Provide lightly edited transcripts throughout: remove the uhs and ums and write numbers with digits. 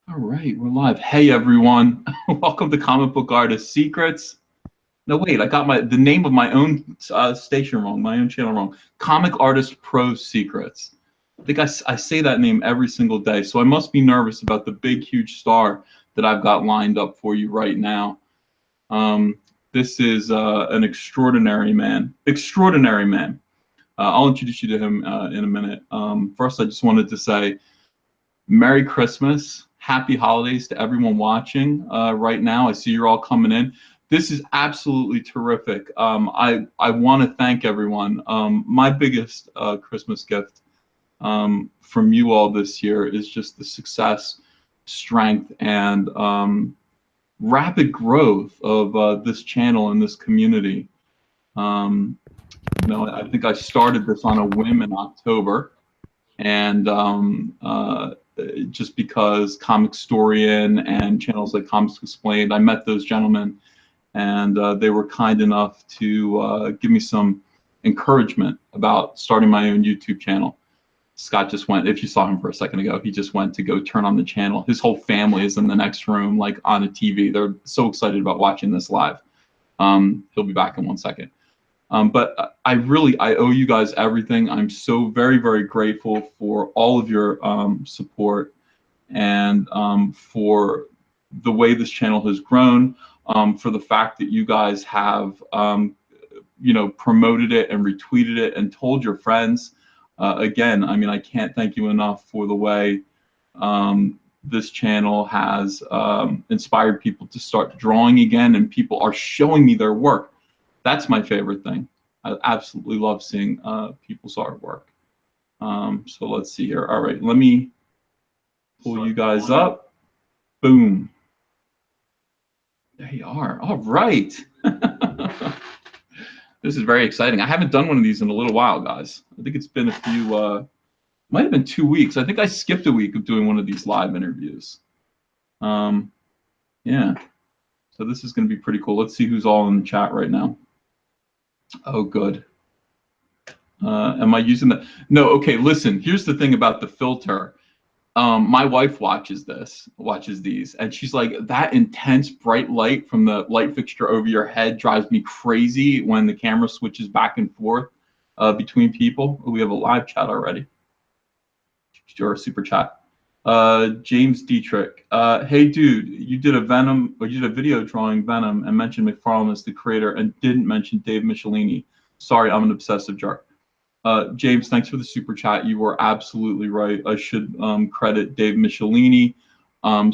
All right, we're live. Hey everyone, welcome to Comic Book Artist Secrets. No, wait, I got the name of my own station wrong, my own channel wrong. Comic Artist Pro Secrets. I think I say that name every single day, so I must be nervous about the big, huge star that I've got lined up for you right now. This is an extraordinary man. Extraordinary man. I'll introduce you to him in a minute. First, I just wanted to say Merry Christmas, Happy Holidays to everyone watching right now. I see you're all coming in. This is absolutely terrific. I want to thank everyone. My biggest Christmas gift from you all this year is just the success, strength, and rapid growth of this channel and this community. I think I started this on a whim in October, and just because Comicstorian and channels like Comics Explained, I met those gentlemen, and they were kind enough to give me some encouragement about starting my own YouTube channel. Scott just went, if you saw him for a second ago, he just went to go turn on the channel. His whole family is in the next room, like on a TV. They're so excited about watching this live. He'll be back in 1 second. But I owe you guys everything. I'm so very, very grateful for all of your support and for the way this channel has grown, for the fact that you guys have promoted it and retweeted it and told your friends. Again, I mean, I can't thank you enough for the way this channel has inspired people to start drawing again, and people are showing me their work. That's my favorite thing. I absolutely love seeing people's artwork. So let's see here. All right, let me pull you guys up. Boom. There you are. All right. This is very exciting. I haven't done one of these in a little while, guys. I think it's been a few, might have been 2 weeks. I think I skipped a week of doing one of these live interviews. Yeah. So this is going to be pretty cool. Let's see who's all in the chat right now. Oh, good. Am I using that? No, okay, listen, here's the thing about the filter. My wife watches these, and she's like, that intense bright light from the light fixture over your head drives me crazy when the camera switches back and forth between people. We have a live chat already. Or a super chat. James Dietrich. Hey dude, you did a video drawing Venom and mentioned McFarlane as the creator and didn't mention Dave Michelini. Sorry, I'm an obsessive jerk. James, thanks for the super chat. You were absolutely right. I should credit Dave Michelini.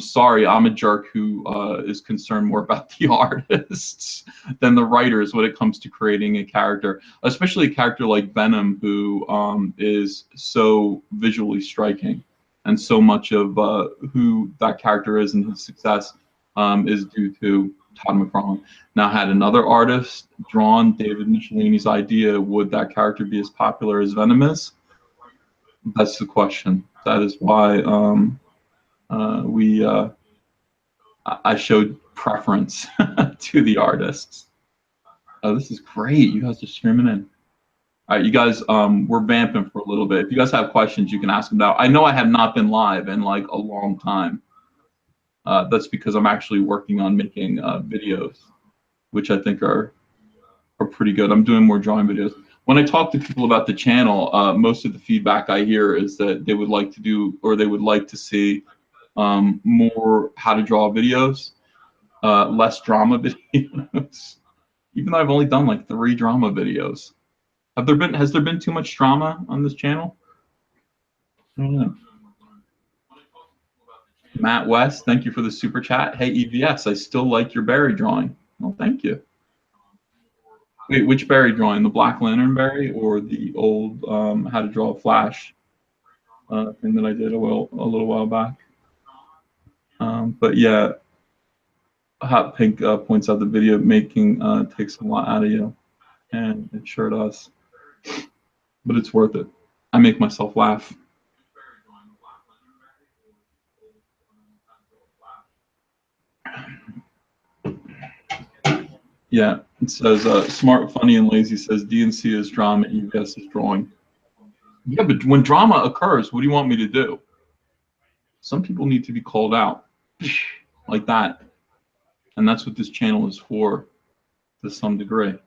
Sorry, I'm a jerk who is concerned more about the artists than the writers when it comes to creating a character, especially a character like Venom, who is so visually striking. And so much of who that character is and his success is due to Todd McFarlane. Now, had another artist drawn David Michelini's idea, would that character be as popular as Venom is? That's the question. That is why I showed preference to the artists. Oh, this is great. You guys are streaming in. All right, you guys, we're vamping for a little bit. If you guys have questions, you can ask them now. I know I have not been live in like a long time. That's because I'm actually working on making videos, which I think are pretty good. I'm doing more drawing videos. When I talk to people about the channel, most of the feedback I hear is that they would like to do, or they would like to see more how to draw videos, less drama videos. Even though I've only done like 3 drama videos. Has there been too much drama on this channel? I don't know. Matt West, thank you for the super chat. Hey, EVS, I still like your Barry drawing. Well, thank you. Wait, which Barry drawing? The Black Lantern Barry or the old How to Draw a Flash thing that I did a little while back? But yeah, Hot Pink points out the video making takes a lot out of you, and it sure does. But it's worth it. I make myself laugh. Yeah, it says smart, funny, and lazy says DNC is drama, EVS is drawing. Yeah, but when drama occurs, what do you want me to do? Some people need to be called out. like that. And that's what this channel is for, to some degree, to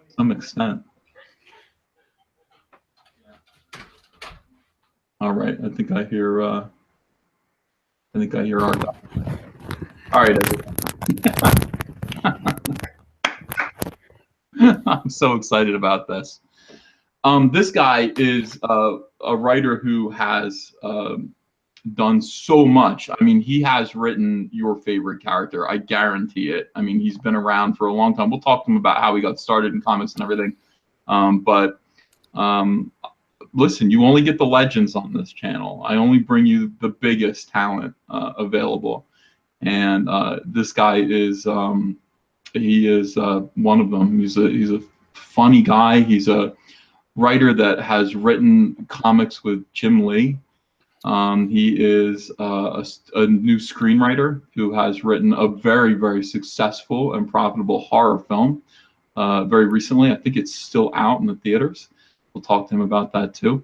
some extent. All right, I think I hear our guy. All right, I'm so excited about this. This guy is a writer who has done so much. I mean, he has written your favorite character. I guarantee it. I mean, he's been around for a long time. We'll talk to him about how he got started in comics and everything. Listen, you only get the legends on this channel. I only bring you the biggest talent available. And this guy is he is one of them. He's a funny guy. He's a writer that has written comics with Jim Lee. He is a new screenwriter who has written a very, very successful and profitable horror film very recently. I think it's still out in the theaters. We'll talk to him about that too.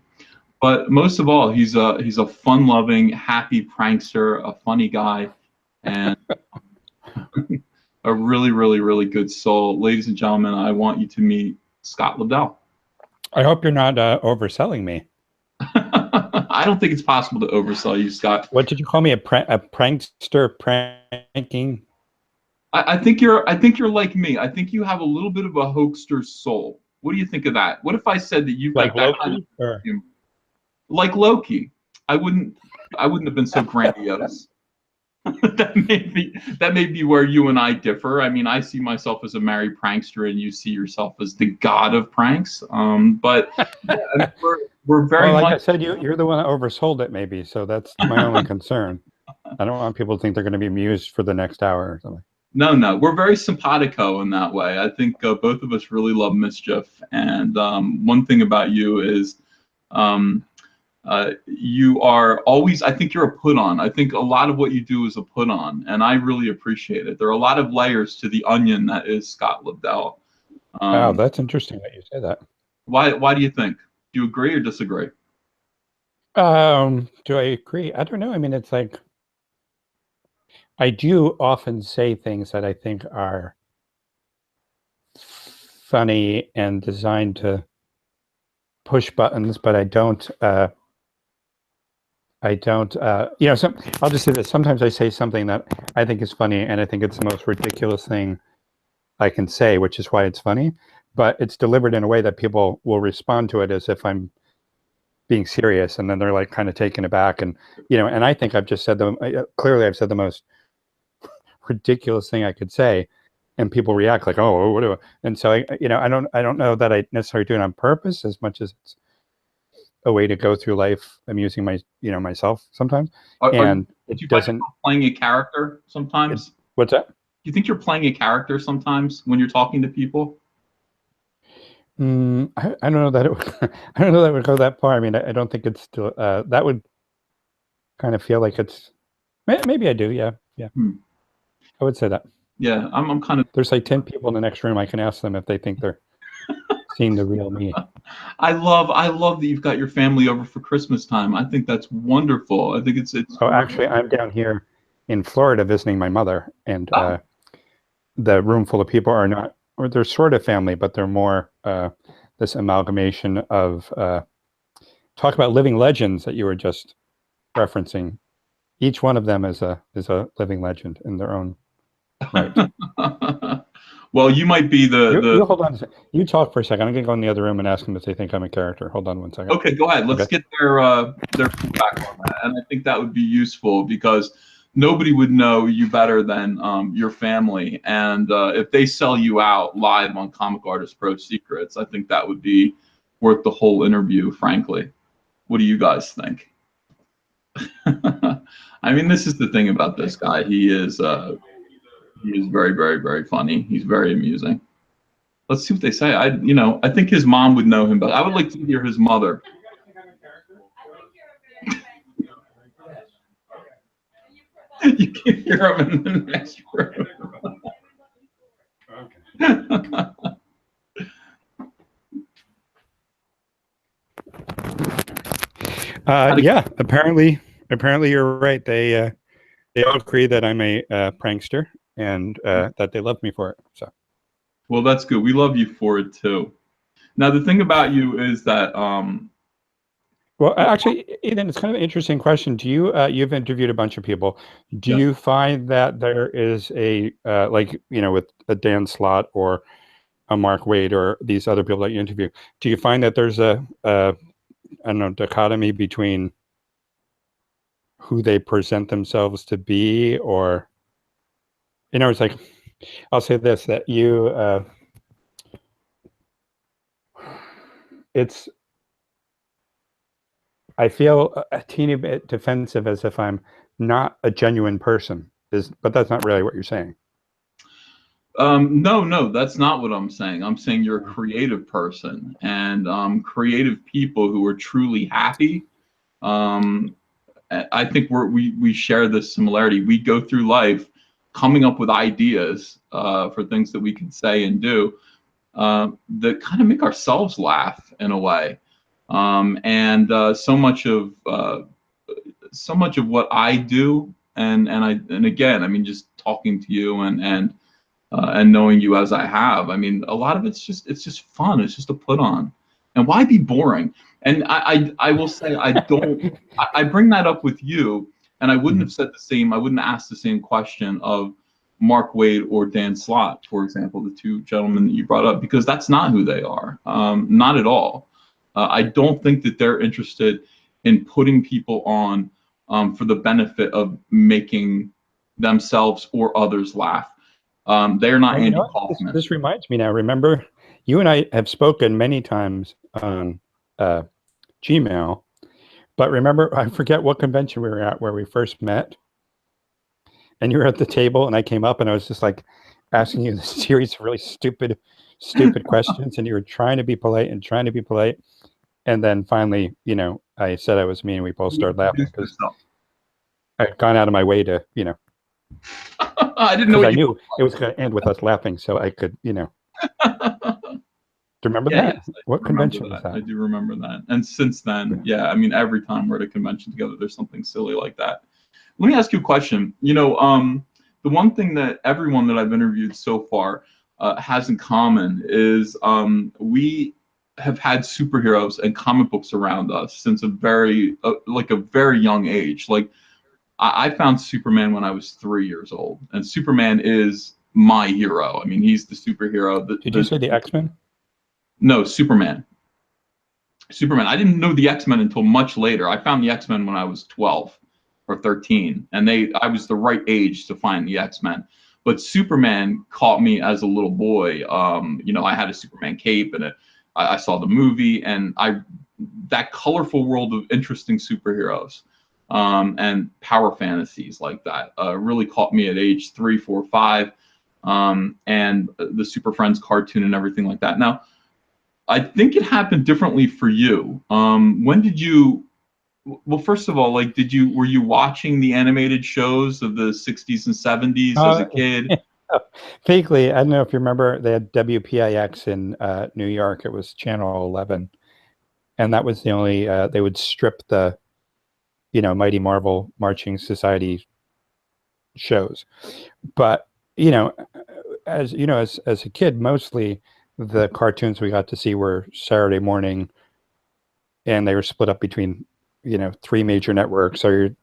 But most of all, he's a fun-loving, happy prankster, a funny guy, and a really, really, really good soul. Ladies and gentlemen, I want you to meet Scott Lobdell. I hope you're not overselling me. I don't think it's possible to oversell you, Scott. What did you call me? A prankster pranking? I think you're like me. I think you have a little bit of a hoaxster soul. What do you think of that? What if I said that you've got that kind of like Loki? I wouldn't have been so grandiose. that may be where you and I differ. I mean, I see myself as a merry prankster, and you see yourself as the god of pranks. But yeah, I mean, we're very well, like much. I said, you're the one that oversold it, maybe. So that's my only concern. I don't want people to think they're going to be amused for the next hour or something. No, we're very simpatico in that way. I think both of us really love mischief, and one thing about you is you are always, I think you're a put on. I think a lot of what you do is a put on, and I really appreciate it. There are a lot of layers to the onion that is Scott Lobdell. Wow, that's interesting that you say that. Why do you think? Do you agree or disagree? Do I agree? I don't know. I mean, it's like, I do often say things that I think are funny and designed to push buttons, but I don't, you know, I'll just say this. Sometimes I say something that I think is funny, and I think it's the most ridiculous thing I can say, which is why it's funny, but it's delivered in a way that people will respond to it as if I'm being serious, and then they're like kind of taken aback. And, you know, and I think I've just said clearly I've said the most ridiculous thing I could say, and people react like, oh, what do I? And so I don't know that I necessarily do it on purpose as much as it's a way to go through life amusing myself sometimes. Do you find playing a character sometimes? What's that? Do you think you're playing a character sometimes when you're talking to people? I don't know that I don't know that would go that far. I mean, I don't think it's still that would kind of feel like it's maybe I do. Yeah. I would say that. Yeah, I'm kind of. There's like 10 people in the next room. I can ask them if they think they're seeing the real me. I love that you've got your family over for Christmas time. I think that's wonderful. I think it's. Oh, actually, I'm down here in Florida visiting my mother, and the room full of people are not, or they're sort of family, but they're more this amalgamation of talk about living legends that you were just referencing. Each one of them is a living legend in their own right. Well, you might be you hold on a second. You talk for a second. I'm going to go in the other room and ask them if they think I'm a character. Hold on one second. Okay, go ahead. Let's get their feedback on that. And I think that would be useful because nobody would know you better than your family. And if they sell you out live on Comic Artist Pro Secrets, I think that would be worth the whole interview, frankly. What do you guys think? I mean, this is the thing about this guy. He is very, very, very funny. He's very amusing. Let's see what they say. I think his mom would know him, but I would like to hear his mother. You can hear him in the next room. Yeah, apparently you're right. They they all agree that I'm a prankster and that they love me for it. So, Well, that's good. We love you for it too. Now, the thing about you is that, well, actually, Ethan, it's kind of an interesting question. Do you you've interviewed a bunch of people? Do yes. you find that there is a like with a Dan Slott or a Mark Wade or these other people that you interview? Do you find that there's a I don't know, dichotomy between who they present themselves to be, or it's like, I'll say this, that it's I feel a teeny bit defensive as if I'm not a genuine person, but that's not really what you're saying. No, that's not what I'm saying. I'm saying you're a creative person, and creative people who are truly happy. I think we share this similarity. We go through life coming up with ideas for things that we can say and do that kind of make ourselves laugh in a way. And so much of what I do, and again, I mean, just talking to you and knowing you as I have, I mean, a lot of it's just fun. It's just a put on. And why be boring? And I will say I don't. I bring that up with you, and I wouldn't have said the same. I wouldn't ask the same question of Mark Wade or Dan Slott, for example, the two gentlemen that you brought up, because that's not who they are. Not at all. I don't think that they're interested in putting people on for the benefit of making themselves or others laugh. They're not Andy Kaufman. This reminds me now. Remember, you and I have spoken many times on Gmail, but remember, I forget what convention we were at where we first met, and you were at the table, and I came up, and I was just like asking you this series of really stupid questions, and you were trying to be polite, and then finally, I said I was me, and we both started laughing because I had gone out of my way to, I didn't know. I knew it was going to end with us laughing, so I could, Do you remember that? Yes, what convention was that? I do remember that. And since then, yeah, I mean, every time we're at a convention together, there's something silly like that. Let me ask you a question. The one thing that everyone that I've interviewed so far has in common is we have had superheroes and comic books around us since a very young age. Like, I found Superman when I was 3 years old, and Superman is my hero. I mean, he's the superhero. Did you say the X-Men? No, Superman. Superman. I didn't know the X-Men until much later. I found the X-Men when I was 12 or 13, and I was the right age to find the X-Men. But Superman caught me as a little boy. I had a Superman cape, and I saw the movie, and that colorful world of interesting superheroes. And power fantasies like that really caught me at age 3, 4, 5, and the Super Friends cartoon and everything like that. Now, I think it happened differently for you. When did you? Well, first of all, like, were you watching the animated shows of the 60s and 70s as a kid? Vaguely, I don't know if you remember, they had WPIX in New York. It was Channel 11, and that was the only. They would strip the Mighty Marvel Marching Society shows. But, as as a kid, mostly the cartoons we got to see were Saturday morning, and they were split up between, 3 major networks. Or,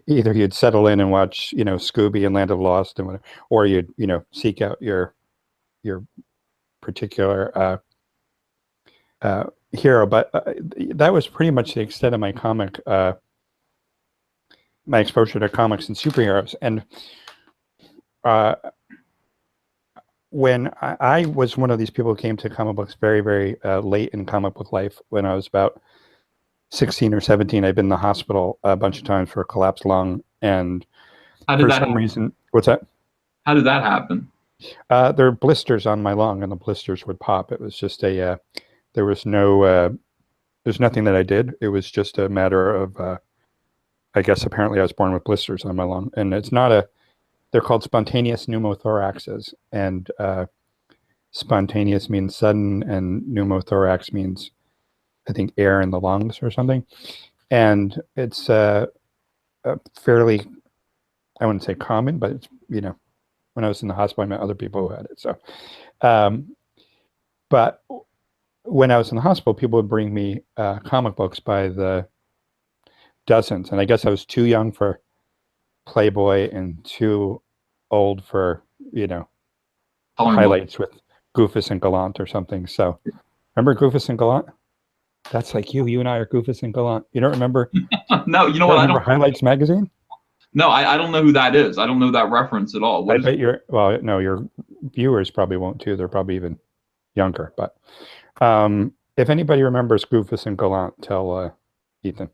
either you'd settle in and watch, Scooby and Land of Lost and whatever, or you'd, seek out your particular hero. But that was pretty much the extent of my my exposure to comics and superheroes. And when I was one of these people who came to comic books very, very late in comic book life, when I was about 16 or 17, I'd been in the hospital a bunch of times for a collapsed lung. And for some reason, what's that? How did that happen? There were blisters on my lung, and the blisters would pop. It was just there was no, there's nothing that I did. It was just a matter of, I guess apparently I was born with blisters on my lung. And it's not they're called spontaneous pneumothoraxes. And spontaneous means sudden, and pneumothorax means, I think, air in the lungs or something. And it's fairly, I wouldn't say common, but it's, when I was in the hospital, I met other people who had it. So, but when I was in the hospital, people would bring me comic books by the dozens, and I guess I was too young for Playboy and too old for highlights with Goofus and Gallant or something. So, remember Goofus and Gallant? That's like you. You and I are Goofus and Gallant. You don't remember? No, you know what? I don't remember Highlights magazine? No, I don't know who that is. I don't know that reference at all. I bet your viewers probably won't too. They're probably even younger. But if anybody remembers Goofus and Gallant, tell Ethan.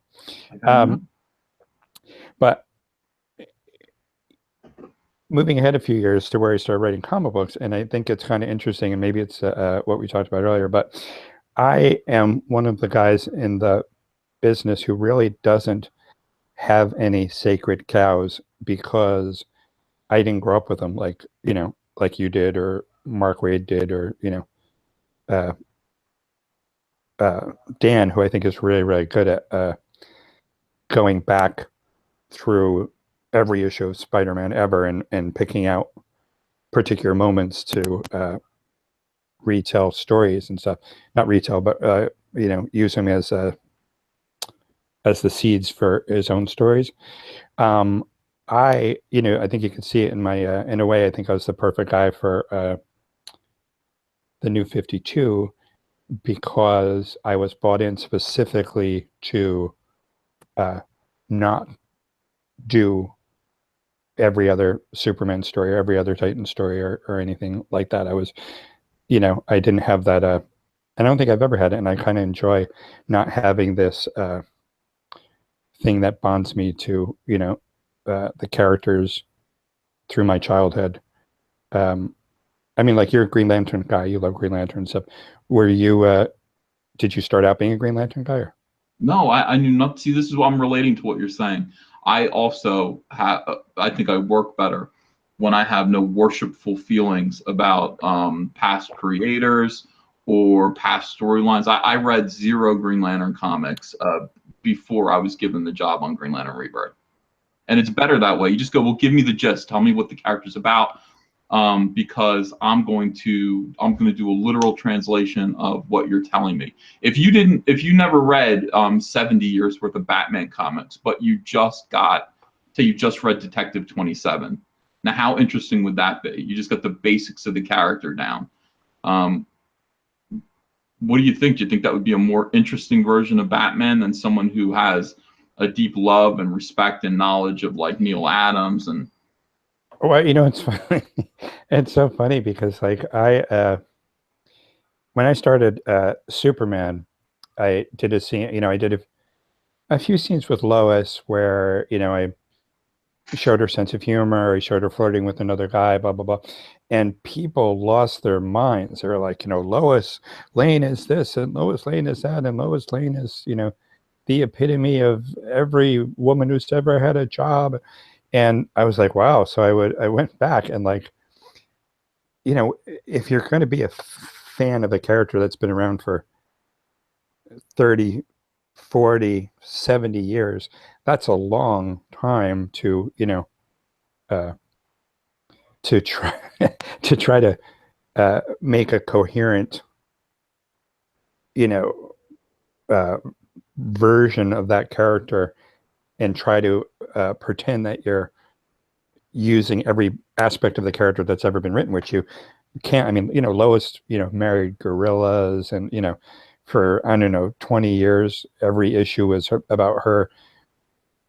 But moving ahead a few years to where I started writing comic books, and I think it's kind of interesting, and maybe it's what we talked about earlier, but I am one of the guys in the business who really doesn't have any sacred cows because I didn't grow up with them like you did, or Mark Wade did, or Dan, who I think is really, really good at going back through every issue of Spider-Man ever and picking out particular moments to retell stories and stuff. Not retell, but use them as the seeds for his own stories. I think you can see it in my in a way. I think I was the perfect guy for the New 52 because I was brought in specifically to not do every other Superman story or every other Titan story or anything like that. I was, I didn't have that. And I don't think I've ever had it. And I kind of enjoy not having this thing that bonds me to, the characters through my childhood. I mean, like, you're a Green Lantern guy. You love Green Lantern and stuff. Were you, did you start out being a Green Lantern guy? Or? No, I knew not. See, this is what I'm relating to what you're saying. I also have, I think I work better when I have no worshipful feelings about past creators or past storylines. I read 0 Green Lantern comics before I was given the job on Green Lantern Rebirth. And it's better that way. You just go, well, give me the gist. Tell me what the character's about, because I'm going to do a literal translation of what you're telling me. If you never read 70 years worth of Batman comics, but you just read Detective 27. Now, how interesting would that be? You just got the basics of the character down. What do you think? Do you think that would be a more interesting version of Batman than someone who has a deep love and respect and knowledge of like Neil Adams? And well, it's funny. It's so funny because like when I started Superman, I did a scene. I did a few scenes with Lois where I showed her sense of humor. I showed her flirting with another guy. Blah blah blah, and people lost their minds. They were like, Lois Lane is this, and Lois Lane is that, and Lois Lane is the epitome of every woman who's ever had a job. And I was like, wow. So I went back and like, if you're going to be a fan of a character that's been around for 30, 40, 70 years, that's a long time to, to try to make a coherent, version of that character and try to pretend that you're using every aspect of the character that's ever been written, which you can't. I mean, Lois, married gorillas, and for I don't know 20 years, every issue was about her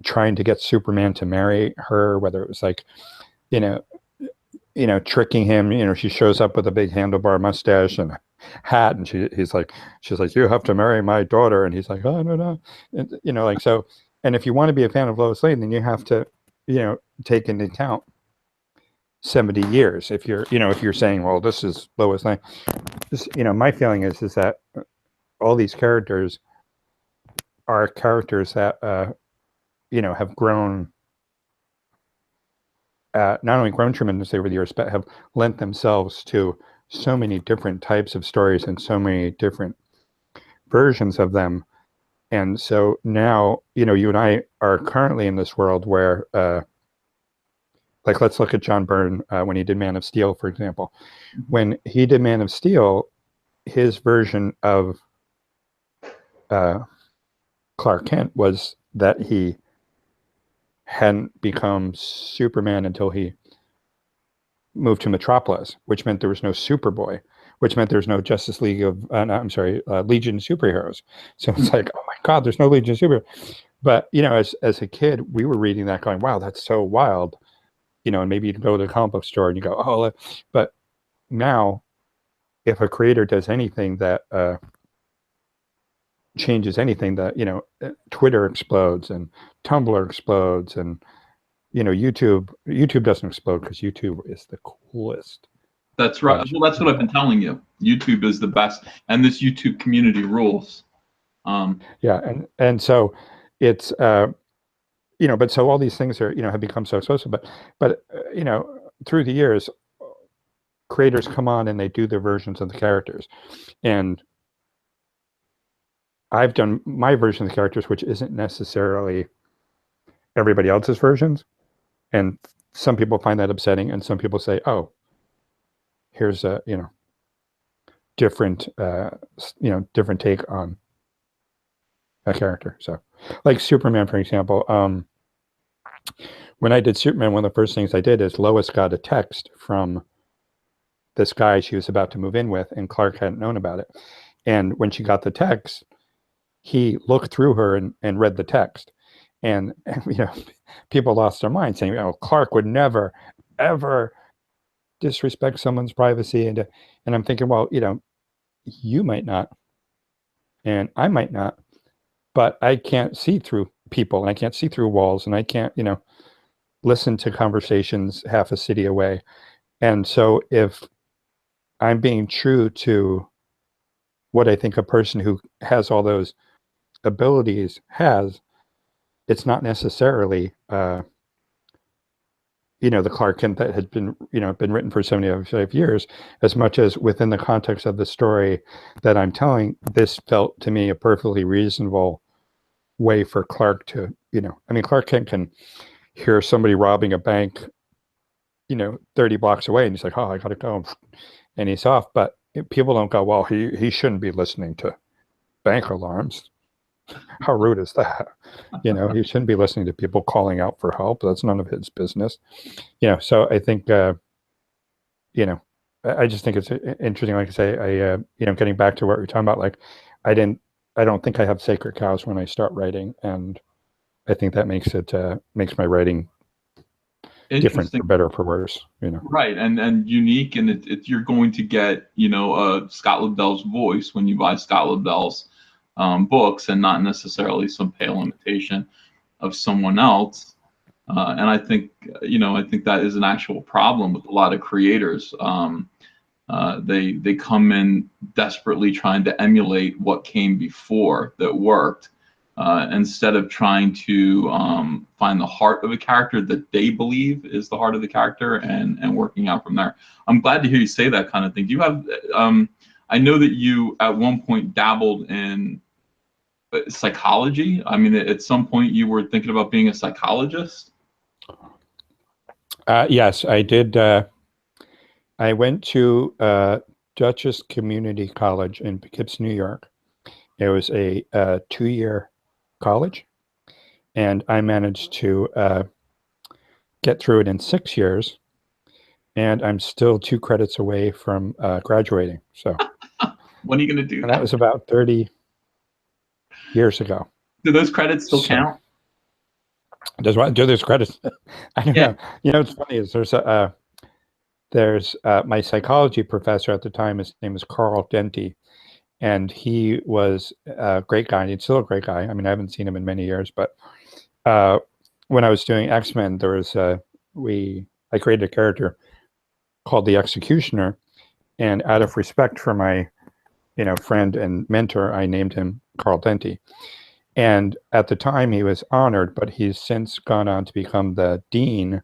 trying to get Superman to marry her. Whether it was like, tricking him. She shows up with a big handlebar mustache and a hat, and she's like, you have to marry my daughter, and he's like, oh no, and, like so. And if you want to be a fan of Lois Lane, then you have to, take into account 70 years. If you're saying, well, this is Lois Lane, my feeling is that all these characters are characters that, have grown, not only grown tremendously over the years, but have lent themselves to so many different types of stories and so many different versions of them And so now, you and I are currently in this world where, like, let's look at John Byrne when he did Man of Steel, for example. When he did Man of Steel, his version of Clark Kent was that he hadn't become Superman until he moved to Metropolis, which meant there was no Superboy, which meant there's no Justice League of, Legion of Superheroes. So it's like, oh my God, there's no Legion of Superheroes. But, as a kid, we were reading that going, wow, that's so wild. And maybe you'd go to the comic book store and you go, oh, but now if a creator does anything that changes anything, that, Twitter explodes and Tumblr explodes and, YouTube doesn't explode because YouTube is the coolest. That's right. Well, that's what I've been telling you. YouTube is the best, and this YouTube community rules. Yeah, and so it's but so all these things are have become so explosive, but through the years, creators come on and they do their versions of the characters, and I've done my version of the characters, which isn't necessarily everybody else's versions, and some people find that upsetting, and some people say, oh, here's a different different take on a character. So like Superman, for example, when I did Superman, one of the first things I did is Lois got a text from this guy she was about to move in with, and Clark hadn't known about it. And when she got the text, he looked through her and read the text. And people lost their minds saying, Clark would never, ever disrespect someone's privacy. And I'm thinking, well, you might not, and I might not, but I can't see through people, and I can't see through walls, and I can't, listen to conversations half a city away. And so if I'm being true to what I think a person who has all those abilities has, it's not necessarily, the Clark Kent that had been, been written for 75 years, as much as within the context of the story that I'm telling, this felt to me a perfectly reasonable way for Clark to, Clark Kent can hear somebody robbing a bank, 30 blocks away, and he's like, oh, I gotta go, and he's off. But people don't go, well, he shouldn't be listening to bank alarms. How rude is that? He shouldn't be listening to people calling out for help. That's none of his business. So I think, I just think it's interesting. Like I say, getting back to what we're talking about, like I don't think I have sacred cows when I start writing, and I think that makes my writing different, for better or for worse. Right, and unique, and you're going to get Scott Lobdell's voice when you buy Scott Lobdell's books, and not necessarily some pale imitation of someone else. And I think that is an actual problem with a lot of creators. They come in desperately trying to emulate what came before that worked, instead of trying to find the heart of a character that they believe is the heart of the character, and working out from there. I'm glad to hear you say that kind of thing. Do you have? I know that you at one point dabbled in psychology. I mean, at some point you were thinking about being a psychologist. Yes, I did. I went to Dutchess Community College in Poughkeepsie, New York. It was a 2-year college, and I managed to get through it in 6 years, and I'm still 2 credits away from graduating. So when are you going to do that? That was about 30 years ago. Do those credits still count? Do those credits? I don't know. It's funny is there's my psychology professor at the time. His name was Carl Denty, and he was a great guy. And he's still a great guy. I mean, I haven't seen him in many years, but when I was doing X-Men, there was I created a character called the Executioner, and out of respect for my friend and mentor, I named him Carl Denty. And at the time he was honored, but he's since gone on to become the dean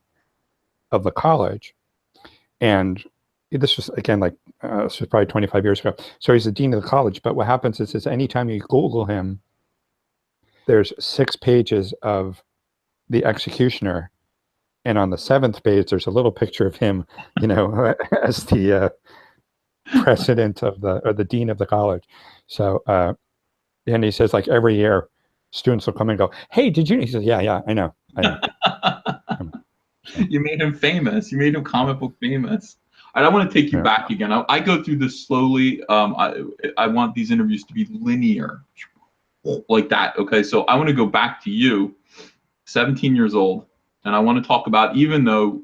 of the college. And this was, again, like this was probably 25 years ago. So he's the dean of the college. But what happens is anytime you Google him, there's 6 pages of the executioner, and on the 7th page there's a little picture of him, you know, as the president of the dean of the college. So and he says, like, every year students will come and go, hey, did you? He says, yeah, I know. You made him famous. You made him comic book famous. And I want to take you back again. I go through this slowly. I want these interviews to be linear, like that. Okay, so I want to go back to you, 17 years old, and I want to talk about, even though.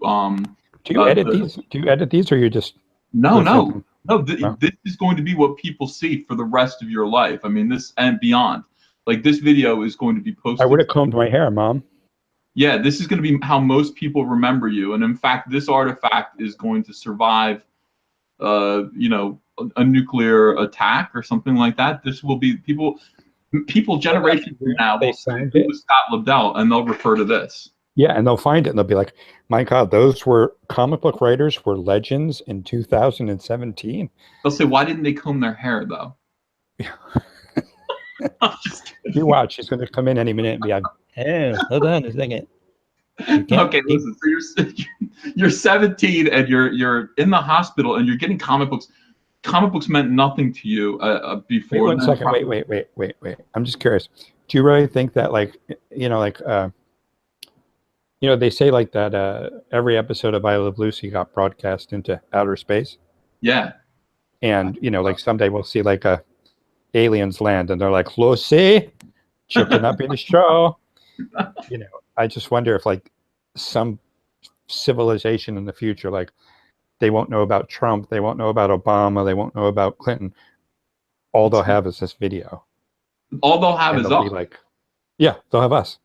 Do you edit these? Do you edit these, or you just? No. This is going to be what people see for the rest of your life. I mean, this and beyond. Like, this video is going to be posted. I would have combed my hair, Mom. Yeah, this is going to be how most people remember you. And in fact, this artifact is going to survive, you know, a nuclear attack or something like that. This will be people generations from now will say it was Scott Lobdell, and they'll refer to this. Yeah, and they'll find it and they'll be like, my God, those were comic book writers were legends in 2017. They'll say, why didn't they comb their hair, though? You watch, he's going to come in any minute and be like, oh, hold on a second. Okay, listen. So you're 17 and you're in the hospital and you're getting comic books. Comic books meant nothing to you before. Wait 1 second. Wait. I'm just curious. Do you really think that, like, you know, like, you know, they say like that every episode of I Love Lucy got broadcast into outer space? Yeah. And, you know, like someday we'll see like aliens land and they're like, Lucy, chicken up in the show. You know, I just wonder if, like, some civilization in the future, like, they won't know about Trump, they won't know about Obama, they won't know about Clinton. All they'll have is this video. All they'll have is us. Like, yeah, they'll have us.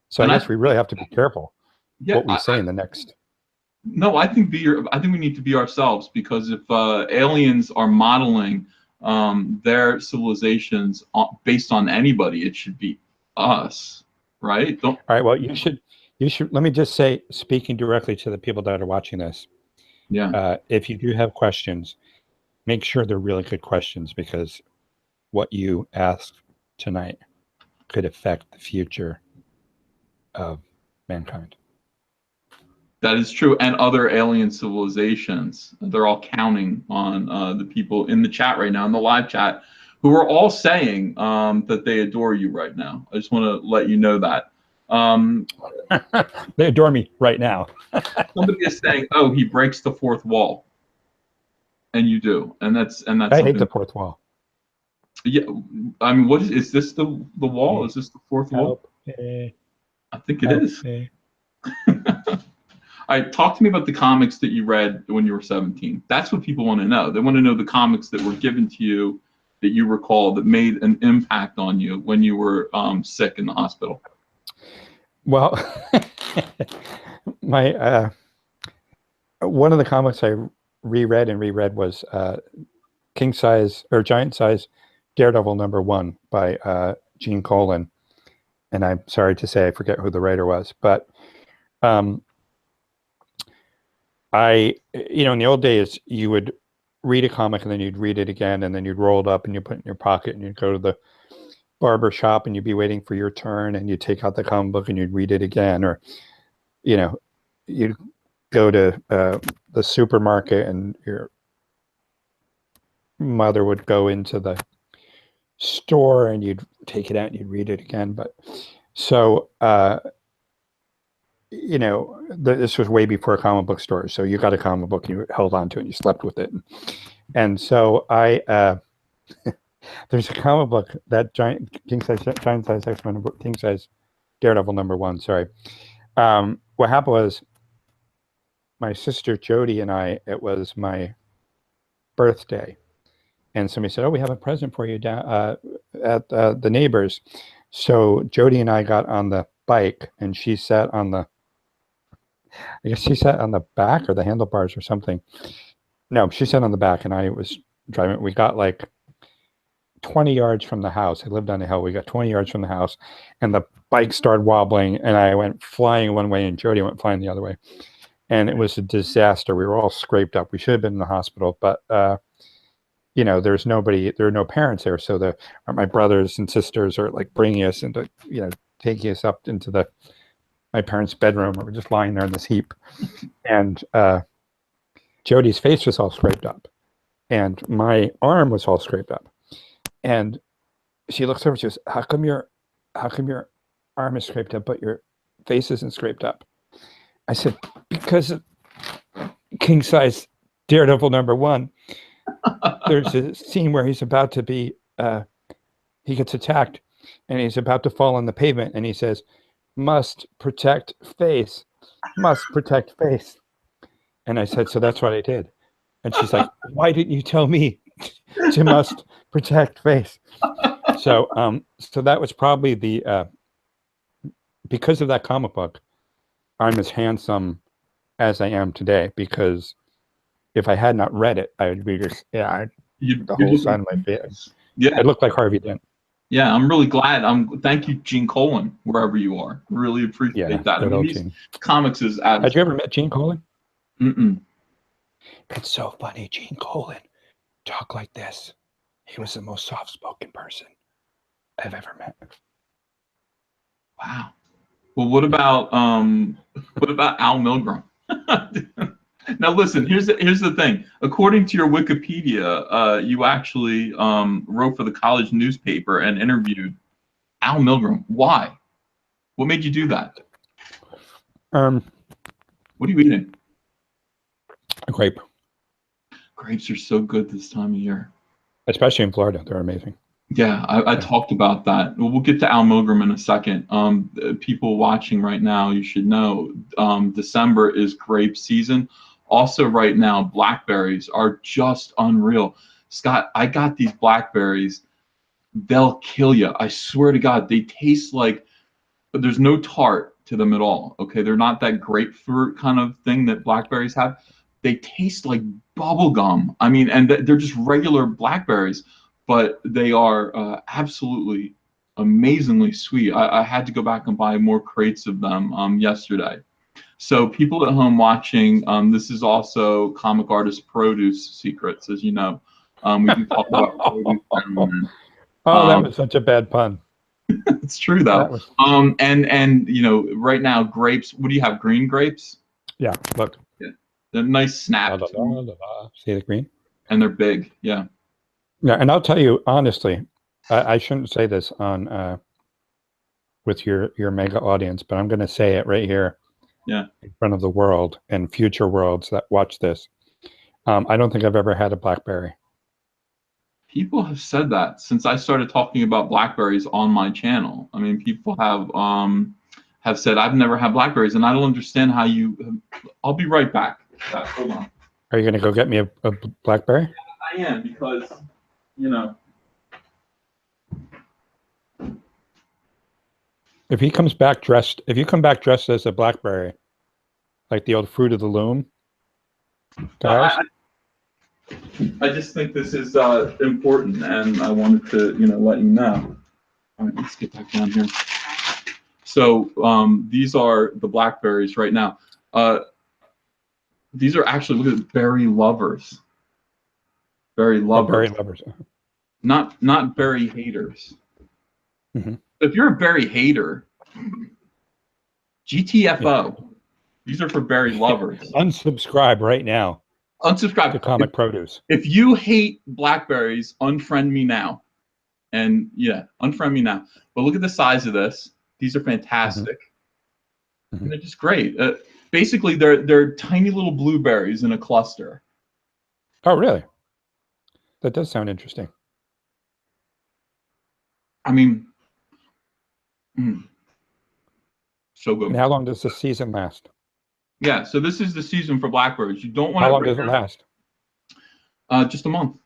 So I guess we really have to be careful what we say in the next. No, I think we need to be ourselves, because if aliens are modeling their civilizations based on anybody, it should be us. Right. All right. Well, you should. Let me just say, speaking directly to the people that are watching this. Yeah. If you do have questions, make sure they're really good questions, because what you ask tonight could affect the future of mankind. That is true. And other alien civilizations. They're all counting on the people in the chat right now, in the live chat, who are all saying that they adore you right now. I just want to let you know that. They adore me right now. Somebody is saying, "Oh, he breaks the fourth wall," and you do, and that's. I hate the fourth wall. Yeah, I mean, what is this? The wall? Is this the fourth wall? I think it is. All right, talk to me about the comics that you read when you were 17. That's what people want to know. They want to know the comics that were given to you, that you recall, that made an impact on you when you were sick in the hospital. Well, my one of the comics I reread was King Size or Giant Size Daredevil #1 by Gene Colan, and I'm sorry to say I forget who the writer was, but you know, in the old days, you would read a comic and then you'd read it again, and then you'd roll it up and you put it in your pocket, and you'd go to the barber shop and you'd be waiting for your turn, and you'd take out the comic book and you'd read it again. Or, you know, you'd go to the supermarket and your mother would go into the store and you'd take it out and you'd read it again. But so, you know, this was way before comic book stores. So you got a comic book and you held on to it and you slept with it. And so there's a comic book, that Giant Size X-Men King Size Daredevil #1. Sorry. What happened was my sister Jody and I, it was my birthday, and somebody said, "Oh, we have a present for you down at the neighbors." So Jody and I got on the bike, and she sat on the, I guess she sat on the back or the handlebars or something. No, she sat on the back, and I was driving. We got like 20 yards from the house. I lived on a hill. We got 20 yards from the house, and the bike started wobbling, and I went flying one way, and Jody went flying the other way. And it was a disaster. We were all scraped up. We should have been in the hospital, but you know, there are no parents there. So my brothers and sisters are like bringing us into, you know, taking us up into my parents' bedroom. We're just lying there in this heap. And Jody's face was all scraped up. And my arm was all scraped up. And she looks over, she goes, how come your arm is scraped up, but your face isn't scraped up? I said, because of king size Daredevil #1, there's a scene where he's about to be, he gets attacked and he's about to fall on the pavement and he says, must protect face, must protect face. And I said, so that's what I did. And she's like, why didn't you tell me to must protect face? So that was probably because of that comic book, I'm as handsome as I am today, because if I had not read it, I would be just, the whole side of my face. Yeah. I'd look like Harvey Dent. Yeah, I'm really glad. Thank you, Gene Colan, wherever you are. Really appreciate that. I mean, these comics is out. Had you ever met Gene Colan? Mm-mm. It's so funny, Gene Colan talk like this. He was the most soft-spoken person I've ever met. Wow. Well, what about Al Milgrom? Now, listen. Here's the thing. According to your Wikipedia, you actually wrote for the college newspaper and interviewed Al Milgrom. Why? What made you do that? What are you eating? A grape. Grapes are so good this time of year. Especially in Florida, they're amazing. Yeah, I talked about that. We'll get to Al Milgrom in a second. People watching right now, you should know, December is grape season. Also right now, blackberries are just unreal. Scott, I got these blackberries. They'll kill you. I swear to God, they taste like, but there's no tart to them at all. Okay, they're not that grapefruit kind of thing that blackberries have. They taste like bubble gum. I mean, and they're just regular blackberries, but they are absolutely amazingly sweet. I had to go back and buy more crates of them yesterday. So people at home watching, this is also Comic Artist Produce Secrets, as you know. We do talk about produce. That was such a bad pun. It's true though. And you know, right now grapes. What do you have? Green grapes? Yeah. Look. Yeah. They're nice snap. See the green? And they're big. Yeah. Yeah, and I'll tell you honestly, I shouldn't say this on with your mega audience, but I'm going to say it right here. Yeah. In front of the world and future worlds that watch this. I don't think I've ever had a blackberry. People have said that since I started talking about blackberries on my channel. I mean, people have said I've never had blackberries, and I don't understand how you. I'll be right back. Hold on. Are you going to go get me a blackberry? I am, because, you know. If you come back dressed as a blackberry, like the old Fruit of the Loom guys. I just think this is important, and I wanted to, let you know. All right, let's get back down here. So these are the blackberries right now. These are actually, look at berry lovers. Berry lovers. Berry lovers. Not berry haters. Mm-hmm. If you're a berry hater, GTFO. Yeah. These are for berry lovers. Unsubscribe right now. Unsubscribe to Comic Produce. If you hate blackberries, unfriend me now. And yeah, unfriend me now. But look at the size of this. These are fantastic. Mm-hmm. And they're just great. Basically, they're tiny little blueberries in a cluster. Oh, really? That does sound interesting. I mean, so good. And how long does the season last? Yeah, so this is the season for blackberries. You don't want. How long does it last? Just a month,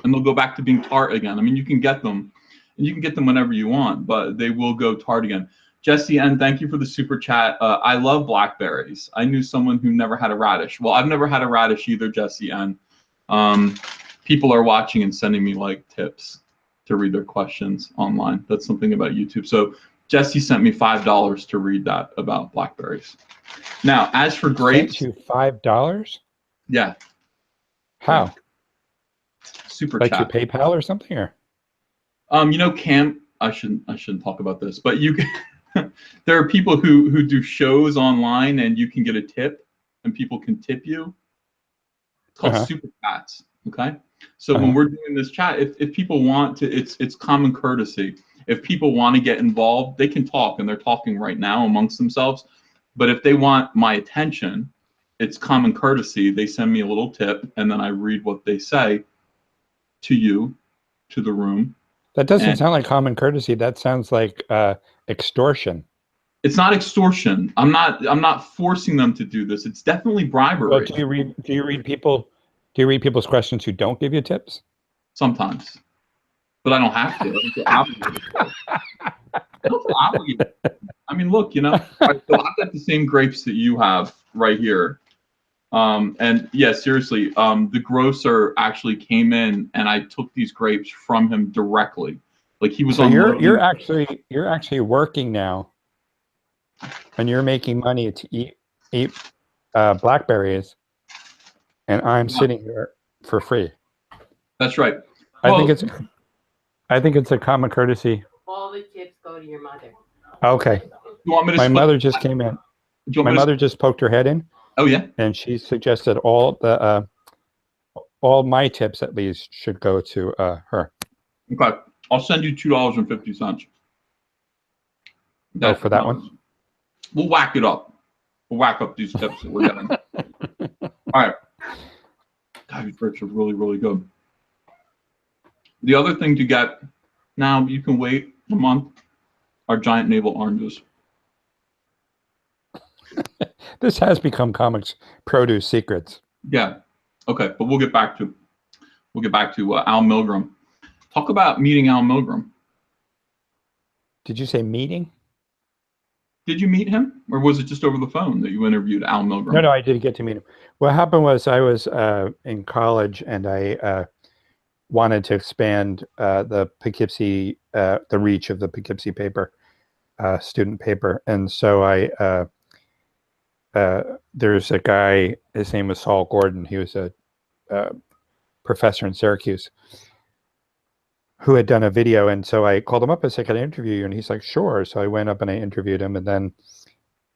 and they'll go back to being tart again. I mean, you can get them, and you can get them whenever you want, but they will go tart again. Jesse N, thank you for the super chat. I love blackberries. I knew someone who never had a radish. Well, I've never had a radish either, Jesse N. People are watching and sending me like tips to read their questions online. That's something about YouTube. So Jesse sent me $5 to read that about blackberries. Now, as for grapes, sent you $5? Yeah. How? super Like your chat. PayPal or something, or? You know, Cam, I shouldn't talk about this, but you can, there are people who do shows online and you can get a tip and people can tip you. It's called super chats. Okay. So when we're doing this chat, if people want to, it's common courtesy. If people want to get involved, they can talk, and they're talking right now amongst themselves. But if they want my attention, it's common courtesy. They send me a little tip, and then I read what they say to you, to the room. That doesn't sound like common courtesy. That sounds like extortion. It's not extortion. I'm not forcing them to do this. It's definitely bribery. Well, do you read people's questions who don't give you tips? Sometimes, but I don't have to. I don't feel obligated. I don't feel obligated. I mean, look, you know, so I've got the same grapes that you have right here. And yeah, seriously, the grocer actually came in and I took these grapes from him directly. Like he was so on. You're actually working now, and you're making money to eat blackberries, and I'm sitting here for free. That's right. Well, I think it's a common courtesy. All the tips go to your mother. Okay. You want me to My mother just came in. My mother just poked her head in. Oh yeah. And she suggested all my tips at least should go to her. Okay. I'll send you $2.50. Oh, for that one? We'll whack it up. We'll whack up these tips that we're getting. All right. God, these grapes are really, really good. The other thing to get, now you can wait a month, are giant navel oranges. This has become comics produce secrets. Yeah. Okay, but we'll get back to Al Milgrom. Talk about meeting Al Milgrom. Did you say meeting? Did you meet him, or was it just over the phone that you interviewed Al Milgrom? No, I did get to meet him. What happened was I was in college, and I wanted to expand the Poughkeepsie, the reach of the Poughkeepsie paper, student paper, and so there's a guy. His name was Saul Gordon. He was a professor in Syracuse who had done a video, and so I called him up and said, "Can I interview you?" And he's like, "Sure." So I went up and I interviewed him, and then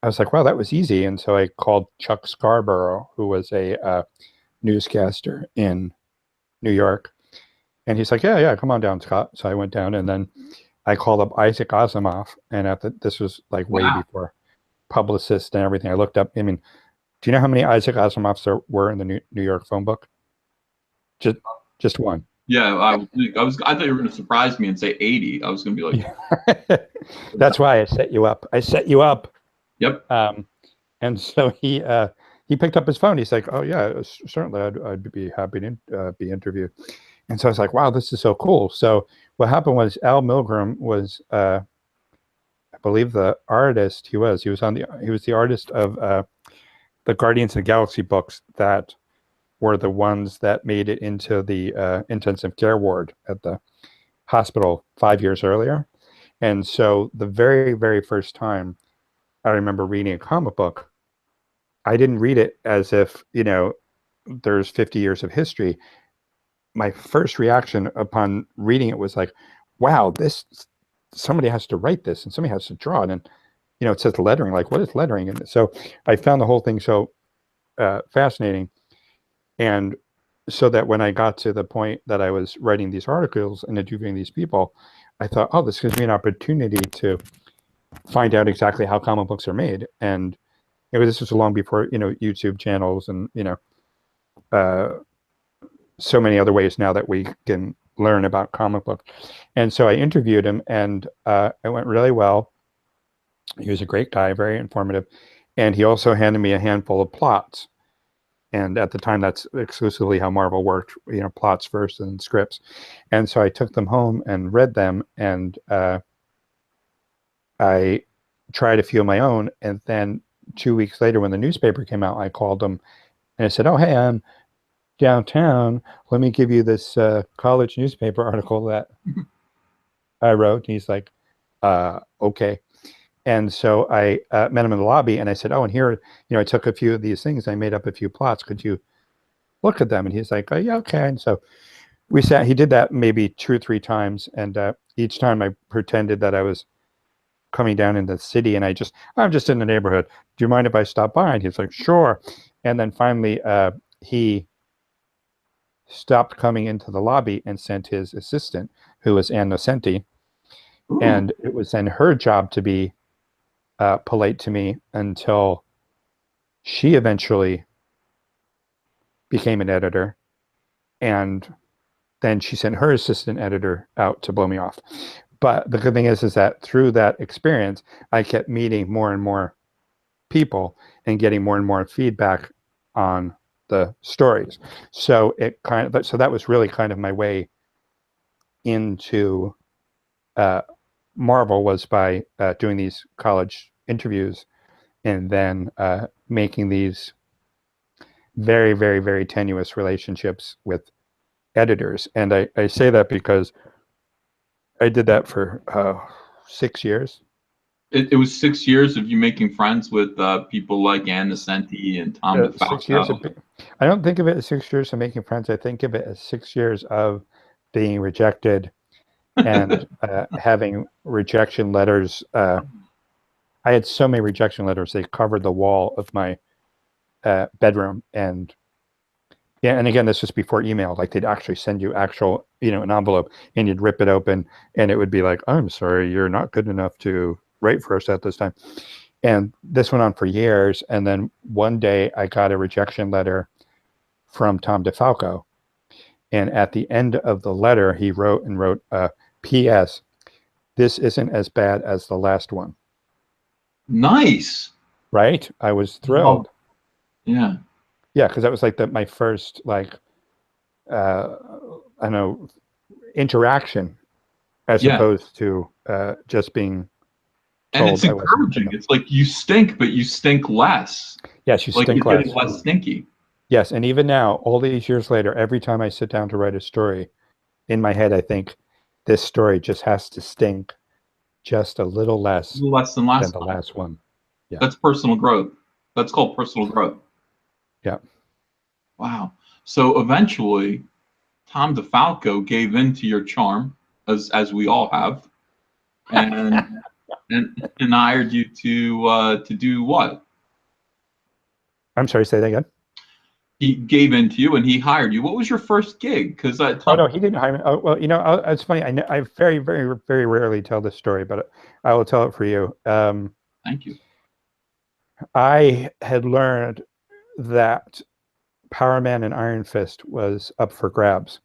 I was like, "Wow, that was easy." And so I called Chuck Scarborough, who was a newscaster in New York, and he's like, "Yeah, come on down, Scott." So I went down, and then I called up Isaac Asimov, and this was like way before Publicist and everything. I looked up. I mean, do you know how many Isaac Asimovs there were in the New York phone book? Just one. Yeah, I thought you were going to surprise me and say 80. I was going to be like, that's why I set you up. Yep. And so he picked up his phone. He's like, "Oh yeah, certainly, I'd be happy to be interviewed." And so I was like, "Wow, this is so cool." So what happened was Al Milgrom was, I believe, the artist. He was the artist of the Guardians of the Galaxy books that were the ones that made it into the intensive care ward at the hospital 5 years earlier. And so the very, very first time I remember reading a comic book, I didn't read it as if, there's 50 years of history. My first reaction upon reading it was like, wow, somebody has to write this and somebody has to draw it. And, it says lettering, like, what is lettering? And so I found the whole thing so fascinating. And so that when I got to the point that I was writing these articles and interviewing these people, I thought, oh, this gives me an opportunity to find out exactly how comic books are made. And this was long before, YouTube channels and, so many other ways now that we can learn about comic books. And so I interviewed him, and it went really well. He was a great guy, very informative. And he also handed me a handful of plots. And at the time, that's exclusively how Marvel worked, plots first and scripts. And so I took them home and read them, and I tried a few of my own. And then 2 weeks later, when the newspaper came out, I called him and I said, "Oh, hey, I'm downtown. Let me give you this college newspaper article that I wrote." And he's like, "Okay." And so I met him in the lobby, and I said, "Oh, and here, I took a few of these things. I made up a few plots. Could you look at them?" And he's like, "Oh, yeah, okay." And so we sat. He did that maybe 2 or 3 times, and each time I pretended that I was coming down into the city, and I'm just in the neighborhood. Do you mind if I stop by? And he's like, sure. And then finally, he stopped coming into the lobby and sent his assistant, who was Ann Nocenti, Ooh. and it was then her job to be polite to me until she eventually became an editor, and then she sent her assistant editor out to blow me off. But the good thing is that through that experience, I kept meeting more and more people and getting more and more feedback on the stories. So so that was really kind of my way into Marvel, was by doing these college interviews and then making these very, very, very tenuous relationships with editors. And I say that because I did that for 6 years. It was 6 years of you making friends with people like Ann Nocenti and Tom DeFalco. 6 years I don't think of it as 6 years of making friends. I think of it as 6 years of being rejected and having rejection letters. I had so many rejection letters, they covered the wall of my bedroom. And yeah, and again, this was before email. Like, they'd actually send you actual, an envelope, and you'd rip it open, and it would be like, I'm sorry, you're not good enough to write for us at this time. And this went on for years. And then one day I got a rejection letter from Tom DeFalco. And at the end of the letter, he wrote, P.S. This isn't as bad as the last one. Nice. Right? I was thrilled. Oh, yeah. Yeah, because that was like my first, I don't know, interaction, as opposed to just being told. And it's encouraging. It's like, you stink, but you stink less. Yes, you stink you're less. getting less stinky. Yes, and even now, all these years later, every time I sit down to write a story, in my head I think, this story just has to stink just a little less than the last one. Yeah. That's personal growth. That's called personal growth. Yeah. Wow. So eventually, Tom DeFalco gave in to your charm, as we all have, and and hired you to do what? I'm sorry, say that again. He gave in to you and he hired you. What was your first gig? Because oh no, he didn't hire me. Oh, well, it's funny. I very, very, very rarely tell this story, but I will tell it for you. Thank you. I had learned that Power Man and Iron Fist was up for grabs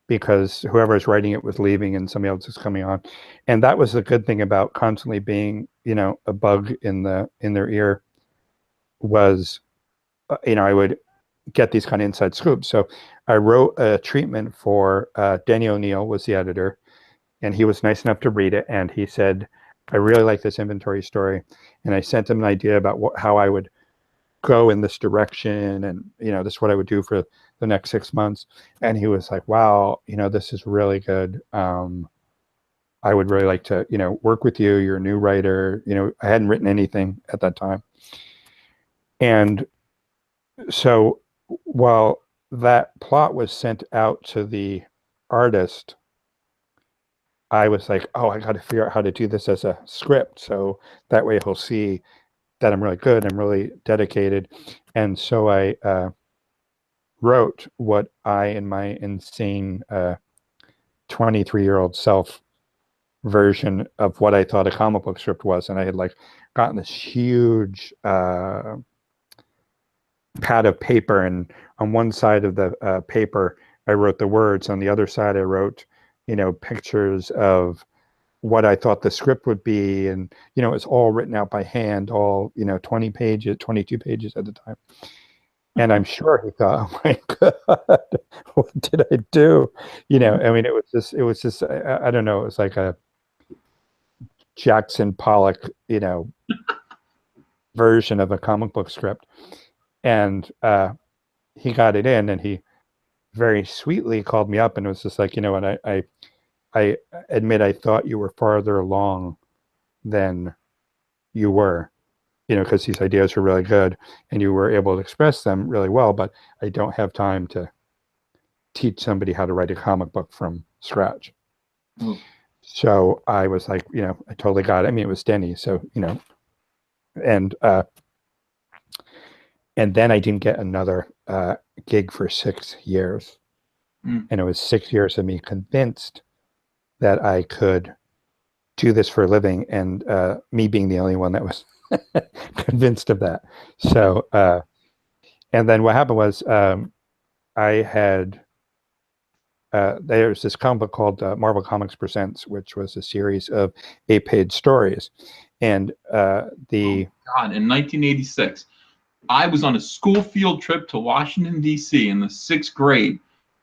because whoever was writing it was leaving and somebody else was coming on. And that was the good thing about constantly being, a bug in their ear, was, I would get these kind of inside scoops. So I wrote a treatment for Denny O'Neil, was the editor, and he was nice enough to read it. And he said, I really like this inventory story. And I sent him an idea about how I would go in this direction, and this is what I would do for the next 6 months. And he was like, wow, this is really good. I would really like to work with you. You're a new writer. I hadn't written anything at that time. And so while that plot was sent out to the artist, I was like, oh, I got to figure out how to do this as a script, so that way he'll see that I'm really good, I'm really dedicated. And so I wrote what I, in my insane 23-year-old self, version of what I thought a comic book script was. And I had gotten this huge pad of paper, and on one side of the paper I wrote the words, on the other side I wrote pictures of what I thought the script would be, and it's all written out by hand, all 20 pages, 22 pages at the time. And I'm sure he thought, oh my God, what did I do? I mean, it was just I don't know, it was like a Jackson Pollock version of a comic book script. And he got it in, and he very sweetly called me up and was just like, and I admit I thought you were farther along than you were, because these ideas were really good and you were able to express them really well, but I don't have time to teach somebody how to write a comic book from scratch. Mm. So I was like, I totally got it. I mean, it was Denny, so and then I didn't get another gig for 6 years, and it was 6 years of me convinced that I could do this for a living, and me being the only one that was convinced of that. So, and then what happened was I had. There's this comic book called Marvel Comics Presents, which was a series of 8-page stories. And God, in 1986, I was on a school field trip to Washington, D.C. in the 6th grade.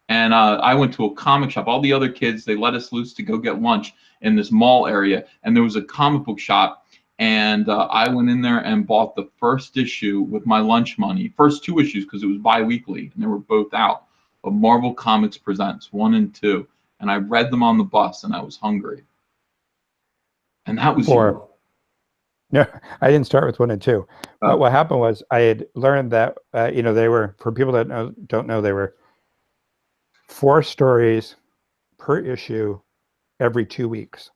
And I went to a comic shop. All the other kids, they let us loose to go get lunch in this mall area. And there was a comic book shop. And I went in there and bought the first issue with my lunch money. First 2 issues, because it was bi-weekly, and they were both out, of Marvel Comics Presents 1 and 2. And I read them on the bus, and I was hungry. And that was No, I didn't start with 1 and 2. But what happened was I had learned that, they were, for people that don't know, they were 4 stories per issue every 2 weeks,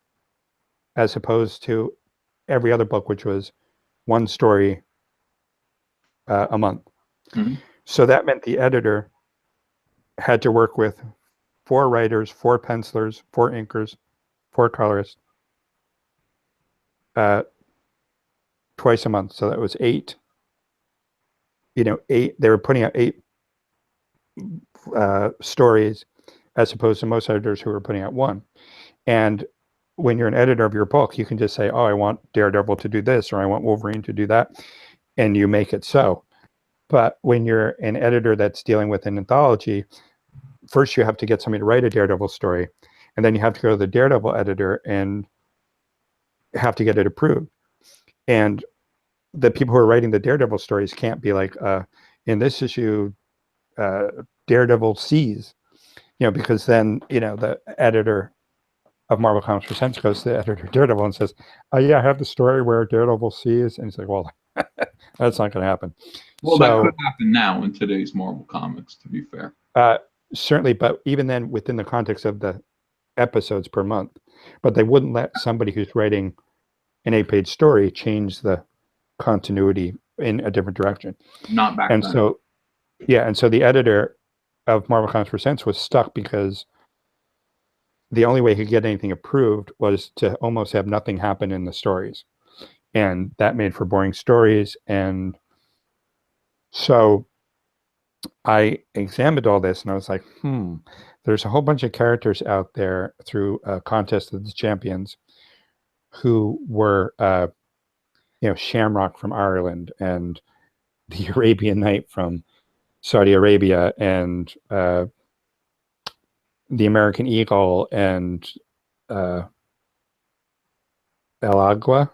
as opposed to every other book, which was 1 story a month. Mm-hmm. So that meant the editor had to work with 4 writers, 4 pencilers, 4 inkers, 4 colorists, twice a month. So that was 8. 8. They were putting out 8 stories, as opposed to most editors who were putting out 1. And when you're an editor of your book, you can just say, "Oh, I want Daredevil to do this, or I want Wolverine to do that," and you make it so. But when you're an editor that's dealing with an anthology, first you have to get somebody to write a Daredevil story, and then you have to go to the Daredevil editor and have to get it approved. And the people who are writing the Daredevil stories can't be like, in this issue, Daredevil sees, because then, the editor of Marvel Comics Presents goes to the editor of Daredevil and says, "Yeah, I have the story where Daredevil sees," and he's like, "Well, that's not going to happen." Well, that could happen now in today's Marvel Comics, to be fair. Certainly, but even then, within the context of the episodes per month, but they wouldn't let somebody who's writing an 8-page story change the continuity in a different direction. Not back then. So, and so the editor of Marvel Comics Presents was stuck because the only way he could get anything approved was to almost have nothing happen in the stories. And that made for boring stories. And so I examined all this and I was like, there's a whole bunch of characters out there through a Contest of the Champions who were, Shamrock from Ireland, and the Arabian Knight from Saudi Arabia, and the American Eagle, and El Agua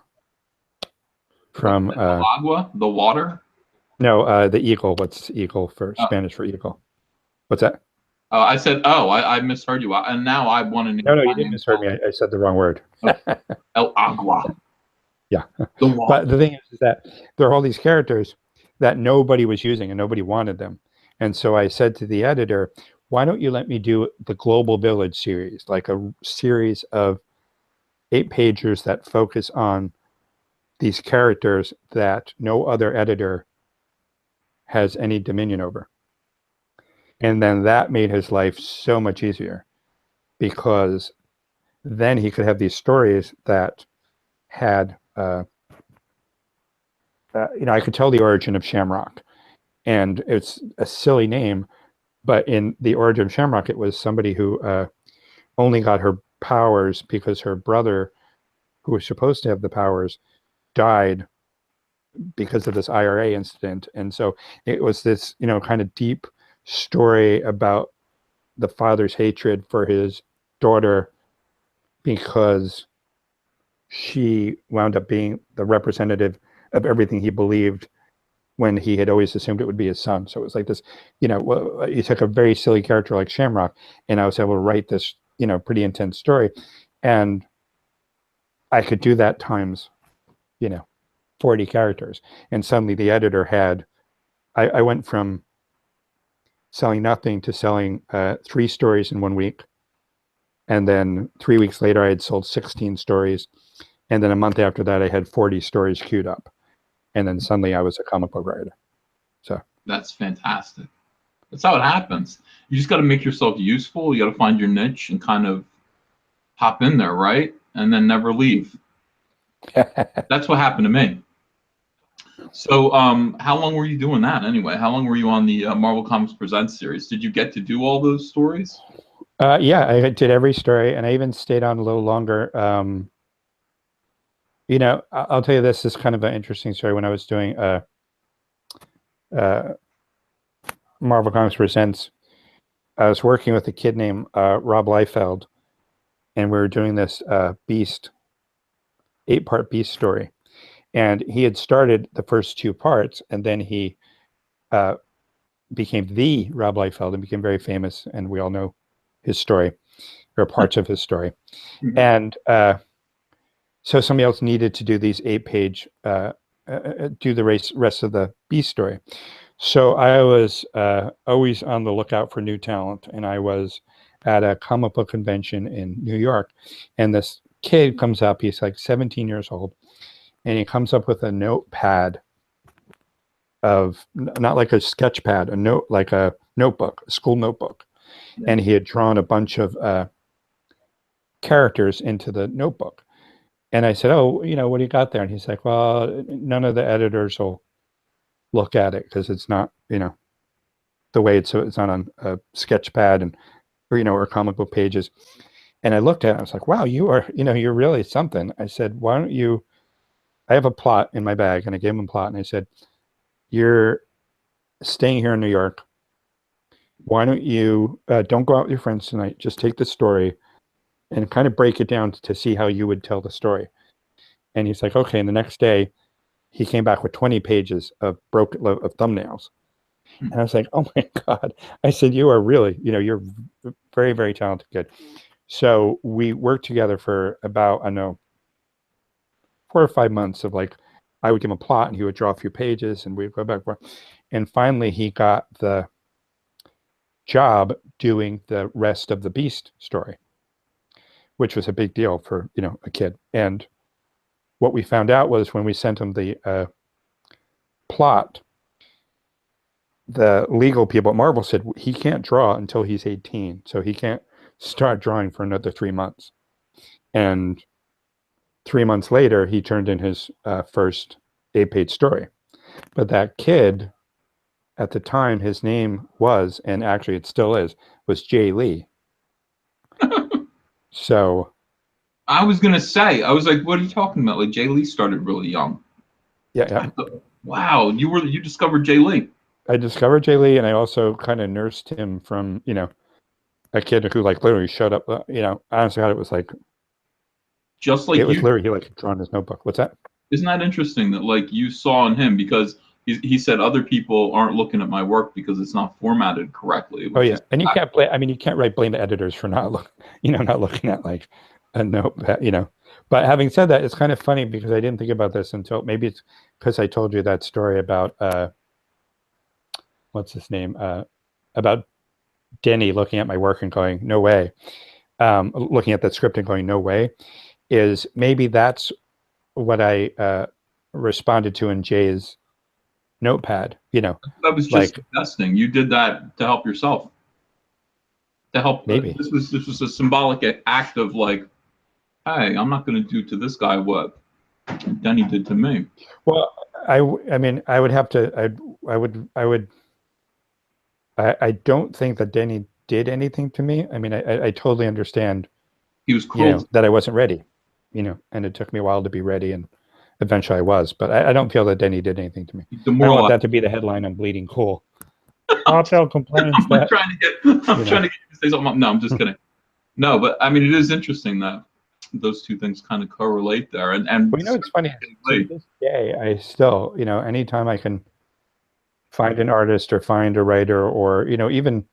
from El Agua, the water. No, the Eagle. What's Eagle for Spanish for eagle? What's that? I said, I misheard you, and now I want to name. No, you didn't misheard me. I said the wrong word. El Agua. Yeah, the water. But the thing is that there are all these characters that nobody was using and nobody wanted them, and so I said to the editor, "Why don't you let me do the Global Village series, like a series of 8-pagers that focus on these characters that no other editor has any dominion over?" And then that made his life so much easier, because then he could have these stories that had, I could tell the origin of Shamrock, and it's a silly name, but in the origin of Shamrock, it was somebody who only got her powers because her brother, who was supposed to have the powers, died because of this IRA incident. And so it was this, kind of deep story about the father's hatred for his daughter because she wound up being the representative of everything he believed when he had always assumed it would be his son. So it was like this, you took a very silly character like Shamrock, and I was able to write this, pretty intense story. And I could do that times, 40 characters. And suddenly the editor had, I went from selling nothing to selling 3 stories in 1 week. And then 3 weeks later, I had sold 16 stories. And then a month after that, I had 40 stories queued up. And then suddenly I was a comic book writer. So That's fantastic. That's how it happens. You just got to make yourself useful. You got to find your niche and kind of hop in there, right? And then never leave. That's what happened to me. So how long were you doing that anyway? How long were you on the Marvel Comics Presents series? Did you get to do all those stories? Yeah, I did every story, and I even stayed on a little longer. You know, I'll tell you, this is kind of an interesting story. When I was doing Marvel Comics Presents, I was working with a kid named Rob Liefeld, and we were doing this Beast, 8-part Beast story. And he had started the first 2 parts, and then he became the Rob Liefeld and became very famous, and we all know his story, or parts of his story. Mhm. And so somebody else needed to do these 8-page, do the rest of the Beast story. So I was always on the lookout for new talent, and I was at a comic book convention in New York, and this kid comes up. He's like 17 years old, and he comes up with a notepad of, not like a sketch pad, a note, like a notebook, a school notebook. Yeah. And he had drawn a bunch of characters into the notebook. And I said, "Oh, you know, what do you got there?" And he's like, "Well, none of the editors will look at it because it's not, you know, the way it's not on a sketch pad and, or, you know, or comic book pages." And I looked at it, I was like, "Wow, you are, you know, you're really something." I said, "Why don't you, I have a plot in my bag," and I gave him a plot, and I said, "You're staying here in New York. Why don't you, don't go out with your friends tonight, just take the story and kind of break it down to see how you would tell the story." And he's like, "Okay." And the next day he came back with 20 pages of thumbnails. And I was like, "Oh my God." I said, "You are really, you know, you're very, very talented kid." So we worked together for about, I don't know, 4 or 5 months of, like, I would give him a plot and he would draw a few pages and we'd go back and forth. And finally he got the job doing the rest of the Beast story, which was a big deal for, you know, a kid. And what we found out was, when we sent him the plot, the legal people at Marvel said he can't draw until he's 18, so he can't start drawing for another 3 months. And 3 months later, he turned in his first 8-page story. But that kid, at the time, his name was, and actually it still is, was Jay Lee. So I was gonna say, I was like, what are you talking about? Like, Jay Lee started really young. yeah, Wow, you discovered Jay Lee. I discovered Jay Lee, and I also kind of nursed him from, you know, a kid who, like, literally showed up. You know, honestly, it was like, Just like it was you. literally, he, like, drawn his notebook. What's that? Isn't that interesting that, like, you saw in him, because he said other people aren't looking at my work because it's not formatted correctly. Oh yeah, and you can't blame. I mean, you can't blame the editors for not not looking at, like, a notepad, you know. But having said that, it's kind of funny because I didn't think about this until, maybe it's because I told you that story about what's his name, about Denny looking at my work and going, "No way," looking at that script and going, "No way," is maybe that's what I responded to in Jay's notepad. You know, That was just like, investing. You did that to help yourself. To help. Maybe. This was a symbolic act of, like, hey, I'm not going to do to this guy what Denny did to me. Well, I mean, I would have to, I don't think that Denny did anything to me. I mean, I totally understand, He was you cruel. know, that I wasn't ready, you know, and it took me a while to be ready, and eventually I was, but I don't feel that Denny did anything to me. I don't want that to be the headline on Bleeding Cool. Lobdell complains I'm that, trying to get you to say something. No, I'm just kidding. No, but I mean, it is interesting that those two things kind of correlate there. And well, you know, it's funny, to this day, I still, you know, anytime I can find an artist or find a writer, or, you know, even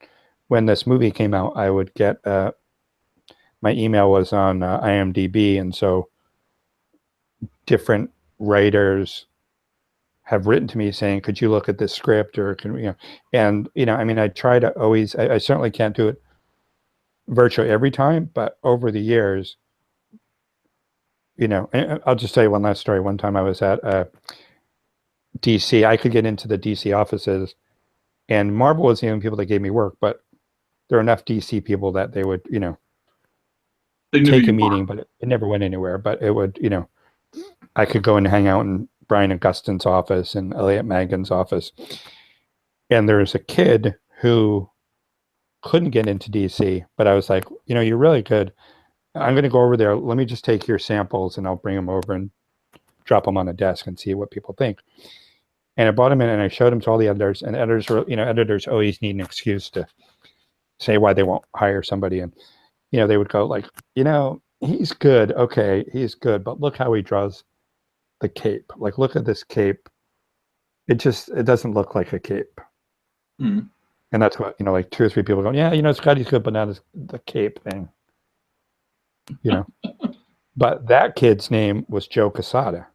when this movie came out, I would get, my email was on IMDb, and so different writers have written to me saying, could you look at this script, or can we, and I mean, I try to always, I certainly can't do it virtually every time, but over the years, and I'll just tell you one last story. One time I was at DC. I could get into the DC offices, and Marvel was the only people that gave me work, but there are enough DC people that they would, take a meeting, but it never went anywhere. But it would, I could go and hang out in Brian Augustin's office and Elliot Magan's office. And there was a kid who couldn't get into DC, but I was like, you're really good. I'm going to go over there. Let me just take your samples and I'll bring them over and drop them on a desk and see what people think. And I brought him in and I showed him to all the editors, and editors were, editors always need an excuse to say why they won't hire somebody. And, they would go like, he's good. Okay, he's good. But look how he draws the cape. Like, look at this cape. It doesn't look like a cape. Mm. And that's what, like 2 or 3 people going, yeah, Scotty's good, but not the cape thing. But that kid's name was Joe Quesada.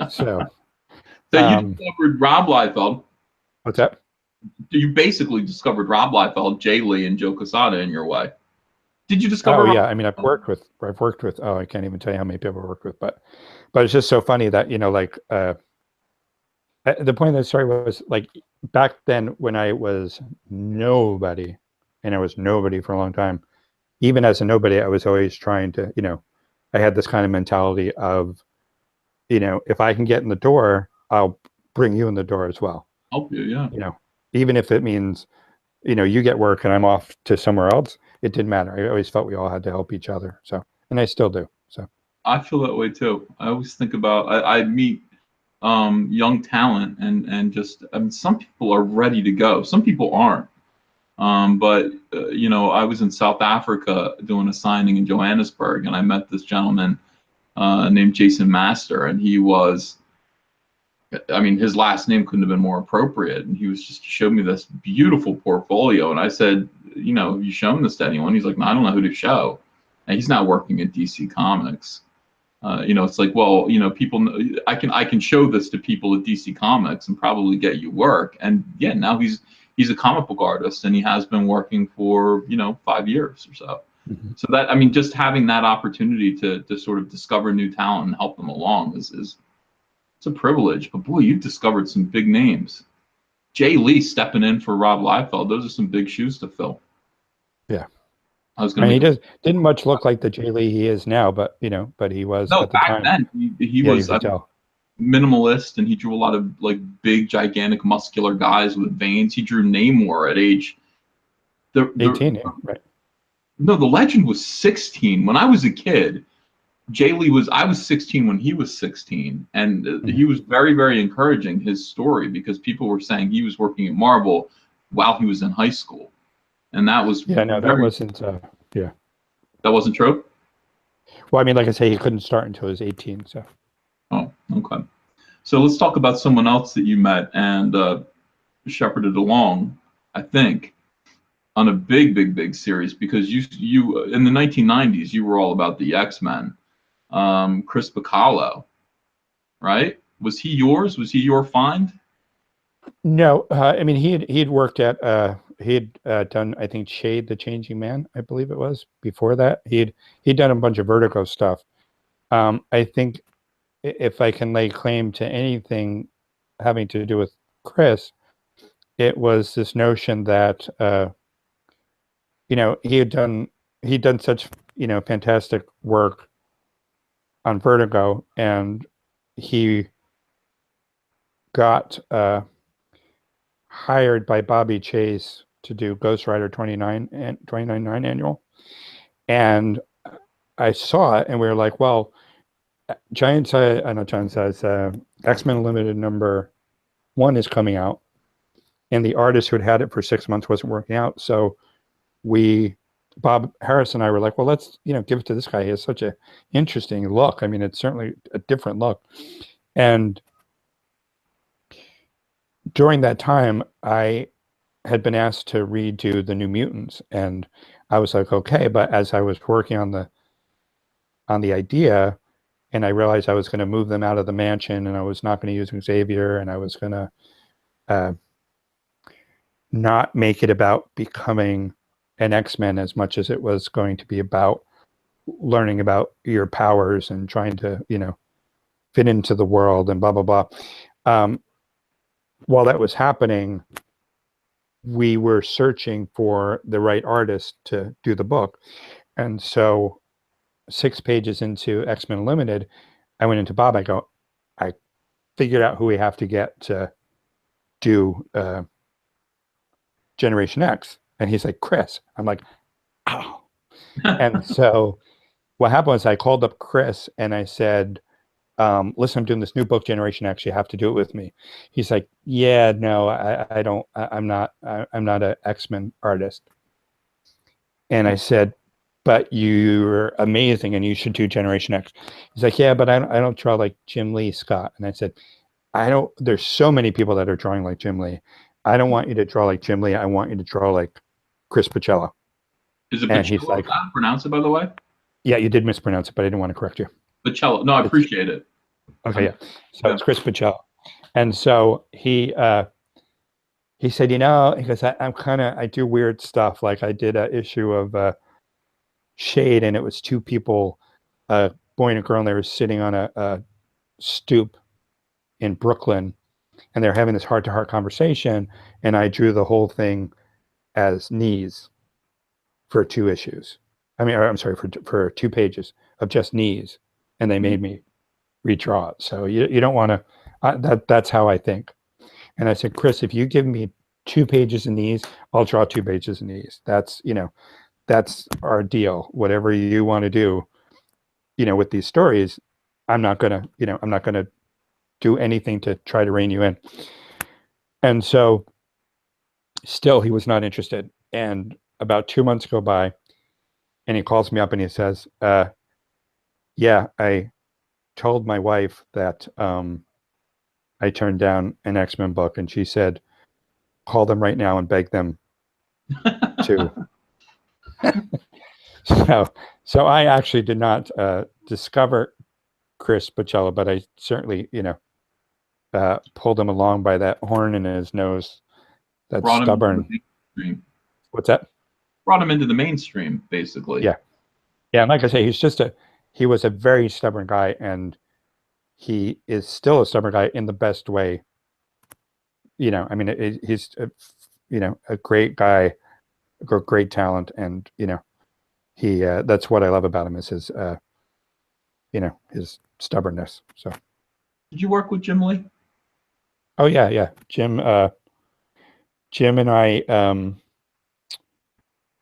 So you discovered Rob Liefeld. What's that? You basically discovered Rob Liefeld, Jay Lee, and Joe Quesada in your way. Did you discover? Oh, yeah. I mean, I've worked with. Oh, I can't even tell you how many people I've worked with, but it's just so funny that the point of the story was like back then when I was nobody, and I was nobody for a long time. Even as a nobody, I was always trying to, I had this kind of mentality of, if I can get in the door, I'll bring you in the door as well. Help you, yeah. Even if it means, you get work and I'm off to somewhere else, it didn't matter. I always felt we all had to help each other. So, and I still do. So I feel that way too. I always think about, I meet young talent and just, I mean, some people are ready to go. Some people aren't. But I was in South Africa doing a signing in Johannesburg, and I met this gentleman named Jason Master, and he was, I mean, his last name couldn't have been more appropriate. And he showed me this beautiful portfolio. And I said, have you shown this to anyone? He's like, no, I don't know who to show. And he's not working at DC Comics. It's like, well, people, I can show this to people at DC Comics and probably get you work. And yeah, now he's a comic book artist, and he has been working for, 5 years or so. Mm-hmm. So that, I mean, just having that opportunity to sort of discover new talent and help them along is it's a privilege. But boy, you've discovered some big names. Jay Lee stepping in for Rob Liefeld, those are some big shoes to fill. Yeah. He didn't much look like the Jay Lee he is now, but he was at the time. Back then he was minimalist, and he drew a lot of like big, gigantic, muscular guys with veins. He drew Namor at age 18, right? No, the Legend was 16 when I was a kid. Jay Lee I was 16 when he was 16, and he was very, very encouraging his story, because people were saying he was working at Marvel while he was in high school, and that was that wasn't that wasn't true. Well, I mean, like I say, he couldn't start until he was 18. So. Oh, okay. So let's talk about someone else that you met and shepherded along, I think, on a big, big, big series, because you in the 1990s you were all about the X-Men. Chris Bacalo, right? Was he yours? Was he your find? No, I mean he'd worked at he'd done, I think, Shade the Changing Man, I believe it was. Before that, he'd done a bunch of Vertigo stuff. I think if I can lay claim to anything having to do with Chris, it was this notion that he'd done such fantastic work on Vertigo, and he got hired by Bobby Chase to do Ghost Rider 29.9 annual, and I saw it, and we were like, well, X-Men Limited number 1 is coming out, and the artist who had had it for 6 months wasn't working out, so Bob Harris and I were like, well, let's give it to this guy. He has such a interesting look. I mean, it's certainly a different look. And during that time, I had been asked to redo the New Mutants, and I was like, okay. But as I was working on the idea, and I realized I was going to move them out of the mansion, and I was not going to use Xavier, and I was going to not make it about becoming an X-Men as much as it was going to be about learning about your powers and trying to, fit into the world and blah, blah, blah. While that was happening, we were searching for the right artist to do the book. And so 6 pages into X-Men Limited, I went into Bob. I go, I figured out who we have to get to do Generation X. And he's like, Chris. I'm like, oh. And so what happened was I called up Chris and I said, listen, I'm doing this new book, Generation X. You have to do it with me. He's like, yeah, no, I don't. I'm not an X-Men artist. And I said, but you're amazing and you should do Generation X. He's like, yeah, but I don't draw like Jim Lee, Scott. And I said, there's so many people that are drawing like Jim Lee. I don't want you to draw like Jim Lee. I want you to draw like Chris Pacello. Is it And Pacello? he's like, How to pronounce it, by the way? Yeah, you did mispronounce it, but I didn't want to correct you. Pacello. No, I appreciate it. Okay, yeah. So it's Chris Pacello. And so he said, he goes, I do weird stuff. Like I did an issue of Shade, and it was 2 people, a boy and a girl, and they were sitting on a stoop in Brooklyn, and they're having this heart-to-heart conversation, and I drew the whole thing as knees for 2 issues. I'm sorry, for 2 pages of just knees, and they made me redraw it. So you don't want to. That's how I think. And I said, Chris, if you give me 2 pages of knees, I'll draw 2 pages of knees. That's that's our deal. Whatever you want to do, with these stories, I'm not gonna do anything to try to rein you in. And so, still, he was not interested. And about 2 months go by, and he calls me up and he says, yeah, I told my wife that I turned down an X-Men book, and she said, call them right now and beg them to. So I actually did not discover Chris Pacello, but I certainly, pulled him along by that horn in his nose. That's Brought stubborn. What's that? Brought him into the mainstream, basically. Yeah. Yeah, and like I say, he was a very stubborn guy, and he is still a stubborn guy in the best way. He's a great guy, great talent, and he that's what I love about him is his his stubbornness. So did you work with Jim Lee? Oh yeah. Jim and I,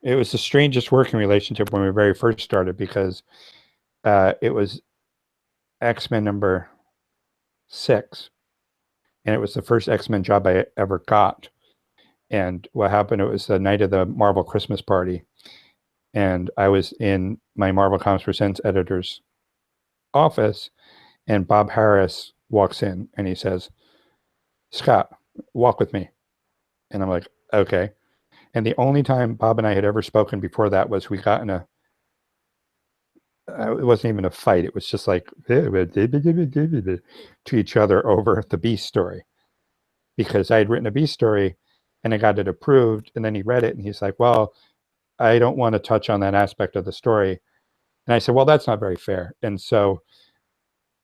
it was the strangest working relationship when we very first started, because it was X-Men number 6, and it was the first X-Men job I ever got. And what happened, it was the night of the Marvel Christmas party, and I was in my Marvel Comics Presents editor's office, and Bob Harris walks in and he says, Scott, walk with me. And I'm like, okay. And the only time Bob and I had ever spoken before that was we got in it wasn't even a fight. It was just like to each other over the Beast story, because I had written a Beast story and I got it approved, and then he read it and he's like, well, I don't want to touch on that aspect of the story. And I said, well, that's not very fair. And so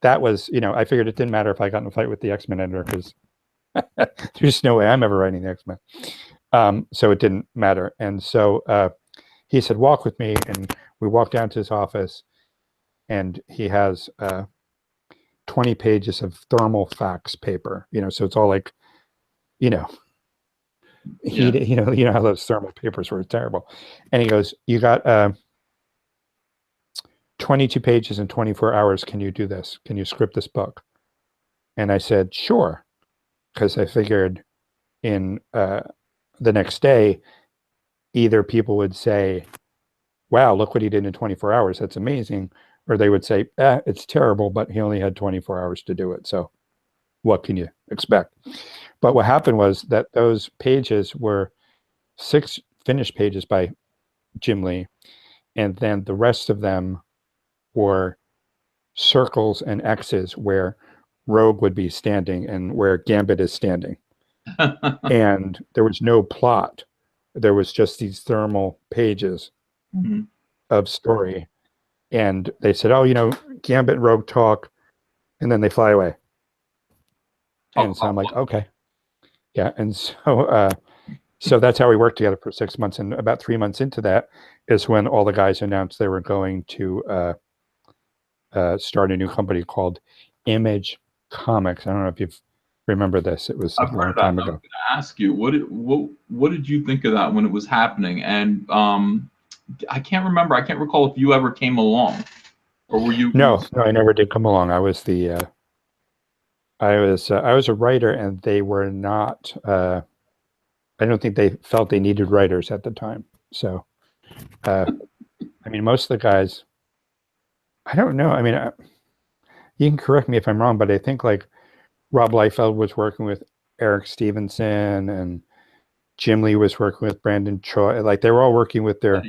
that was, I figured it didn't matter if I got in a fight with the X-Men editor, because there's no way I'm ever writing the X-Men. So it didn't matter. And so he said, walk with me. And we walked down to his office, and he has 20 pages of thermal fax paper, so it's all like, heated, how those thermal papers were terrible. And he goes, you got 22 pages in 24 hours. Can you do this? Can you script this book? And I said, sure. Because I figured in the next day, either people would say, wow, look what he did in 24 hours. That's amazing. Or they would say, it's terrible, but he only had 24 hours to do it. So what can you expect? But what happened was that those pages were 6 finished pages by Jim Lee. And then the rest of them were circles and X's where Rogue would be standing and where Gambit is standing. And there was no plot. There was just these thermal pages Mhm. of story. And they said, oh, Gambit and Rogue talk, and then they fly away. And so I'm like, okay. Yeah. And so that's how we worked together for 6 months. And about 3 months into that is when all the guys announced they were going to start a new company called Image Comics. I don't know if you remember this. It was a long time ago. I was going to ask you, what did you think of that when it was happening? And I can't remember. I can't recall if you ever came along, or were you? No, I never did come along. I was I was a writer, and they were not. I don't think they felt they needed writers at the time. So, I mean, most of the guys. I don't know. I mean, you can correct me if I'm wrong, but I think like Rob Liefeld was working with Eric Stevenson, and Jim Lee was working with Brandon Choi. Like they were all working with their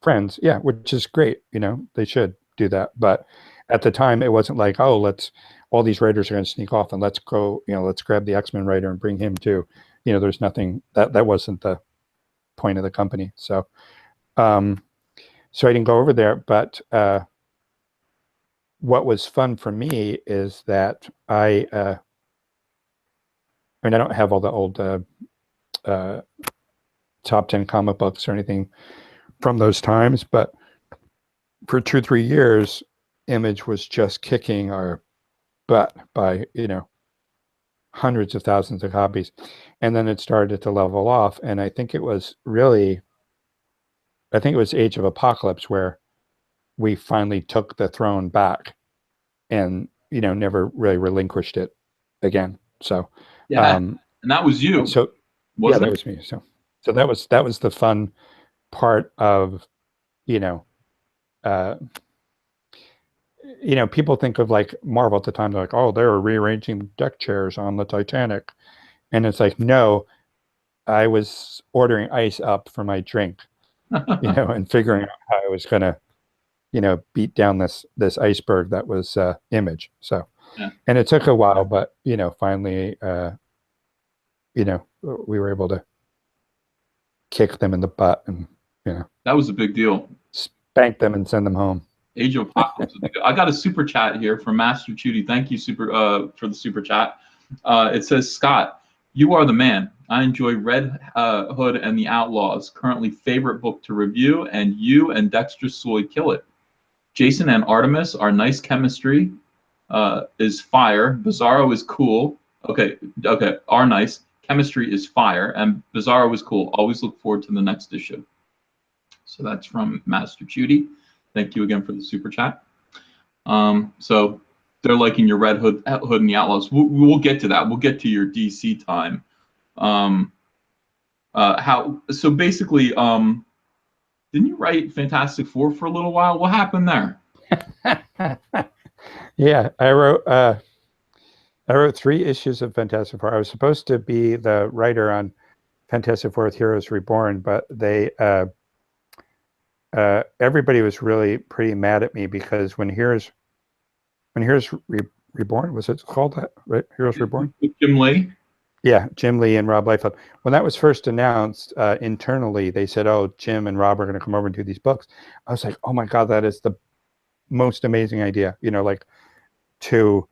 friends. Yeah, which is great. They should do that. But at the time, it wasn't like, oh, all these writers are going to sneak off and let's go, let's grab the X-Men writer and bring him too. There's nothing that wasn't the point of the company. So, so I didn't go over there, but, what was fun for me is that I don't have all the old top 10 comic books or anything from those times, but for 2-3 years, Image was just kicking our butt by hundreds of thousands of copies, and then it started to level off. And I think it was Age of Apocalypse where we finally took the throne back and never really relinquished it again. So yeah, and that was you. So that was me. So that was the fun part of people think of like Marvel at the time. They're like, oh, they were rearranging deck chairs on the Titanic, and it's like, no, I was ordering ice up for my drink, and figuring out how I was gonna beat down this iceberg that was Image. So, and it took a while, but finally, we were able to kick them in the butt, and that was a big deal. Spank them and send them home. Age of Apocalypse. I got a super chat here from Master Chudy. Thank you, for the super chat. It says, Scott, you are the man. I enjoy Red Hood and the Outlaws. Currently favorite book to review, and you and Dexter Soy kill it. Jason and Artemis are nice chemistry. Is fire. Bizarro is cool. Okay, are nice. Chemistry is fire, and Bizarro is cool. Always look forward to the next issue. So that's from Master Chudy. Thank you again for the super chat. So they're liking your Red Hood and the Outlaws. We'll get to that. We'll get to your DC time. So basically, didn't you write Fantastic Four for a little while? What happened there? Yeah, I wrote 3 issues of Fantastic Four. I was supposed to be the writer on Fantastic Four with Heroes Reborn, but they everybody was really pretty mad at me because when Heroes Reborn, was it called that, right? Heroes Reborn? Jim Lee? Yeah, Jim Lee and Rob Liefeld. When that was first announced internally, they said, oh, Jim and Rob are going to come over and do these books. I was like, oh my God, that is the most amazing idea, like to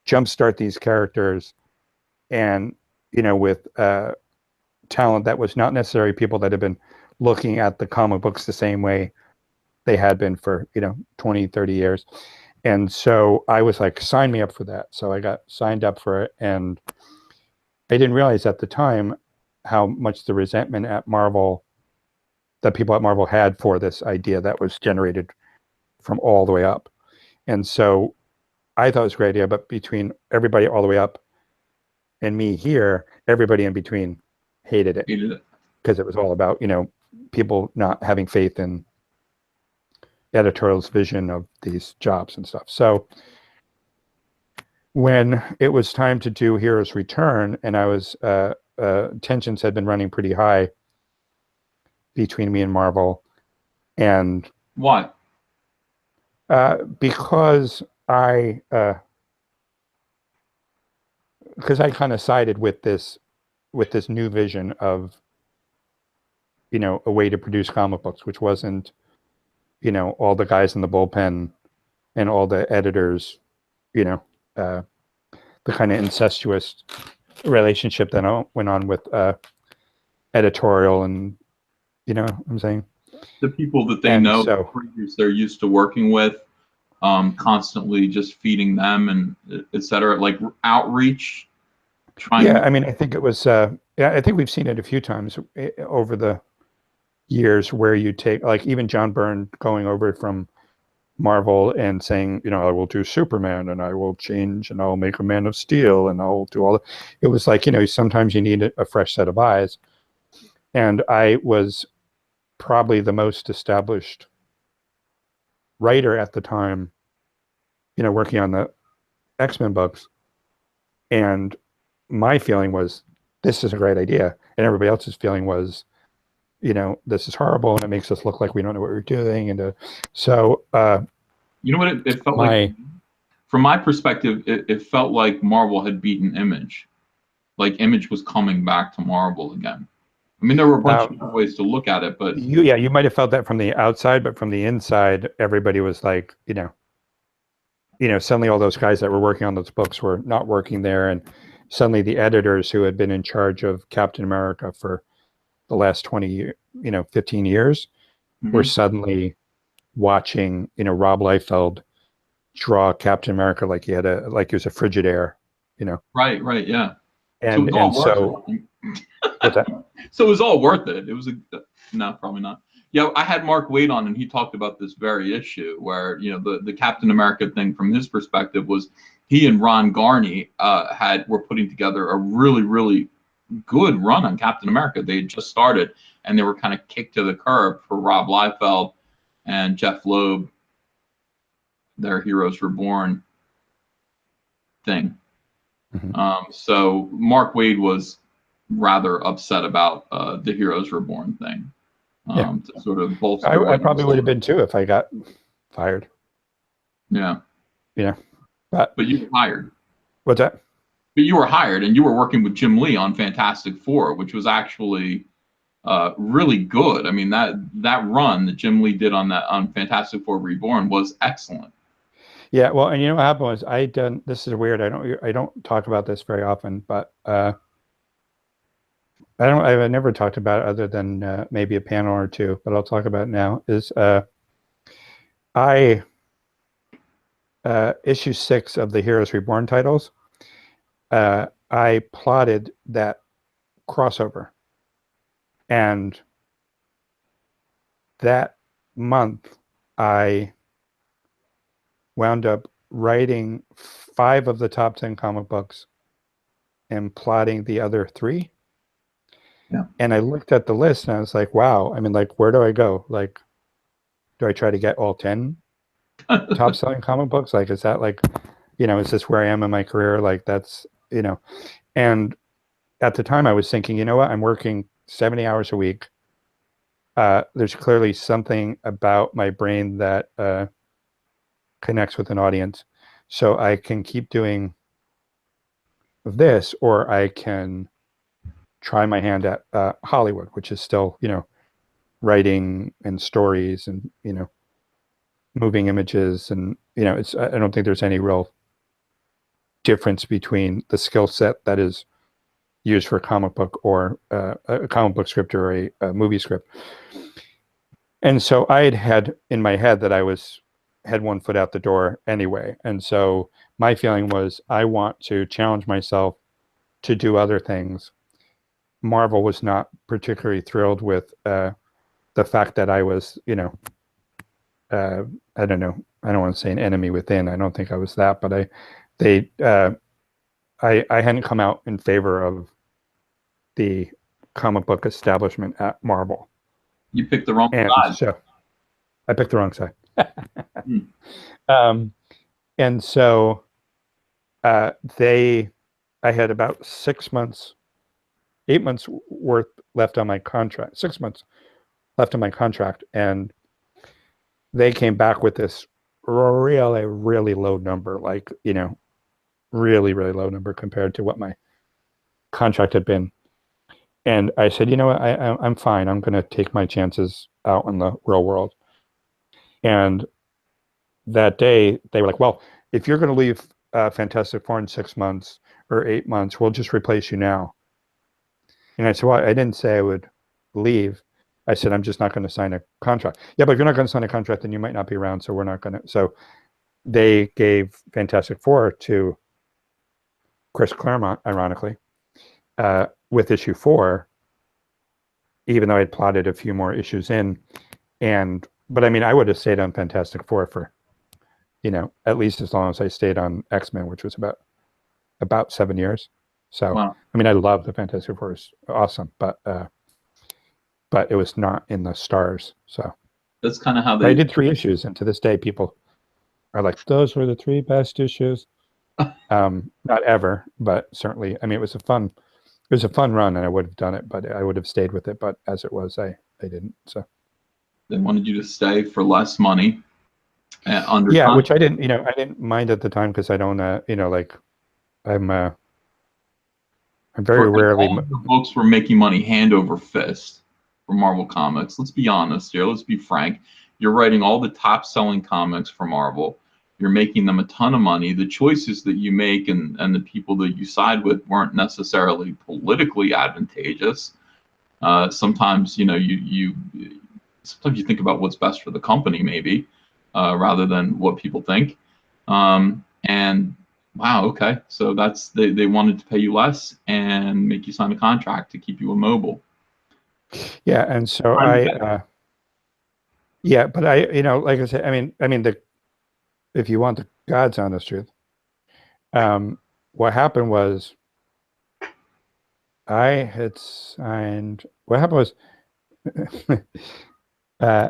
jumpstart these characters and, with talent that was not necessarily people that have been looking at the comic books the same way they had been for 20, 30 years. And so I was like, sign me up for that. So I got signed up for it, and I didn't realize at the time how much the resentment at Marvel, that people at Marvel had for this idea that was generated from all the way up. And so I thought it was a great idea, but between everybody all the way up and me here, everybody in between hated it because it was all about, people not having faith in editorial's vision of these jobs and stuff. So when it was time to do Heroes Return, and I was tensions had been running pretty high between me and Marvel. And why? Because I because I kind of sided with this new vision of, you know, a way to produce comic books, which wasn't, you know, all the guys in the bullpen and all the editors, you know, the kind of incestuous relationship that went on with editorial and, you know what I'm saying? The people that they And know, so- the creators they're used to working with, constantly just feeding them and et cetera, like outreach, trying. Yeah, I mean, I think it was, yeah, I think we've seen it a few times over the years where you take, like, even John Byrne going over from Marvel and saying, you know, I will do Superman and I will change and I'll make a Man of Steel and I'll do all the, it was like, you know, sometimes you need a fresh set of eyes. And I was probably the most established writer at the time, you know, working on the X-Men books. And my feeling was, this is a great idea. And everybody else's feeling was, you know, this is horrible and it makes us look like we don't know what we're doing. And so, You know what it felt like? From my perspective, it felt like Marvel had beaten Image. Like Image was coming back to Marvel again. I mean, there were a bunch of different ways to look at it, but you might have felt that from the outside, but from the inside, everybody was like, you know, suddenly all those guys that were working on those books were not working there, and suddenly the editors who had been in charge of Captain America for the last 20 years, you know, 15 years, were suddenly watching, you know, Rob Liefeld draw Captain America like he was a Frigidaire, you know. Right, yeah. And so what's that? So it was all worth it. It was no, probably not. Yeah, I had Mark Waid on, and he talked about this very issue where, you know, the Captain America thing from his perspective was he and Ron Garney were putting together a really, really good run on Captain America. They had just started, and they were kind of kicked to the curb for Rob Liefeld and Jeff Loeb, their Heroes Reborn thing. So Mark Waid was rather upset about the Heroes Reborn thing. To sort of bolster. I probably would have been too if I got fired. Yeah. Yeah. But you were hired. What's that? But you were hired, and you were working with Jim Lee on Fantastic Four, which was actually really good. I mean, that run that Jim Lee did on Fantastic Four Reborn was excellent. Yeah, well, and you know what happened was this is weird. I don't talk about this very often, but I've never talked about it other than maybe a panel or two, but I'll talk about it now. Is issue 6 of the Heroes Reborn titles, I plotted that crossover, and that month I wound up writing 5 of the top 10 comic books and plotting the other 3. Yeah. And I looked at the list and I was like, wow, I mean, like, where do I go? Like, do I try to get all 10 top selling comic books? Like, is that like, you know, is this where I am in my career? Like, that's, you know, and at the time I was thinking, you know what, I'm working 70 hours a week. There's clearly something about my brain that connects with an audience. So I can keep doing this, or I can try my hand at Hollywood, which is still, you know, writing and stories and, you know, moving images. And, you know, I don't think there's any real difference between the skill set that is used for a comic book or a comic book script or a movie script. And so I had in my head that I had one foot out the door anyway. And so my feeling was, I want to challenge myself to do other things. Marvel was not particularly thrilled with the fact that I was, you know, I don't know, I don't want to say an enemy within. I don't think I was that, but I hadn't come out in favor of the comic book establishment at Marvel. You picked the wrong side. So I picked the wrong side. And so I had about 6 months, 8 months worth left on my contract, 6 months left on my contract. And they came back with this really low number, like, you know, really, really low number compared to what my contract had been. And I said, you know what, I'm fine. I'm going to take my chances out in the real world. And that day, they were like, well, if you're going to leave Fantastic Four in 6 months or 8 months, we'll just replace you now. And I said, well, I didn't say I would leave. I said, I'm just not going to sign a contract. Yeah, but if you're not going to sign a contract, then you might not be around, so we're not going to. So they gave Fantastic Four to Chris Claremont, ironically, with issue 4, even though I'd plotted a few more issues in. But I mean, I would have stayed on Fantastic Four for, you know, at least as long as I stayed on X-Men, which was about 7 years. So, Wow. I mean, I love the Fantastic Four. It's awesome, but it was not in the stars. So That's kind of how I did 3 issues, and to this day, people are like, those were the 3 best issues. Not ever, but certainly. I mean, it was a fun run, and I would have done it, but I would have stayed with it. But as it was, I didn't. So They wanted you to stay for less money. Under yeah, contract. which I didn't. You know, I didn't mind at the time because I don't. You know, like I'm very rarely. All of the books were making money hand over fist for Marvel Comics. Let's be honest here. Let's be frank. You're writing all the top-selling comics for Marvel. You're making them a ton of money. The choices that you make and the people that you side with weren't necessarily politically advantageous. Sometimes, you know, sometimes you think about what's best for the company, maybe, rather than what people think. And wow, okay, so that's they wanted to pay you less and make you sign a contract to keep you immobile. Yeah, and so yeah, but you know, like I said, I mean, if you want the God's honest truth, what happened was I had signed. What happened was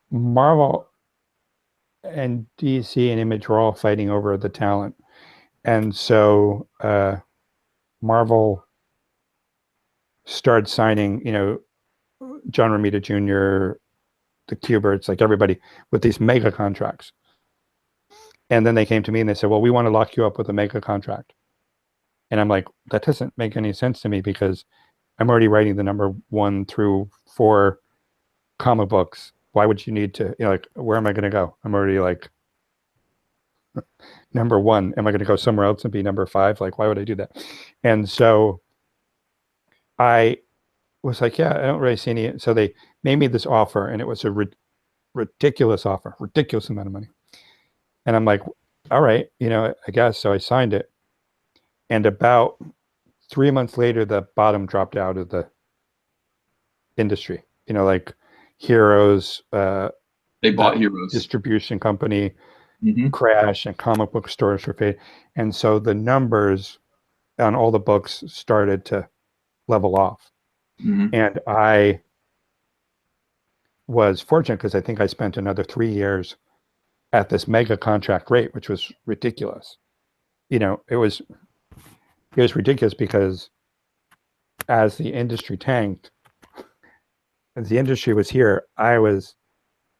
Marvel and DC and Image were all fighting over the talent, and so Marvel started signing, you know, John Romita Jr., the Kuberts, like everybody, with these mega contracts. And then they came to me and they said, well, we want to lock you up with a mega contract. And I'm like, that doesn't make any sense to me because I'm already writing the number 1 through 4 comic books. Why would you need to, you know, like, where am I going to go? I'm already like number 1. Am I going to go somewhere else and be number 5? Like, why would I do that? And so I was like, yeah, I don't really see any. So they made me this offer, and it was a ridiculous offer, ridiculous amount of money. And I'm like, all right, you know, I guess. So I signed it. And about 3 months later, the bottom dropped out of the industry. You know, like Heroes, They bought Heroes. distribution company, crash, and comic book stores were paid. And so the numbers on all the books started to level off. And I was fortunate because I think I spent another 3 years at this mega contract rate, which was ridiculous. You know, it was ridiculous because as the industry tanked, as the industry was here, I was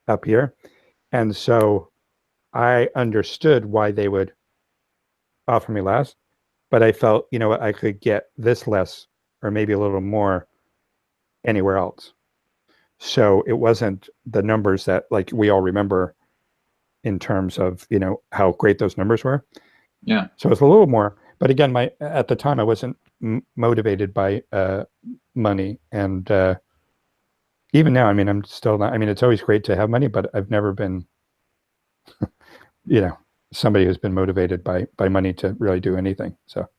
up here. And so I understood why they would offer me less, but I felt, you know, I could get this less or maybe a little more anywhere else. So it wasn't the numbers that like we all remember in terms of, you know, how great those numbers were. Yeah. So it's a little more, but again, at the time I wasn't motivated by money. And even now, I mean, I'm still not, I mean, it's always great to have money, but I've never been, you know, somebody who's been motivated by money to really do anything. So,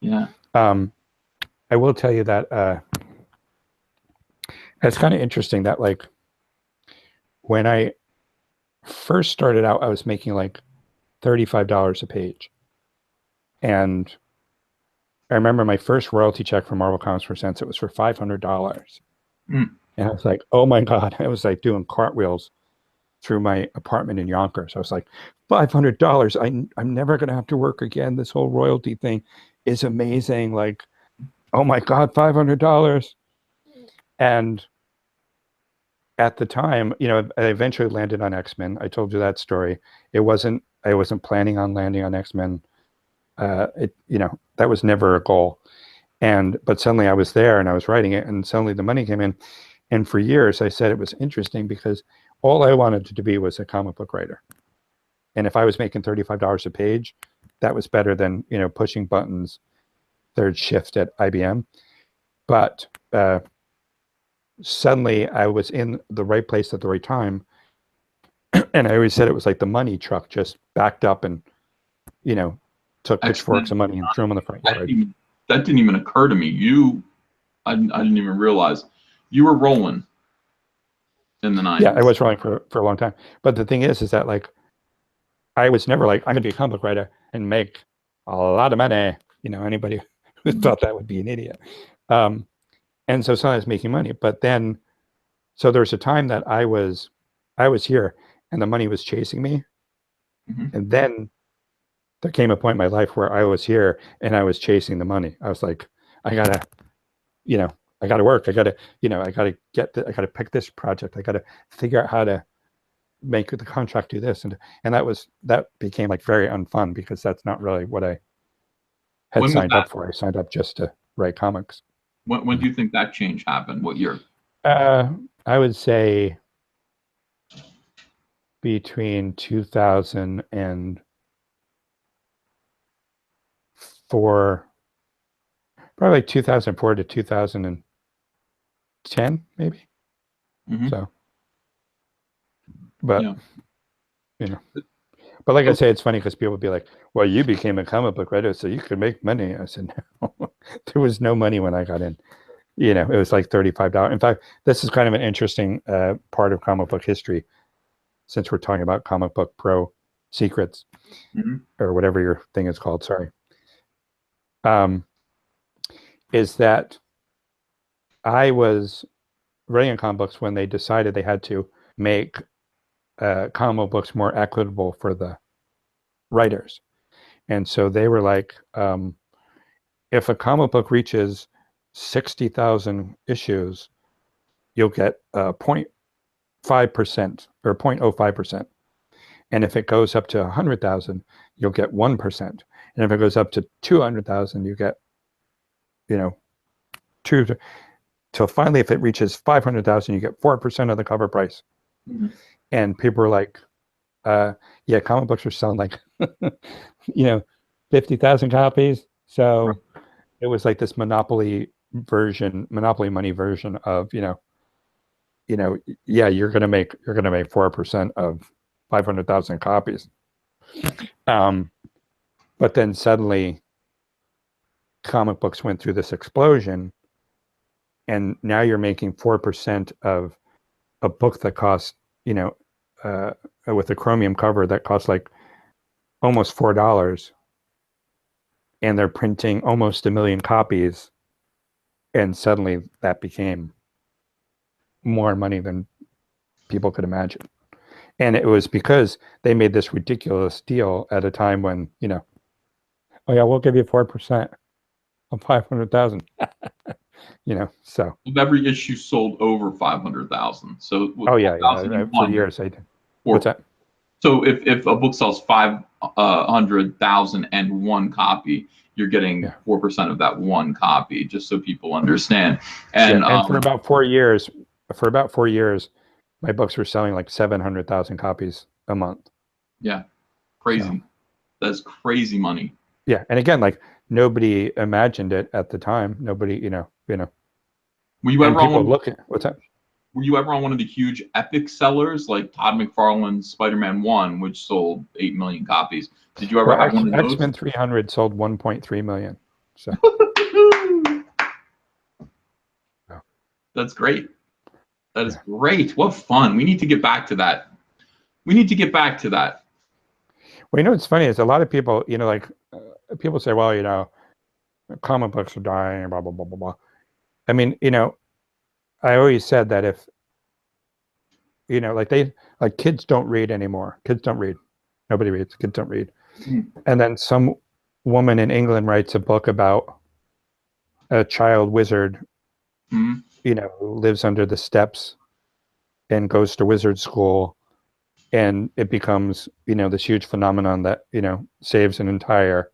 yeah. I will tell you that it's kind of interesting that like when I first started out, I was making like $35 a page. And I remember my first royalty check from Marvel Comics Presents, it was for $500. And I was like, oh my God, I was like doing cartwheels through my apartment in Yonkers. I was like, $500, I'm never going to have to work again. This whole royalty thing is amazing. Like, oh my God, $500. And at the time, I eventually landed on X-Men. I told you that story. I wasn't planning on landing on X-Men. That was never a goal. But suddenly I was there and I was writing it, and suddenly the money came in. And for years I said it was interesting because all I wanted to be was a comic book writer. And if I was making $35 a page, that was better than, pushing buttons, third shift at IBM. But suddenly I was in the right place at the right time. And I always said it was like the money truck just backed up and, took pitchforks of money and threw them on the front yard. That didn't even occur to me. I didn't even realize you were rolling in the 90s. Yeah, I was rolling for a long time. But the thing is that like, I was never like, I'm going to be a comic book writer and make a lot of money. Anybody who thought that would be an idiot. And so I was making money. But then, so there was a time that I was here and the money was chasing me. Mm-hmm. And then there came a point in my life where I was here and I was chasing the money. I was like, I gotta work. I gotta pick this project. I gotta figure out how to make the contract do this. And that became like very unfun because that's not really what I had signed up for. I signed up just to write comics. When do you think that change happened? What year? I would say between 2004, probably 2004 to 2010, maybe. Mm-hmm. So, but yeah. But like I say, it's funny because people would be like, well, you became a comic book writer, so you could make money. I said, no, there was no money when I got in. It was like $35. In fact, this is kind of an interesting part of comic book history, since we're talking about Comic Book Pro secrets, mm-hmm. or whatever your thing is called. Sorry. Is that I was writing comic books when they decided they had to make comic books more equitable for the writers. And so they were like, if a comic book reaches 60,000 issues, you'll get 0.5% or 0.05%. And if it goes up to 100,000, you'll get 1%. And if it goes up to 200,000, you get, 2 till finally, if it reaches 500,000, you get 4% of the cover price. Mm-hmm. And people were like, yeah, comic books are selling like, 50,000 copies. So it was like this monopoly money version of, yeah, you're going to make 4% of 500,000 copies. But then suddenly comic books went through this explosion, and now you're making 4% of a book that costs, with a chromium cover that costs like almost $4, and they're printing almost 1 million copies, and suddenly that became more money than people could imagine. And it was because they made this ridiculous deal at a time when, oh yeah, we'll give you 4% of 500,000. So every issue sold over 500,000. So for years I did. What's that? So if a book sells 500,001 copy, you're getting 4% of that one copy, just so people understand. And for about 4 years, my books were selling like 700,000 copies a month. Yeah, crazy. So, that's crazy money. Yeah, and again, like nobody imagined it at the time. Nobody, Were you ever on what's that? Were you ever on one of the huge epic sellers like Todd McFarlane's Spider-Man 1, which sold 8 million copies? Did you ever have one of those? X-Men 300 sold 1.3 million. So that's great. That is great. What fun. We need to get back to that. Well, what's funny is a lot of people, people say, well, comic books are dying, blah, blah, blah, blah, blah. I mean, I always said that if, kids don't read anymore. Kids don't read. Nobody reads. Kids don't read. Mm. And then some woman in England writes a book about a child wizard, who lives under the steps and goes to wizard school, and it becomes, this huge phenomenon that, saves an entire,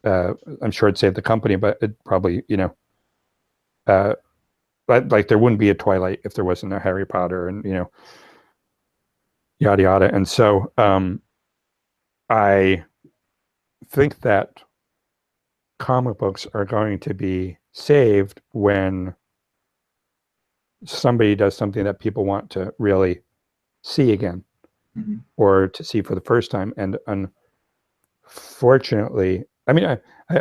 I'm sure it saved the company, but it probably, like there wouldn't be a Twilight if there wasn't a Harry Potter, and, yada, yada. And so I think that comic books are going to be saved when somebody does something that people want to really see again, or to see for the first time. And unfortunately, I mean, I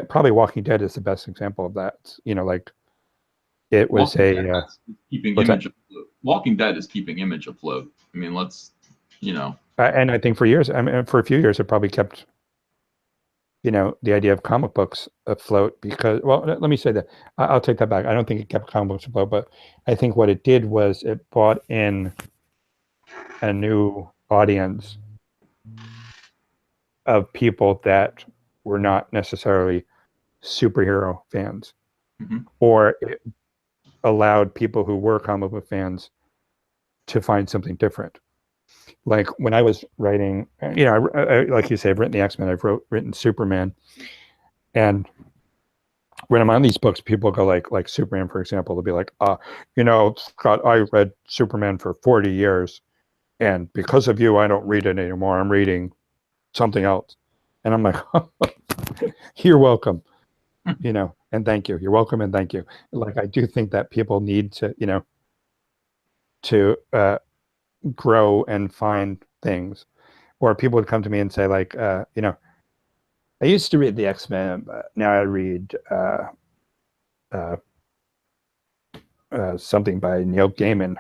probably Walking Dead is the best example of that. Like it was keeping Image afloat. Walking Dead is keeping Image afloat. I mean, let's, and I think for years, I mean, for a few years, it probably kept, the idea of comic books afloat, because, well, let me say that. I'll take that back. I don't think it kept comic books afloat, but I think what it did was it brought in a new audience of people that were not necessarily superhero fans, or it allowed people who were comic book fans to find something different. Like when I was writing, I, like you say, I've written the X-Men, I've written Superman, and when I'm on these books, people go like Superman, for example, they'll be like, Scott, I read Superman for 40 years, and because of you, I don't read it anymore. I'm reading something else. And I'm like, you're welcome, and thank you. You're welcome and thank you. Like, I do think that people need to, to grow and find things. Or people would come to me and say, like, I used to read the X-Men, but now I read something by Neil Gaiman.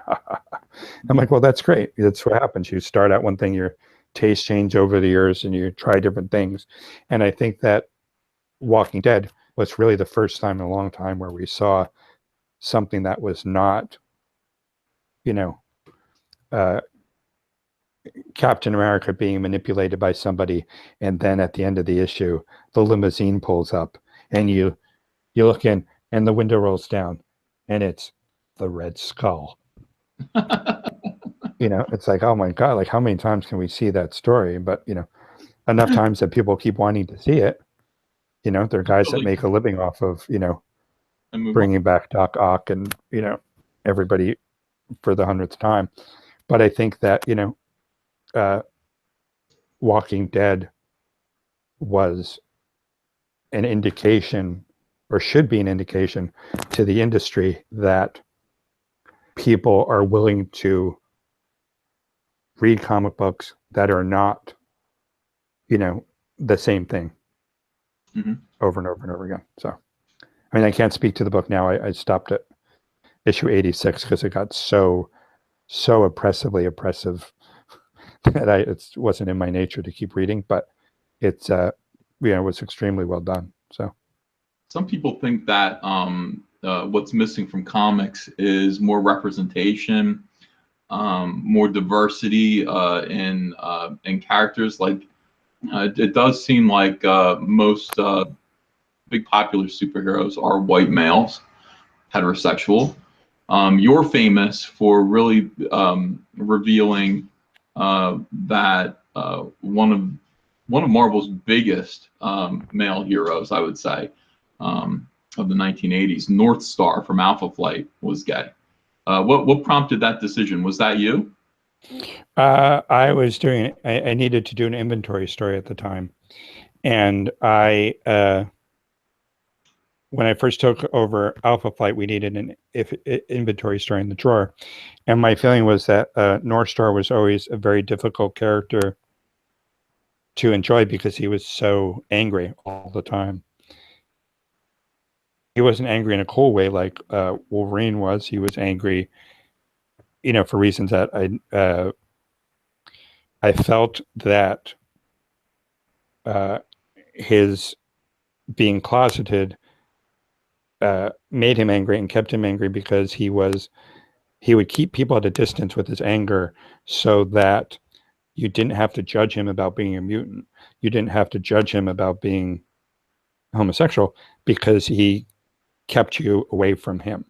I'm like, well, that's great. That's what happens. You start out one thing, your taste change over the years, and you try different things. And I think that Walking Dead was really the first time in a long time where we saw something that was not, Captain America being manipulated by somebody, and then at the end of the issue, the limousine pulls up, and you look in, and the window rolls down, and it's the Red Skull. It's like, oh my God, like how many times can we see that story? But enough times that people keep wanting to see it. There are guys that make a living off of bringing back Doc Ock and everybody for the 100th time. But I think that Walking Dead was an indication, or should be an indication, to the industry that people are willing to read comic books that are not, the same thing over and over and over again. So, I mean, I can't speak to the book now. I stopped at issue 86 because it got so oppressively oppressive that it wasn't in my nature to keep reading, but it's it was extremely well done. So some people think that what's missing from comics is more representation, more diversity in characters. Like it does seem like most big popular superheroes are white males, heterosexual. You're famous for really revealing that one of Marvel's biggest male heroes, I would say, of the 1980s, North Star from Alpha Flight, was gay. What prompted that decision? Was that you? I was doing. I needed to do an inventory story at the time, and when I first took over Alpha Flight, we needed an inventory story in the drawer. And my feeling was that North Star was always a very difficult character to enjoy because he was so angry all the time. He wasn't angry in a cool way like Wolverine was. He was angry, for reasons that I felt that his being closeted made him angry and kept him angry because he would keep people at a distance with his anger so that you didn't have to judge him about being a mutant. You didn't have to judge him about being homosexual because he kept you away from him.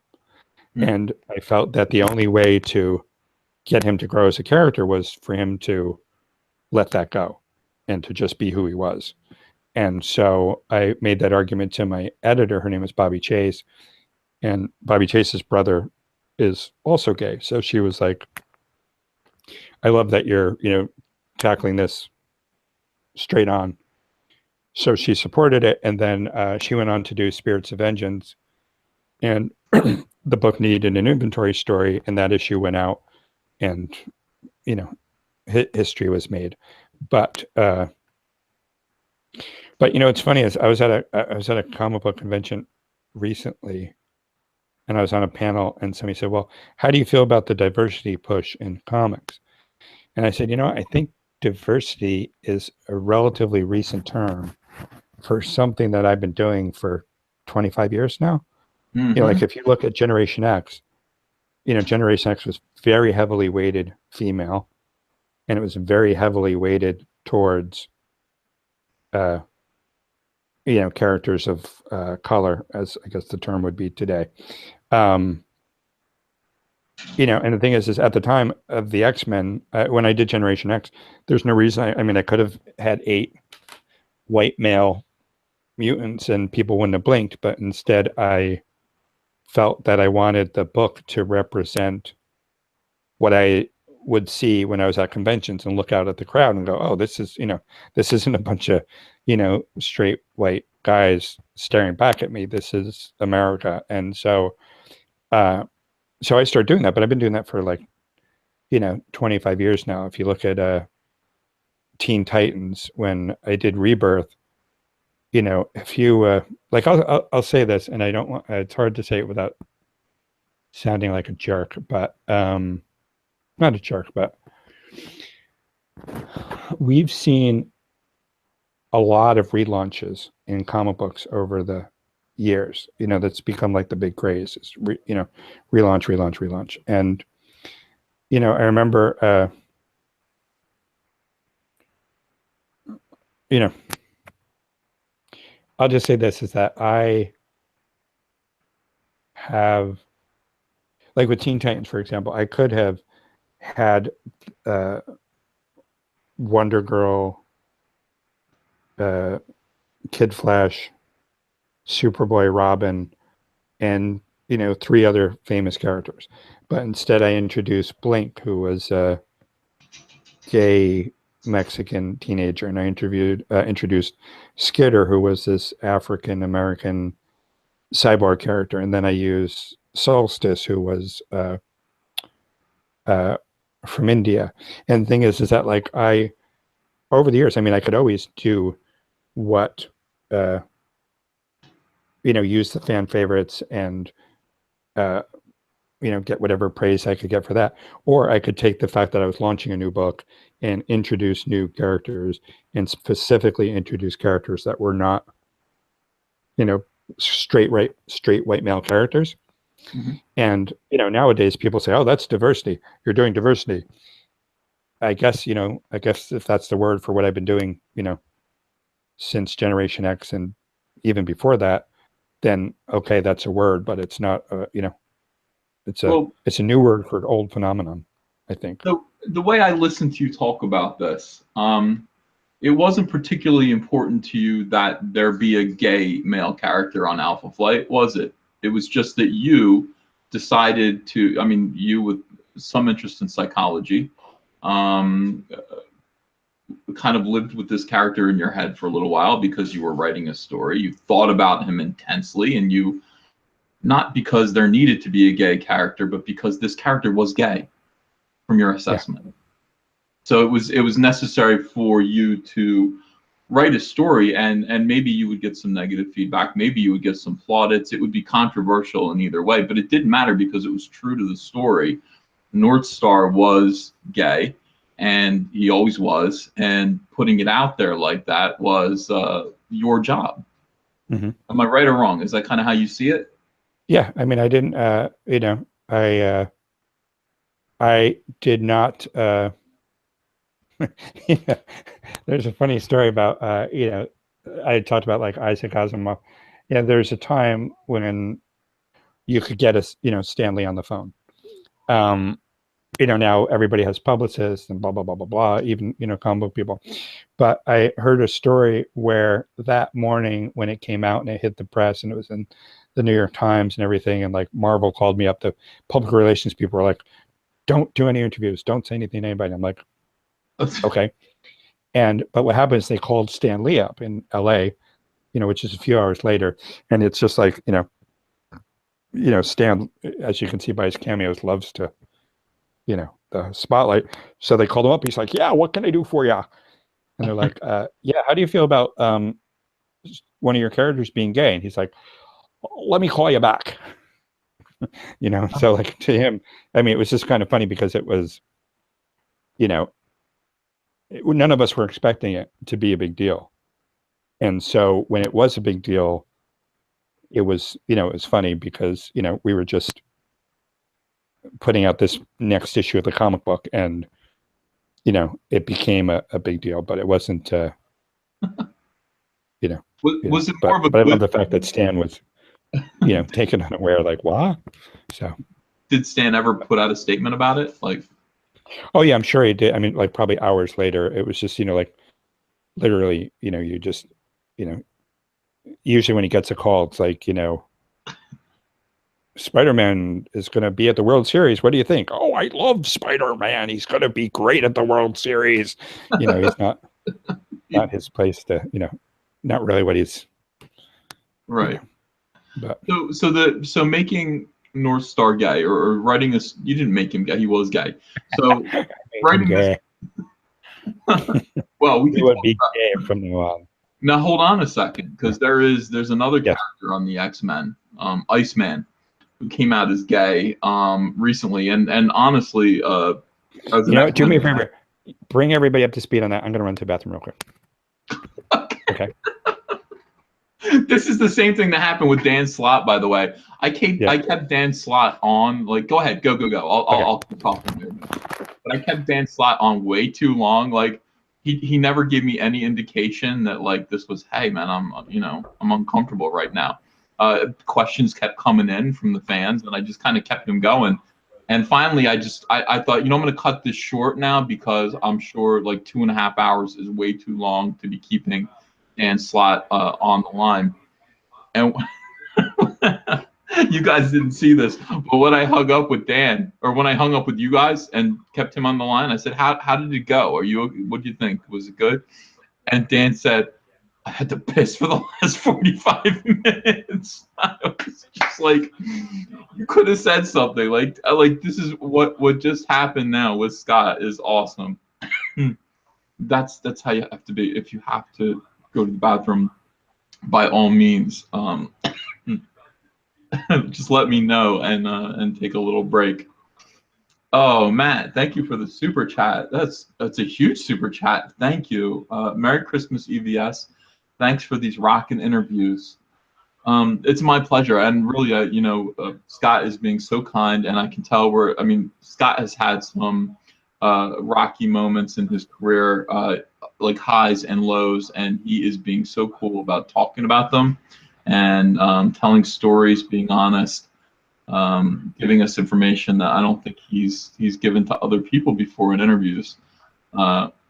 And I felt that the only way to get him to grow as a character was for him to let that go and to just be who he was. And so I made that argument to my editor. Her name is Bobby Chase, and Bobby Chase's brother is also gay. So she was like, I love that you're, tackling this straight on. So she supported it. And then she went on to do Spirits of Vengeance. And the book needed an inventory story, and that issue went out, and, history was made. But it's funny is I was at a comic book convention recently, and I was on a panel, and somebody said, well, how do you feel about the diversity push in comics? And I said, I think diversity is a relatively recent term for something that I've been doing for 25 years now. Mm-hmm. Like if you look at Generation X, Generation X was very heavily weighted female, and it was very heavily weighted towards, characters of color, as I guess the term would be today. And the thing is at the time of the X-Men, when I did Generation X, there's no reason. I could have had 8 white male mutants and people wouldn't have blinked, but instead I felt that I wanted the book to represent what I would see when I was at conventions and look out at the crowd and go, oh, this isn't a bunch of, straight white guys staring back at me. This is America. And so I started doing that, but I've been doing that for 25 years now. If you look at Teen Titans, when I did Rebirth, if you I'll say this, and I don't want, it's hard to say it without sounding like a jerk, but not a jerk, but we've seen a lot of relaunches in comic books over the years. That's become like the big craze is relaunch. And I remember I'll just say this is that I have, like with Teen Titans, for example, I could have had Wonder Girl, Kid Flash, Superboy, Robin, and 3 other famous characters. But instead I introduced Blink, who was a gay Mexican teenager, and I introduced Skitter, who was this African American cyborg character, and then I used Solstice, who was from India. And the thing is that I over the years, I could always do what use the fan favorites and get whatever praise I could get for that, or I could take the fact that I was launching a new book and introduce new characters, and specifically introduce characters that were not straight white male characters. Mm-hmm. And nowadays people say, oh, that's diversity, you're doing diversity. I guess if that's the word for what I've been doing since Generation X and even before that, then okay, that's a word, but it's not it's a new word for an old phenomenon, I think. The way I listened to you talk about this, it wasn't particularly important to you that there be a gay male character on Alpha Flight, was it? It was just that you decided to, you with some interest in psychology, kind of lived with this character in your head for a little while because you were writing a story. You thought about him intensely, and you, not because there needed to be a gay character, but because this character was gay from your assessment. Yeah. So it was necessary for you to write a story, and maybe you would get some negative feedback, maybe you would get some plaudits. It would be controversial in either way, but it didn't matter because it was true to the story. North Star was gay, and he always was, and putting it out there like that was your job. Mm-hmm. Am I right or wrong? Is that kind of how you see it? Yeah, I didn't, I did not. There's a funny story about, I talked about Isaac Asimov. Yeah, there's a time when you could get Stanley on the phone. you know, now everybody has publicists and blah, blah, blah, blah, blah, even, you know, comic book people. But I heard a story where that morning when it came out and it hit the press and it was in the New York Times and everything, and like Marvel called me up, the public relations people were like, don't do any interviews, don't say anything to anybody. I'm like, okay. But what happened is they called Stan Lee up in LA, you know, which is a few hours later. And it's just like, you know, Stan, as you can see by his cameos, loves to, you know, the spotlight. So they called him up. He's like, yeah, what can I do for you? And they're like, yeah, how do you feel about one of your characters being gay? And he's like, let me call you back. You know, so like to him, I mean, it was just kind of funny because it was, you know, none of us were expecting it to be a big deal. And so when it was a big deal, it was, you know, it was funny because, you know, we were just putting out this next issue of the comic book and, you know, it became a big deal, but it wasn't, you know. Was it more of a but I love the fact that Stan was, you know, taken unaware, like, what? So. Did Stan ever put out a statement about it? Like, oh yeah, I'm sure he did. I mean, like probably hours later, it was just, you know, like literally, you know, you just, you know, usually when he gets a call, it's like, you know, Spider-Man is going to be at the World Series. What do you think? Oh, I love Spider-Man. He's going to be great at the World Series. You know, he's not his place to, you know, not really what he's right. You know, but so making North Star gay or writing this, you didn't make him gay. He was gay. So writing this, well, we would be gay from now on. Now hold on a second, because there's another character on the X-Men, Iceman, who came out as gay recently, and honestly, you know, do me a favor, bring everybody up to speed on that. I'm gonna run to the bathroom real quick. Okay. This is the same thing that happened with Dan Slott, by the way. I kept Dan Slott on. Like, go ahead, go. I'll keep talking here. But I kept Dan Slott on way too long. Like, he never gave me any indication that like this was, hey man, I'm uncomfortable right now. Questions kept coming in from the fans, and I just kind of kept them going. And finally, I thought, you know, I'm going to cut this short now because I'm sure like 2.5 hours is way too long to be keeping Dan Slott on the line. And you guys didn't see this, but when I hung up with Dan, or when I hung up with you guys and kept him on the line, I said, how did it go? What do you think? Was it good? And Dan said, I had to piss for the last 45 minutes. I was just like, you could have said something. Like this is what just happened now with Scott is awesome. That's how you have to be. If you have to go to the bathroom, by all means, just let me know and take a little break. Oh, Matt, thank you for the super chat. That's a huge super chat. Thank you. Merry Christmas, EVS. Thanks for these rockin' interviews. It's my pleasure, and really, you know, Scott is being so kind, and I can tell Scott has had some rocky moments in his career, like highs and lows, and he is being so cool about talking about them and telling stories, being honest, giving us information that I don't think he's given to other people before in interviews.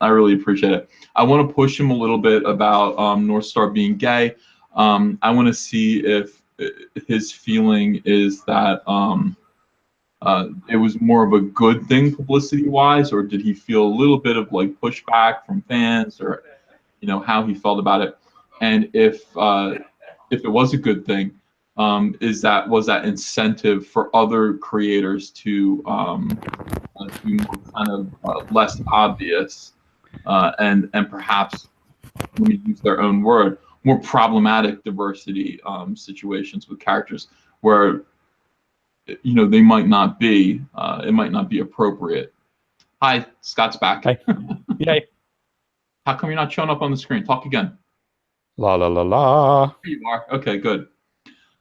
I really appreciate it. I want to push him a little bit about North Star being gay. I want to see if his feeling is that it was more of a good thing publicity-wise, or did he feel a little bit of like pushback from fans, or you know how he felt about it, and if it was a good thing, was that incentive for other creators to be more kind of less obvious and perhaps, let me use their own word, more problematic diversity situations with characters where, you know, they might not be, it might not be appropriate. Hi, Scott's back. Hi. Yay. How come you're not showing up on the screen? Talk again. La la la la. Here you are. Okay, good.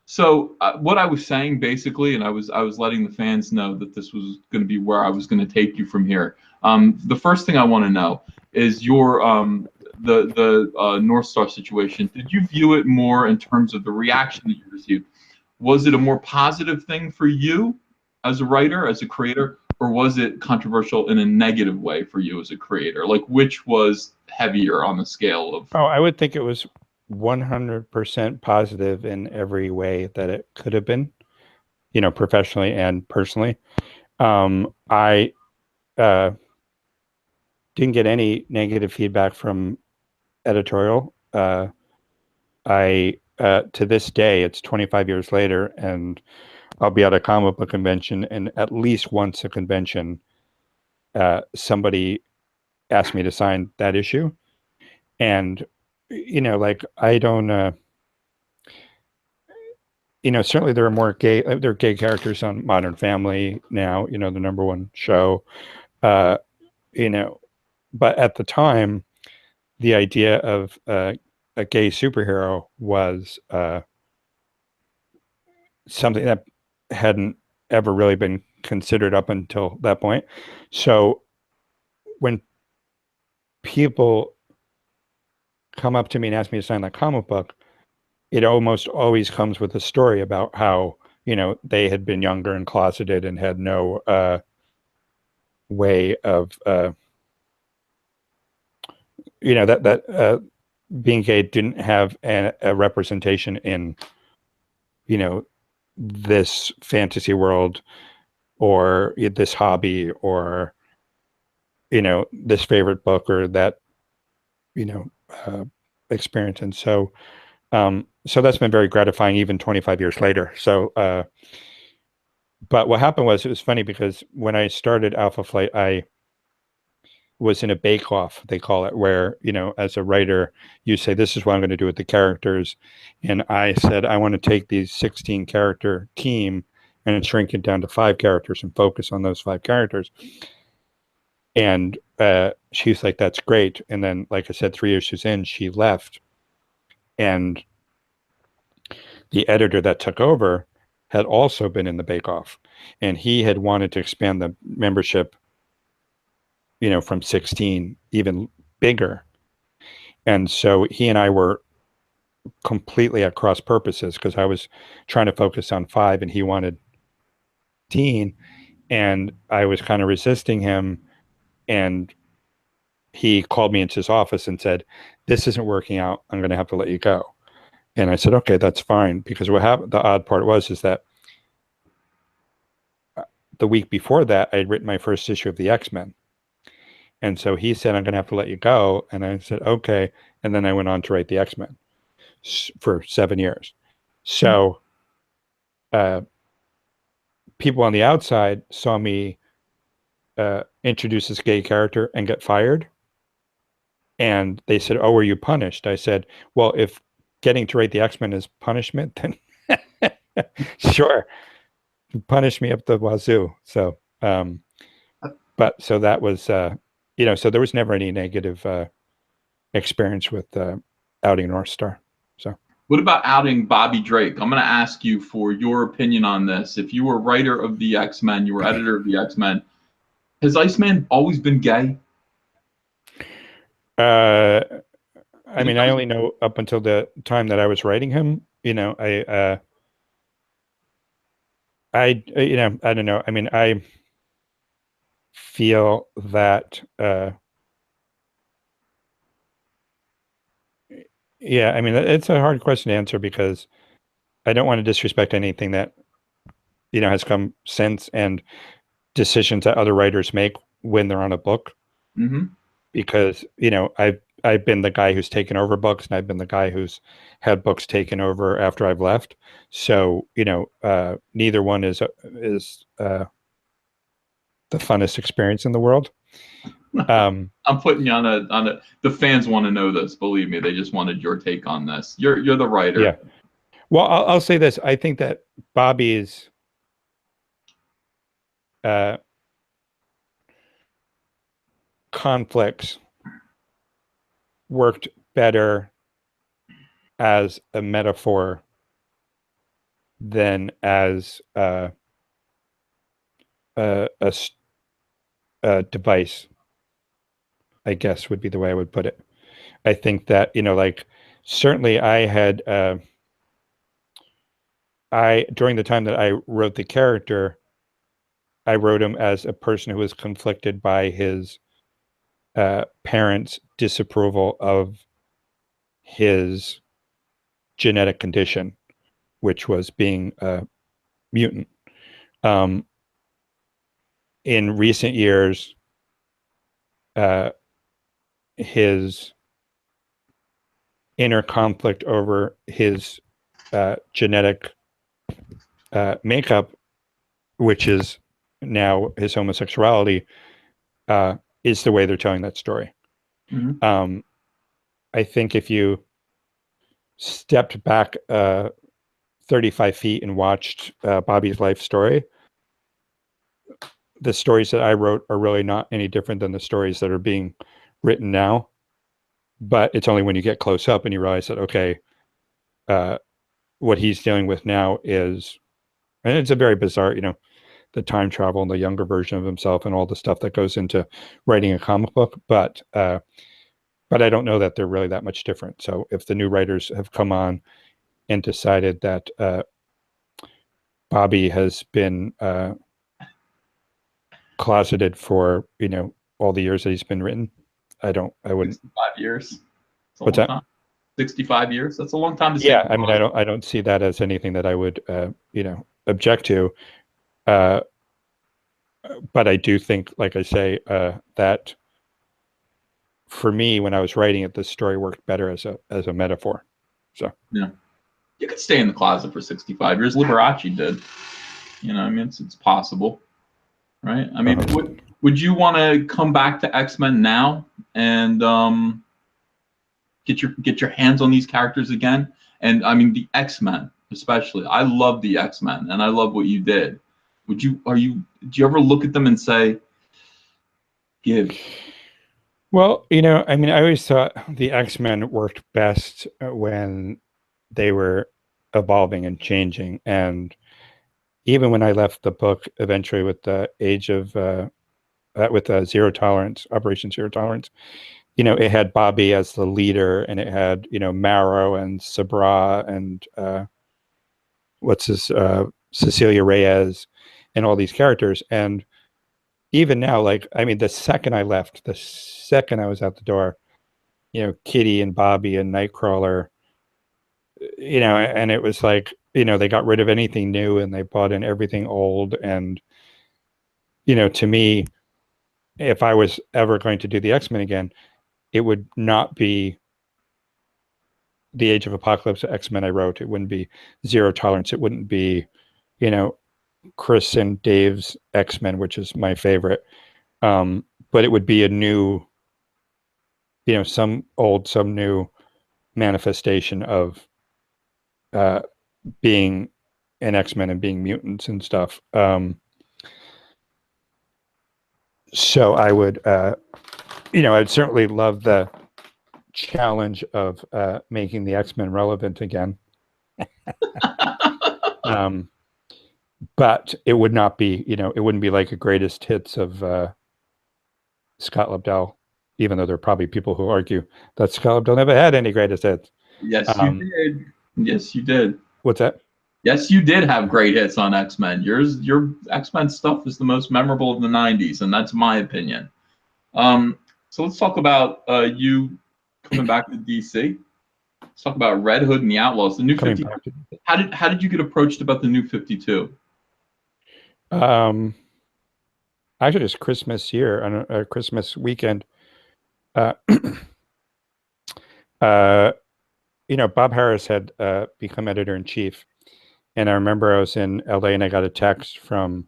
So what I was saying basically, and I was letting the fans know that this was going to be where I was going to take you from here. The first thing I want to know is your the North Star situation. Did you view it more in terms of the reaction that you received? Was it a more positive thing for you as a writer, as a creator, or was it controversial in a negative way for you as a creator? Like, which was heavier on the scale of? Oh, I would think it was 100% positive in every way that it could have been, you know, professionally and personally. I didn't get any negative feedback from editorial. To this day, it's 25 years later, and I'll be at a comic book convention, and at least once a convention, somebody asked me to sign that issue. And, you know, like, I don't, you know, certainly there are gay characters on Modern Family now, you know, the #1 show, you know, but at the time, the idea of a gay superhero was something that hadn't ever really been considered up until that point. So when people come up to me and ask me to sign that comic book, it almost always comes with a story about how, you know, they had been younger and closeted and had no way of, you know, that being gay didn't have a representation in, you know, this fantasy world or this hobby or, you know, this favorite book or that, you know, experience. And so, so that's been very gratifying even 25 years later. So, but what happened was, it was funny because when I started Alpha Flight, I was in a bake-off, they call it, where, you know, as a writer, you say, this is what I'm going to do with the characters. And I said, I want to take these 16 character team and shrink it down to 5 characters and focus on those 5 characters. And she's like, that's great. And then, like I said, 3 issues in, she left. And the editor that took over had also been in the bake-off. And he had wanted to expand the membership, you know, from 16 even bigger. And so he and I were completely at cross purposes because I was trying to focus on 5 and he wanted 10, and I was kind of resisting him. And he called me into his office and said, this isn't working out. I'm going to have to let you go. And I said, okay, that's fine. Because what happened, the odd part is that the week before that, I had written my first issue of the X-Men. And so he said, I'm going to have to let you go. And I said, okay. And then I went on to write the X-Men for 7 years. So people on the outside saw me introduce this gay character and get fired. And they said, oh, were you punished? I said, well, if getting to write the X-Men is punishment, then sure, punish me up the wazoo. So, but so that was, you know, so there was never any negative experience with outing North Star. So, what about outing Bobby Drake? I'm going to ask you for your opinion on this. If you were writer of the X-Men, you were editor of the X-Men, has Iceman always been gay? I mean, I only know up until the time that I was writing him. You know, you know, I don't know. I mean, I feel that, yeah, I mean, it's a hard question to answer because I don't want to disrespect anything that, you know, has come since and decisions that other writers make when they're on a book. Mm-hmm. Because, you know, I've been the guy who's taken over books, and I've been the guy who's had books taken over after I've left. So, you know, neither one is the funnest experience in the world. I'm putting you on a. The fans want to know this. Believe me, they just wanted your take on this. You're the writer. Yeah. Well, I'll say this. I think that Bobby's conflicts worked better as a metaphor than as a device, I guess would be the way I would put it. I think that, you know, like, certainly I had, during the time that I wrote the character, I wrote him as a person who was conflicted by his parents' disapproval of his genetic condition, which was being a mutant. In recent years, his inner conflict over his genetic makeup, which is now his homosexuality, is the way they're telling that story. Mhm. I think if you stepped back 35 feet and watched Bobby's life story, the stories that I wrote are really not any different than the stories that are being written now. But it's only when you get close up and you realize that, okay, what he's dealing with now is, and it's a very bizarre, the time travel and the younger version of himself and all the stuff that goes into writing a comic book. But I don't know that they're really that much different. So if the new writers have come on and decided that Bobby has been closeted for, all the years that he's been written, I wouldn't. 65 years. That's a What's long that? time. 65 years. That's a long time to Yeah, say. I mean, I don't see that as anything that I would, object to. But I do think, like I say, that for me, when I was writing it, the story worked better as a metaphor. So Yeah. You could stay in the closet for 65 years. Liberace did. I mean, it's possible, right? I mean, would you want to come back to X-Men now and get your hands on these characters again? And I mean, the X-Men especially. I love the X-Men, and I love what you did. Do you ever look at them and say, give? Well, I mean, I always thought the X-Men worked best when they were evolving and changing. And even when I left the book eventually with the age of, with Zero Tolerance, Operation Zero Tolerance, it had Bobby as the leader, and it had, Marrow and Sabra and Cecilia Reyes and all these characters. And even now, like, I mean, the second I left, the second I was out the door, Kitty and Bobby and Nightcrawler, and it was like, they got rid of anything new and they bought in everything old. And, to me, if I was ever going to do the X-Men again, it would not be the Age of Apocalypse X-Men I wrote. It wouldn't be Zero Tolerance. It wouldn't be, Chris and Dave's X-Men, which is my favorite. But it would be a new, some old, some new manifestation of being an X-Men and being mutants and stuff. So I would, I'd certainly love the challenge of making the X-Men relevant again. But it would not be, it wouldn't be like a greatest hits of Scott Lobdell, even though there are probably people who argue that Scott Lobdell never had any greatest hits. Yes, you did. Yes, you did. What's that? Yes, you did have great hits on X-Men. Your X-Men stuff is the most memorable of the 90s, and that's my opinion. So let's talk about you coming back to DC. Let's talk about Red Hood and the Outlaws. The new 52. How did you get approached about the new 52? Actually, it's Christmas year, on Christmas weekend. Bob Harris had become editor-in-chief. And I remember I was in LA and I got a text from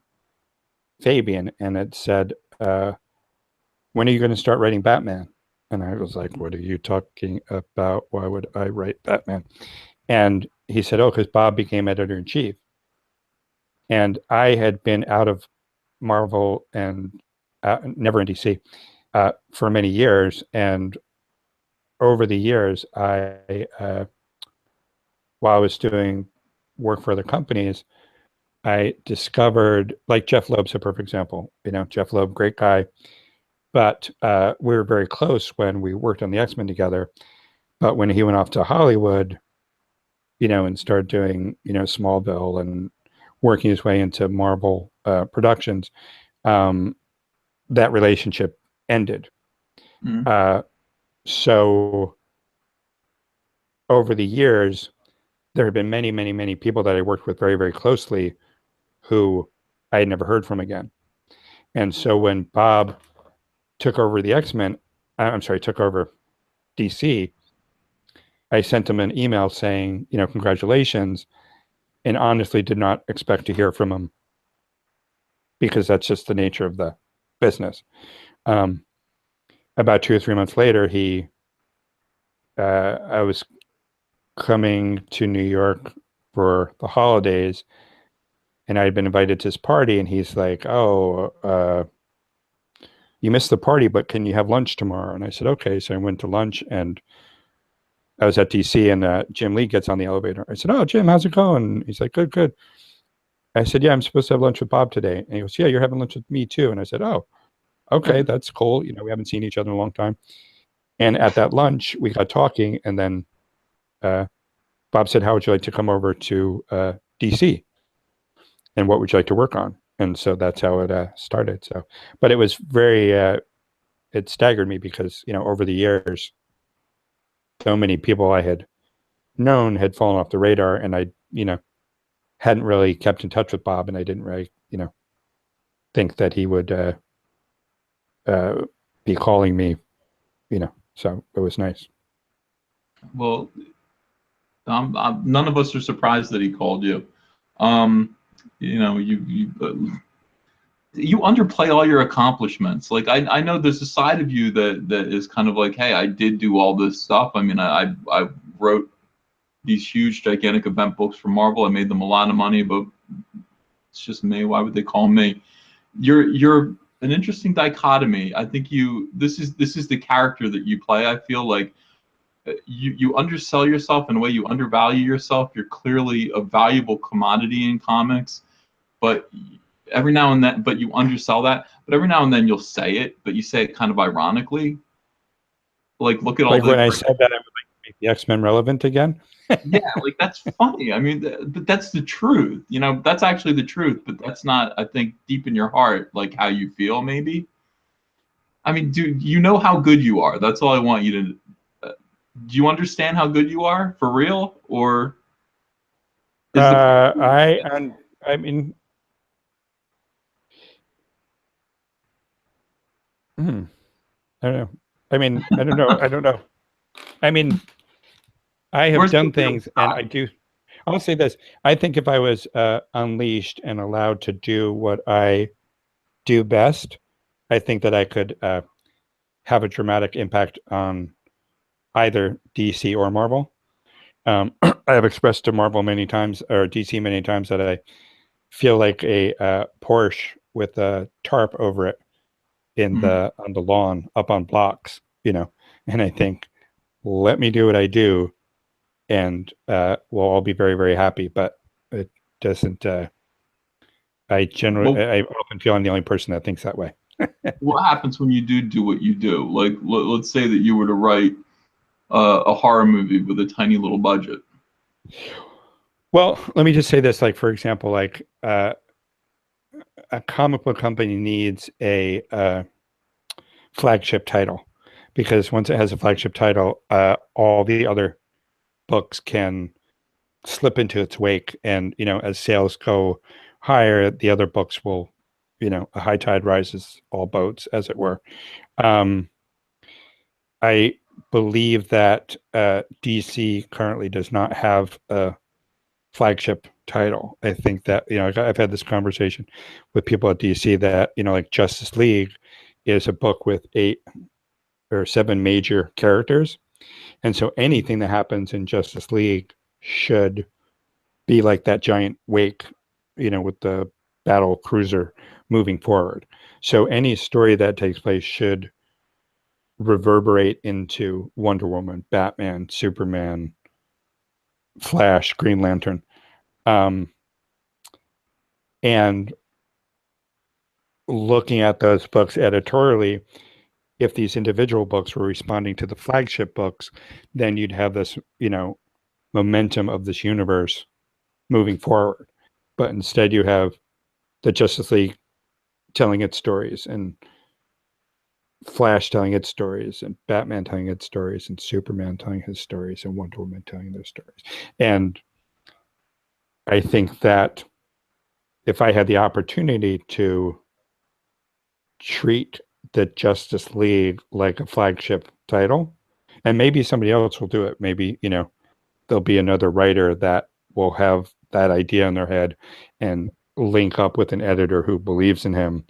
Fabian and it said, when are you going to start writing Batman? And I was like, what are you talking about? Why would I write Batman? And he said, oh, because Bob became editor-in-chief. And I had been out of Marvel and never in DC for many years. And over the years, while I was doing work for other companies, I discovered, like, Jeff Loeb's a perfect example. Jeff Loeb, great guy, but we were very close when we worked on the X-Men together. But when he went off to Hollywood, and started doing, Smallville and working his way into Marvel Productions, that relationship ended. Mm. So over the years, there have been many, many, many people that I worked with very, very closely who I had never heard from again. And so when Bob took over the X-Men, took over DC, I sent him an email saying, congratulations, and honestly did not expect to hear from him because that's just the nature of the business. About 2 or 3 months later, I was coming to New York for the holidays, and I had been invited to his party, and he's like, "Oh, you missed the party, but can you have lunch tomorrow?" And I said, "Okay." So I went to lunch, and I was at DC, and Jim Lee gets on the elevator. I said, "Oh, Jim, how's it going?" He's like, "Good, good." I said, "Yeah, I'm supposed to have lunch with Bob today." And he goes, "Yeah, you're having lunch with me too." And I said, "Oh, okay, that's cool. We haven't seen each other in a long time." And at that lunch, we got talking, and then Bob said, "How would you like to come over to DC? And what would you like to work on?" And so that's how it started. So, but it was very, it staggered me because, over the years, so many people I had known had fallen off the radar, and I, hadn't really kept in touch with Bob, and I didn't really, think that he would be calling me, so it was nice. Well, none of us are surprised that he called you. You underplay all your accomplishments. Like I know there's a side of you that is kind of like, hey, I did do all this stuff. I mean, I wrote these huge, gigantic event books for Marvel. I made them a lot of money, but it's just me. Why would they call me? You're an interesting dichotomy. I think this is the character that you play. I feel like you undersell yourself in a way, you undervalue yourself. You're clearly a valuable commodity in comics, but every now and then, but you undersell that. But every now and then you'll say it, but you say it kind of ironically. Like, look at all like the. When I said that I would like to make the X-Men relevant again. Yeah, like that's funny. I mean, but that's the truth. That's actually the truth. But that's not, I think, deep in your heart, like how you feel. Maybe. I mean, dude, you know how good you are. That's all I want you to. Do you understand how good you are for real, or is I mean, I don't know. I mean, I don't know. I don't know. I mean, I have done things, and I do. I'll say this. I think if I was unleashed and allowed to do what I do best, I think that I could have a dramatic impact on either DC or Marvel. I have expressed to Marvel many times, or DC many times, that I feel like a Porsche with a tarp over it on the lawn, up on blocks, and I think, let me do what I do, and we'll all be very, very happy. But it doesn't. I often feel I'm the only person that thinks that way. What happens when you do what you do? Like, let's say that you were to write a horror movie with a tiny little budget. Well, let me just say this. Like, for example, like a comic book company needs a flagship title, because once it has a flagship title, all the other books can slip into its wake, and as sales go higher, the other books will, a high tide rises all boats, as it were. I believe that DC currently does not have a flagship title. I think that I've had this conversation with people at DC that like Justice League is a book with 8 or 7 major characters, and so anything that happens in Justice League should be like that giant wake, with the battle cruiser moving forward. So any story that takes place should reverberate into Wonder Woman, Batman, Superman, Flash, Green Lantern. And looking at those books editorially, if these individual books were responding to the flagship books, then you'd have this, momentum of this universe moving forward. But instead you have the Justice League telling its stories, and Flash telling its stories, and Batman telling its stories, and Superman telling his stories, and Wonder Woman telling their stories. And I think that if I had the opportunity to treat the Justice League like a flagship title, and maybe somebody else will do it. Maybe, there'll be another writer that will have that idea in their head and link up with an editor who believes in him.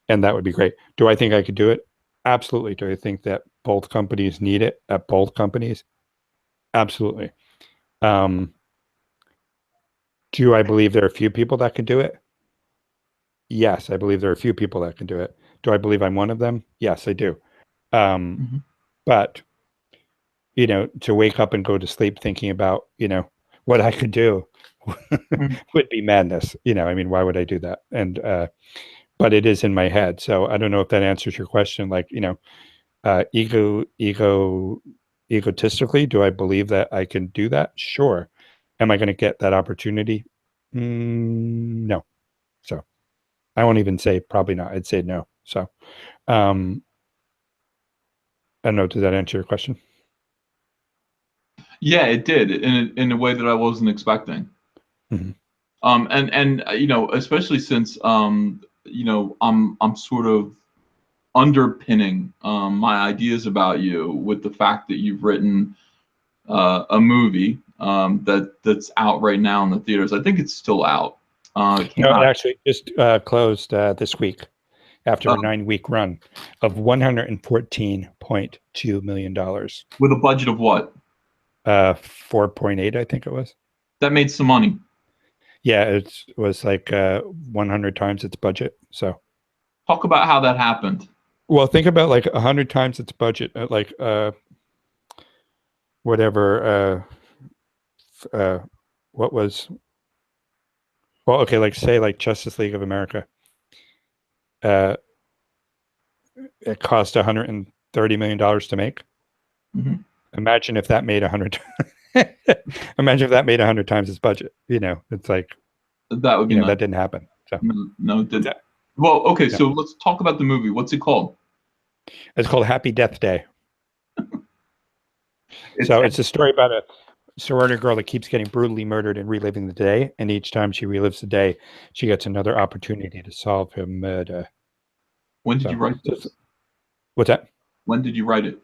And that would be great. Do I think I could do it? Absolutely. Do I think that both companies need it at both companies? Absolutely. Do I believe there are a few people that can do it? Yes, I believe there are a few people that can do it. Do I believe I'm one of them? Yes, I do. But, to wake up and go to sleep thinking about, what I could do would be madness. Why would I do that? And, but it is in my head. So I don't know if that answers your question. Like, egotistically, do I believe that I can do that? Sure. Am I going to get that opportunity? No. So I won't even say probably not. I'd say no. So I don't know. Does that answer your question? Yeah, it did in a way that I wasn't expecting. Mm-hmm. And especially since I'm sort of underpinning my ideas about you with the fact that you've written a movie that's out right now in the theaters. I think it's still out. It came out. It actually just closed this week after a 9-week run of $114.2 million. With a budget of what? 4.8, I think it was. That made some money. Yeah, it was like 100 times its budget. So talk about how that happened. Well, think about like 100 times its budget, like whatever. What was? Well, okay, like say like Justice League of America. It cost $130 million to make. Mm-hmm. Imagine if that made 100. Imagine if that made 100 times its budget. It's like that would be that didn't happen. So no, it didn't. Well, okay, so let's talk about the movie. What's it called? It's called Happy Death Day. It's a story about a sorority girl that keeps getting brutally murdered and reliving the day. And each time she relives the day, she gets another opportunity to solve her murder. When did you write this? What's that? When did you write it?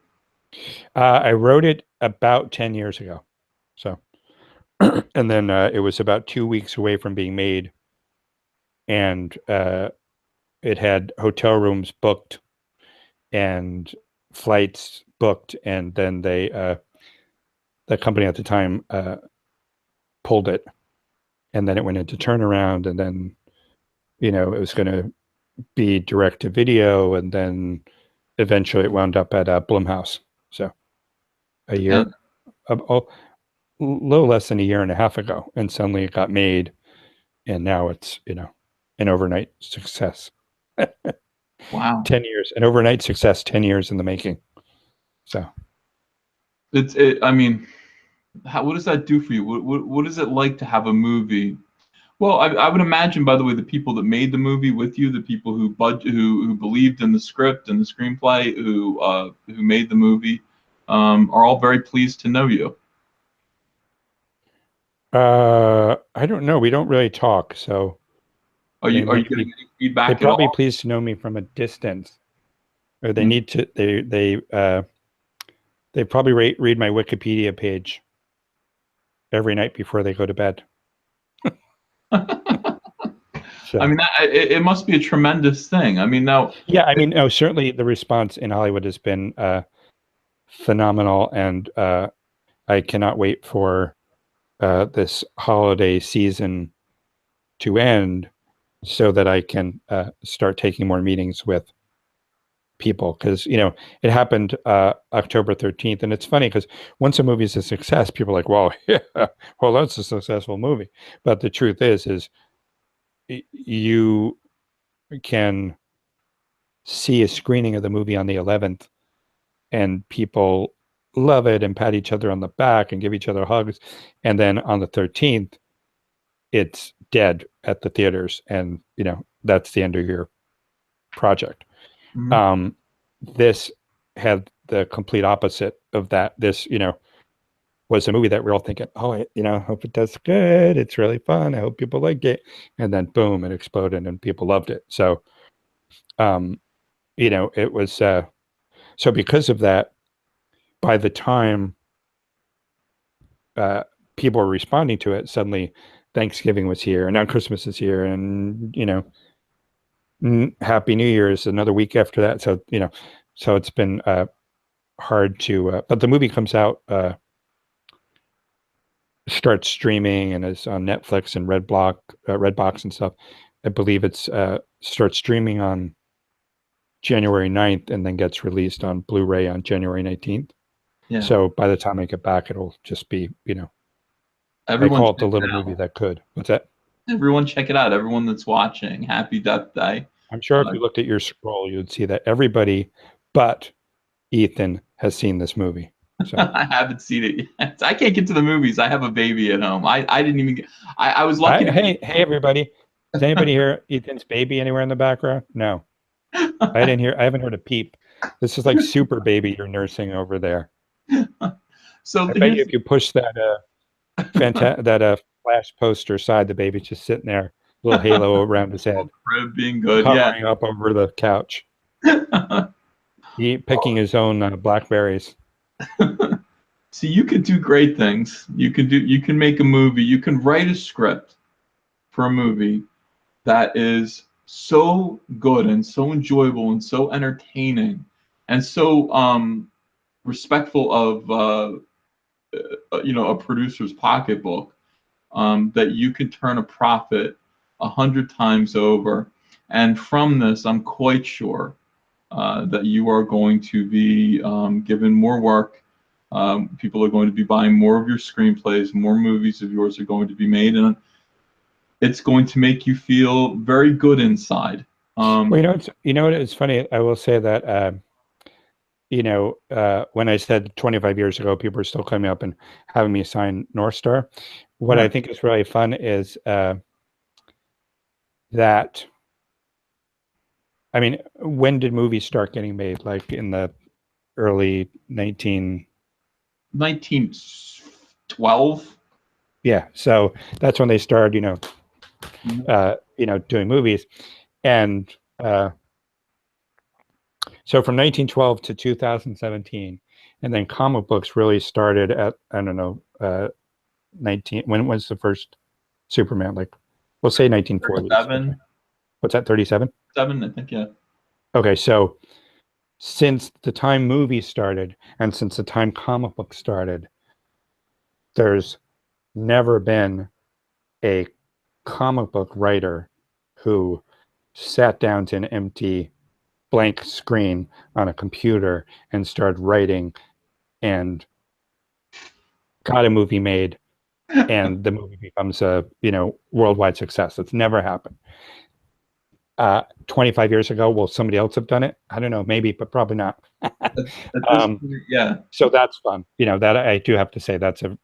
I wrote it about 10 years ago. So, and then it was about 2 weeks away from being made. And it had hotel rooms booked and flights booked. And then the company at the time pulled it. And then it went into turnaround. And then, it was going to be direct to video. And then eventually it wound up at Blumhouse. So a year, a little less than a year and a half ago. And suddenly it got made. And now it's, an overnight success. Wow. 10 years, an overnight success, 10 years in the making. So what does that do for you? What is it like to have a movie? Well, I would imagine, by the way, the people that made the movie with you, the people who believed in the script and the screenplay, who made the movie, are all very pleased to know you. I don't know. We don't really talk. So are you getting any feedback? They'd probably be pleased to know me from a distance, or they need to. They probably read my Wikipedia page every night before they go to bed. So, it must be a tremendous thing. Now. Yeah, no, certainly the response in Hollywood has been phenomenal, and I cannot wait for this holiday season to end so that I can start taking more meetings with people, because it happened October 13th, and it's funny because once a movie is a success, people are like, well, yeah, well, that's a successful movie. But the truth is you can see a screening of the movie on the 11th and people love it and pat each other on the back and give each other hugs, and then on the 13th it's dead at the theaters, and that's the end of your project. Mhm. This had the complete opposite of that. This was a movie that we're all thinking, oh, I hope it does good, it's really fun, I hope people like it, and then boom, it exploded and people loved it. So it was so because of that, by the time people were responding to it, suddenly Thanksgiving was here, and now Christmas is here, and Happy New Year is another week after that. So so it's been hard to. But the movie comes out, starts streaming, and is on Netflix and Redbox and stuff. I believe it's starts streaming on January 9th and then gets released on Blu-ray on January 19th. Yeah. So by the time I get back, it'll just be I Everyone call it the check little it out. movie that could. What's that? Everyone check it out. Everyone that's watching, Happy Death Day. I'm sure if you looked at your scroll, you'd see that everybody but Ethan has seen this movie. So I haven't seen it yet. I can't get to the movies. I have a baby at home. I didn't even get, I was lucky. hey everybody. Does anybody hear Ethan's baby anywhere in the background? No. I haven't heard a peep. This is like super baby you're nursing over there. So I bet you if you push that flash poster aside, the baby's just sitting there, little halo around his head, crib being good, hovering up over the couch, picking his own blackberries. See, you can do great things. You can make a movie. You can write a script for a movie that is so good and so enjoyable and so entertaining and so respectful of a producer's pocketbook, that you can turn a profit 100 times over. And from this, I'm quite sure that you are going to be given more work. People are going to be buying more of your screenplays, more movies of yours are going to be made, and it's going to make you feel very good inside. Well, it's funny. I will say that when I said 25 years ago, people are still coming up and having me sign North Star. What I think is really fun is that, I mean, when did movies start getting made? Like in the early 1912. Yeah, so that's when they started, doing movies, and so from 1912 to 2017, and then comic books really started at, I don't know, 19. When was the first Superman? Like, we'll say 1940s. 37. Okay. What's that? 37. 7, I think. Yeah. Okay, so since the time movies started and since the time comic books started, there's never been a comic book writer who sat down to an empty blank screen on a computer and started writing and got a movie made and the movie becomes a worldwide success. It's never happened. 25 years ago, will somebody else have done it? I don't know, maybe, but probably not. Yeah. So that's fun. That I do have to say that's a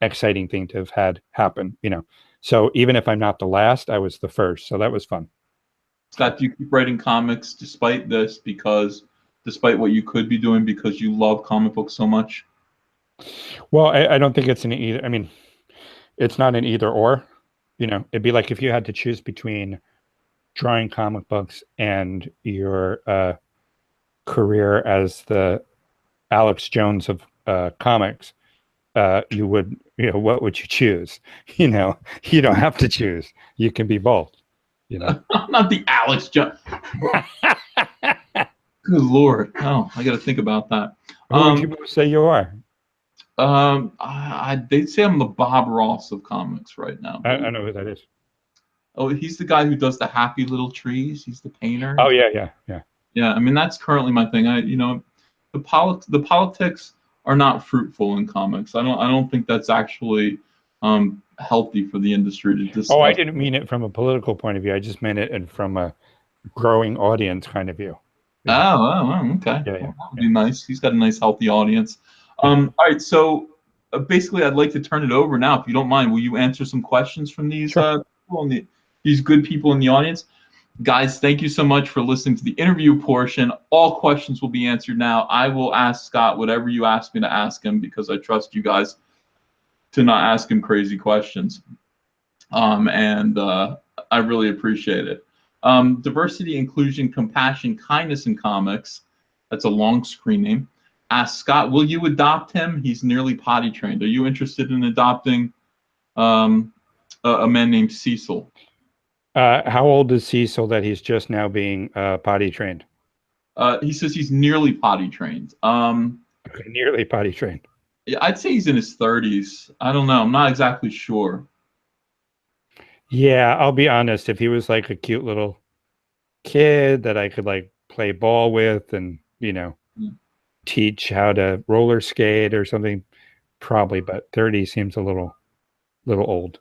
exciting thing to have had happen. So even if I'm not the last, I was the first. So that was fun. Scott, do you keep writing comics despite this, despite what you could be doing, because you love comic books so much? Well, I don't think it's an either. I mean, it's not an either or. It'd be like if you had to choose between drawing comic books and your career as the Alex Jones of comics. You would, what would you choose? You don't have to choose. You can be both. I'm not the Alex Jones. Good Lord. Oh, I got to think about that. Who would you say you are? They'd say I'm the Bob Ross of comics right now. I know who that is. Oh, he's the guy who does the happy little trees. He's the painter. Oh yeah. Yeah, I mean, that's currently my thing. The politics are not fruitful in comics. I don't think that's actually healthy for the industry to discuss. Oh, I didn't mean it from a political point of view. I just meant it from a growing audience kind of view. Oh, okay. Yeah, that would be nice. He's got a nice, healthy audience. All right, so basically, I'd like to turn it over now, if you don't mind. Will you answer some questions from these Sure. these good people in the audience. Guys, thank you so much for listening to the interview portion. All questions will be answered now. I will ask Scott whatever you ask me to ask him because I trust you guys to not ask him crazy questions. And I really appreciate it. Diversity, inclusion, compassion, kindness in comics. That's a long screen name. Ask Scott, will you adopt him? He's nearly potty trained. Are you interested in adopting a man named Cecil? How old is Cecil that he's just now being potty trained? He says he's nearly potty trained. Okay, nearly potty trained. Yeah, I'd say he's in his 30s. I don't know. I'm not exactly sure. Yeah, I'll be honest. If he was like a cute little kid that I could like play ball with and, teach how to roller skate or something, probably, but 30 seems a little old.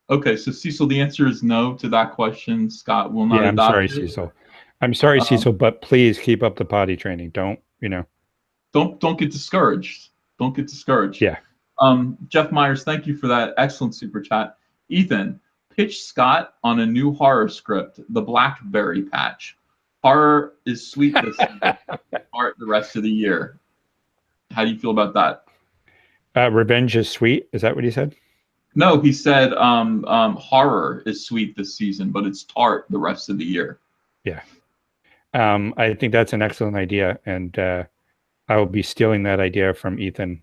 Okay, so Cecil, the answer is no to that question. Scott will not I'm adopt sorry, you. Cecil. I'm sorry, Cecil, but please keep up the potty training. Don't get discouraged. Don't get discouraged. Yeah. Jeff Myers, thank you for that excellent super chat. Ethan, pitch Scott on a new horror script, The Blackberry Patch. Horror is sweet this season, art the rest of the year. How do you feel about that? Revenge is sweet. Is that what he said? No, he said horror is sweet this season, but it's tart the rest of the year. Yeah. I think that's an excellent idea, and I will be stealing that idea from Ethan,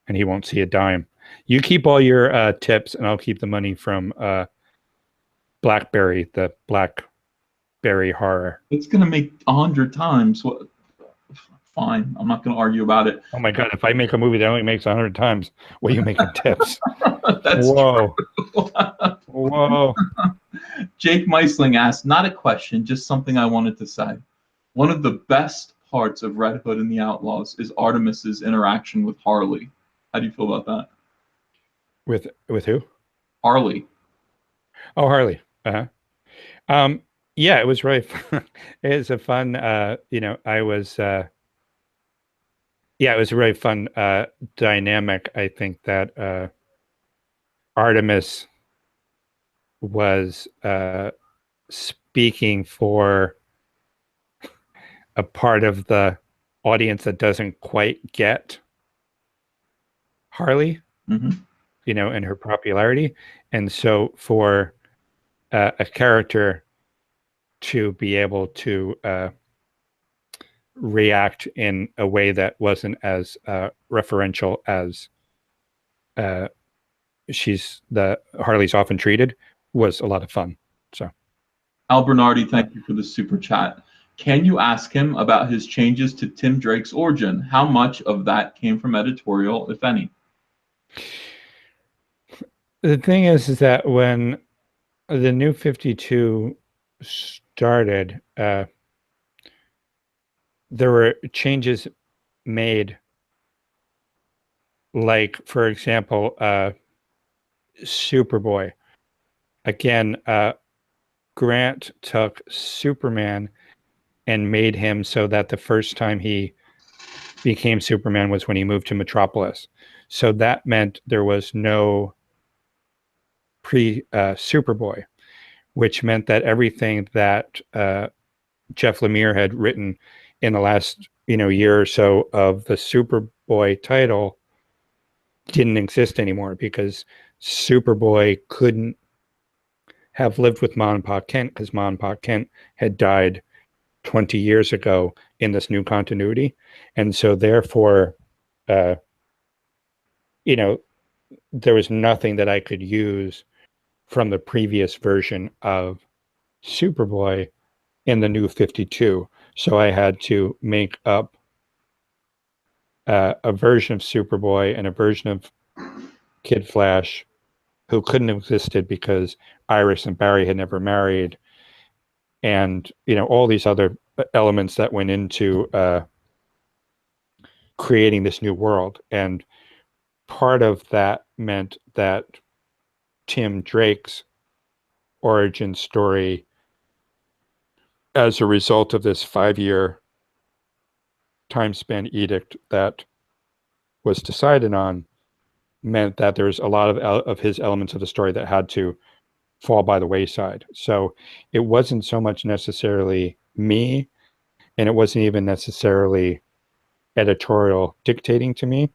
and he won't see a dime. You keep all your tips, and I'll keep the money from Blackberry, the Blackberry horror. It's going to make 100 times. What? Fine. I'm not going to argue about it. Oh my God. If I make a movie that only makes 100 times, what are you making tips? That's Whoa. true. Whoa. Jake Meisling asked, not a question, just something I wanted to say. One of the best parts of Red Hood and the Outlaws is Artemis's interaction with Harley. How do you feel about that? With who? Harley. Oh, Harley. Yeah, it was really fun. It was a fun, it was a really fun dynamic. I think that Artemis was speaking for a part of the audience that doesn't quite get Harley, and her popularity. And so for a character to be able to react in a way that wasn't as referential as Harley's often treated was a lot of fun. So, Al Bernardi, thank you for the super chat. Can you ask him about his changes to Tim Drake's origin? How much of that came from editorial, if any? The thing is that when the New 52 started, there were changes made, like, for example, Superboy. Again, Grant took Superman and made him so that the first time he became Superman was when he moved to Metropolis. So that meant there was no pre-Superboy, which meant that everything that Jeff Lemire had written in the last year or so of the Superboy title didn't exist anymore, because Superboy couldn't have lived with Ma and Pa Kent, because Ma and Pa Kent had died 20 years ago in this new continuity. And so therefore, there was nothing that I could use from the previous version of Superboy in the New 52. So I had to make up a version of Superboy and a version of Kid Flash who couldn't have existed because Iris and Barry had never married, and all these other elements that went into creating this new world. And part of that meant that Tim Drake's origin story, as a result of this 5-year time span edict that was decided on, meant that there's a lot of his elements of the story that had to fall by the wayside. So it wasn't so much necessarily me, and it wasn't even necessarily editorial dictating to me.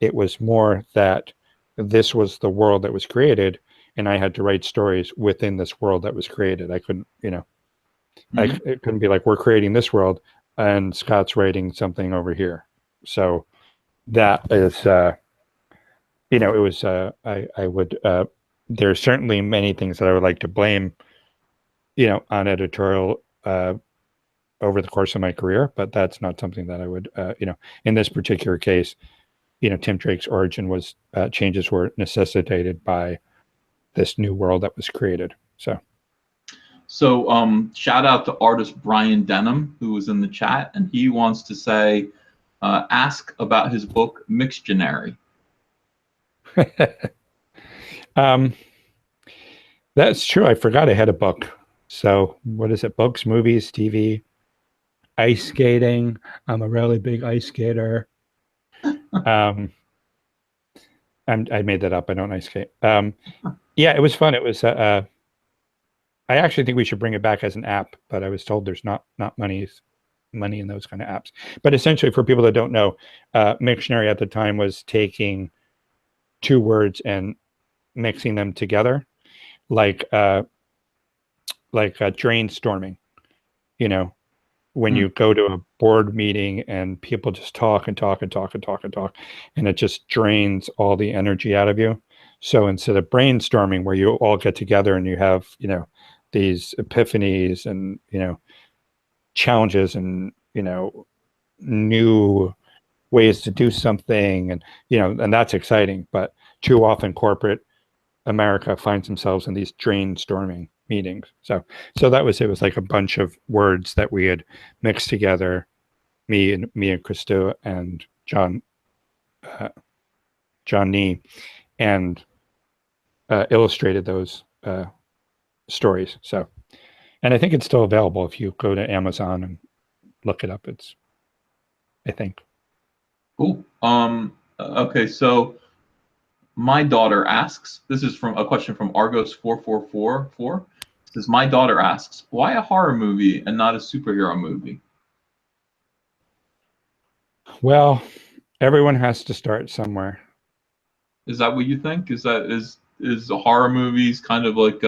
It was more that this was the world that was created, and I had to write stories within this world that was created. I couldn't, it couldn't be like, we're creating this world and Scott's writing something over here. So that is, it was, I would, there's certainly many things that I would like to blame, on editorial, over the course of my career, but that's not something that I would, in this particular case, Tim Drake's origin was, changes were necessitated by this new world that was created. So shout out to artist Brian Denham, who was in the chat, and he wants to say, ask about his book Mixtionary. That's true. I forgot I had a book. So what is it? Books, movies, TV, ice skating. I'm a really big ice skater. I made that up. I don't ice skate. Yeah, it was fun. It was. I actually think we should bring it back as an app, but I was told there's not money in those kind of apps. But essentially, for people that don't know, Mixtionary at the time was taking two words and mixing them together, like brainstorming. When you go to a board meeting and people just talk and talk and talk and talk and talk, and it just drains all the energy out of you. So instead of brainstorming, where you all get together and you have, these epiphanies and, challenges and, new ways to do something, and, and that's exciting. But too often corporate America finds themselves in these brainstorming meetings. So that was, it was like a bunch of words that we had mixed together, me and Christo and John Nee, and illustrated those stories. So, and I think it's still available if you go to Amazon and look it up. I think. Cool. Okay, so my daughter asks, this is from a question from Argos 4444. Says, my daughter asks, why a horror movie and not a superhero movie? Well, everyone has to start somewhere. Is that what you think? Is the horror movies kind of like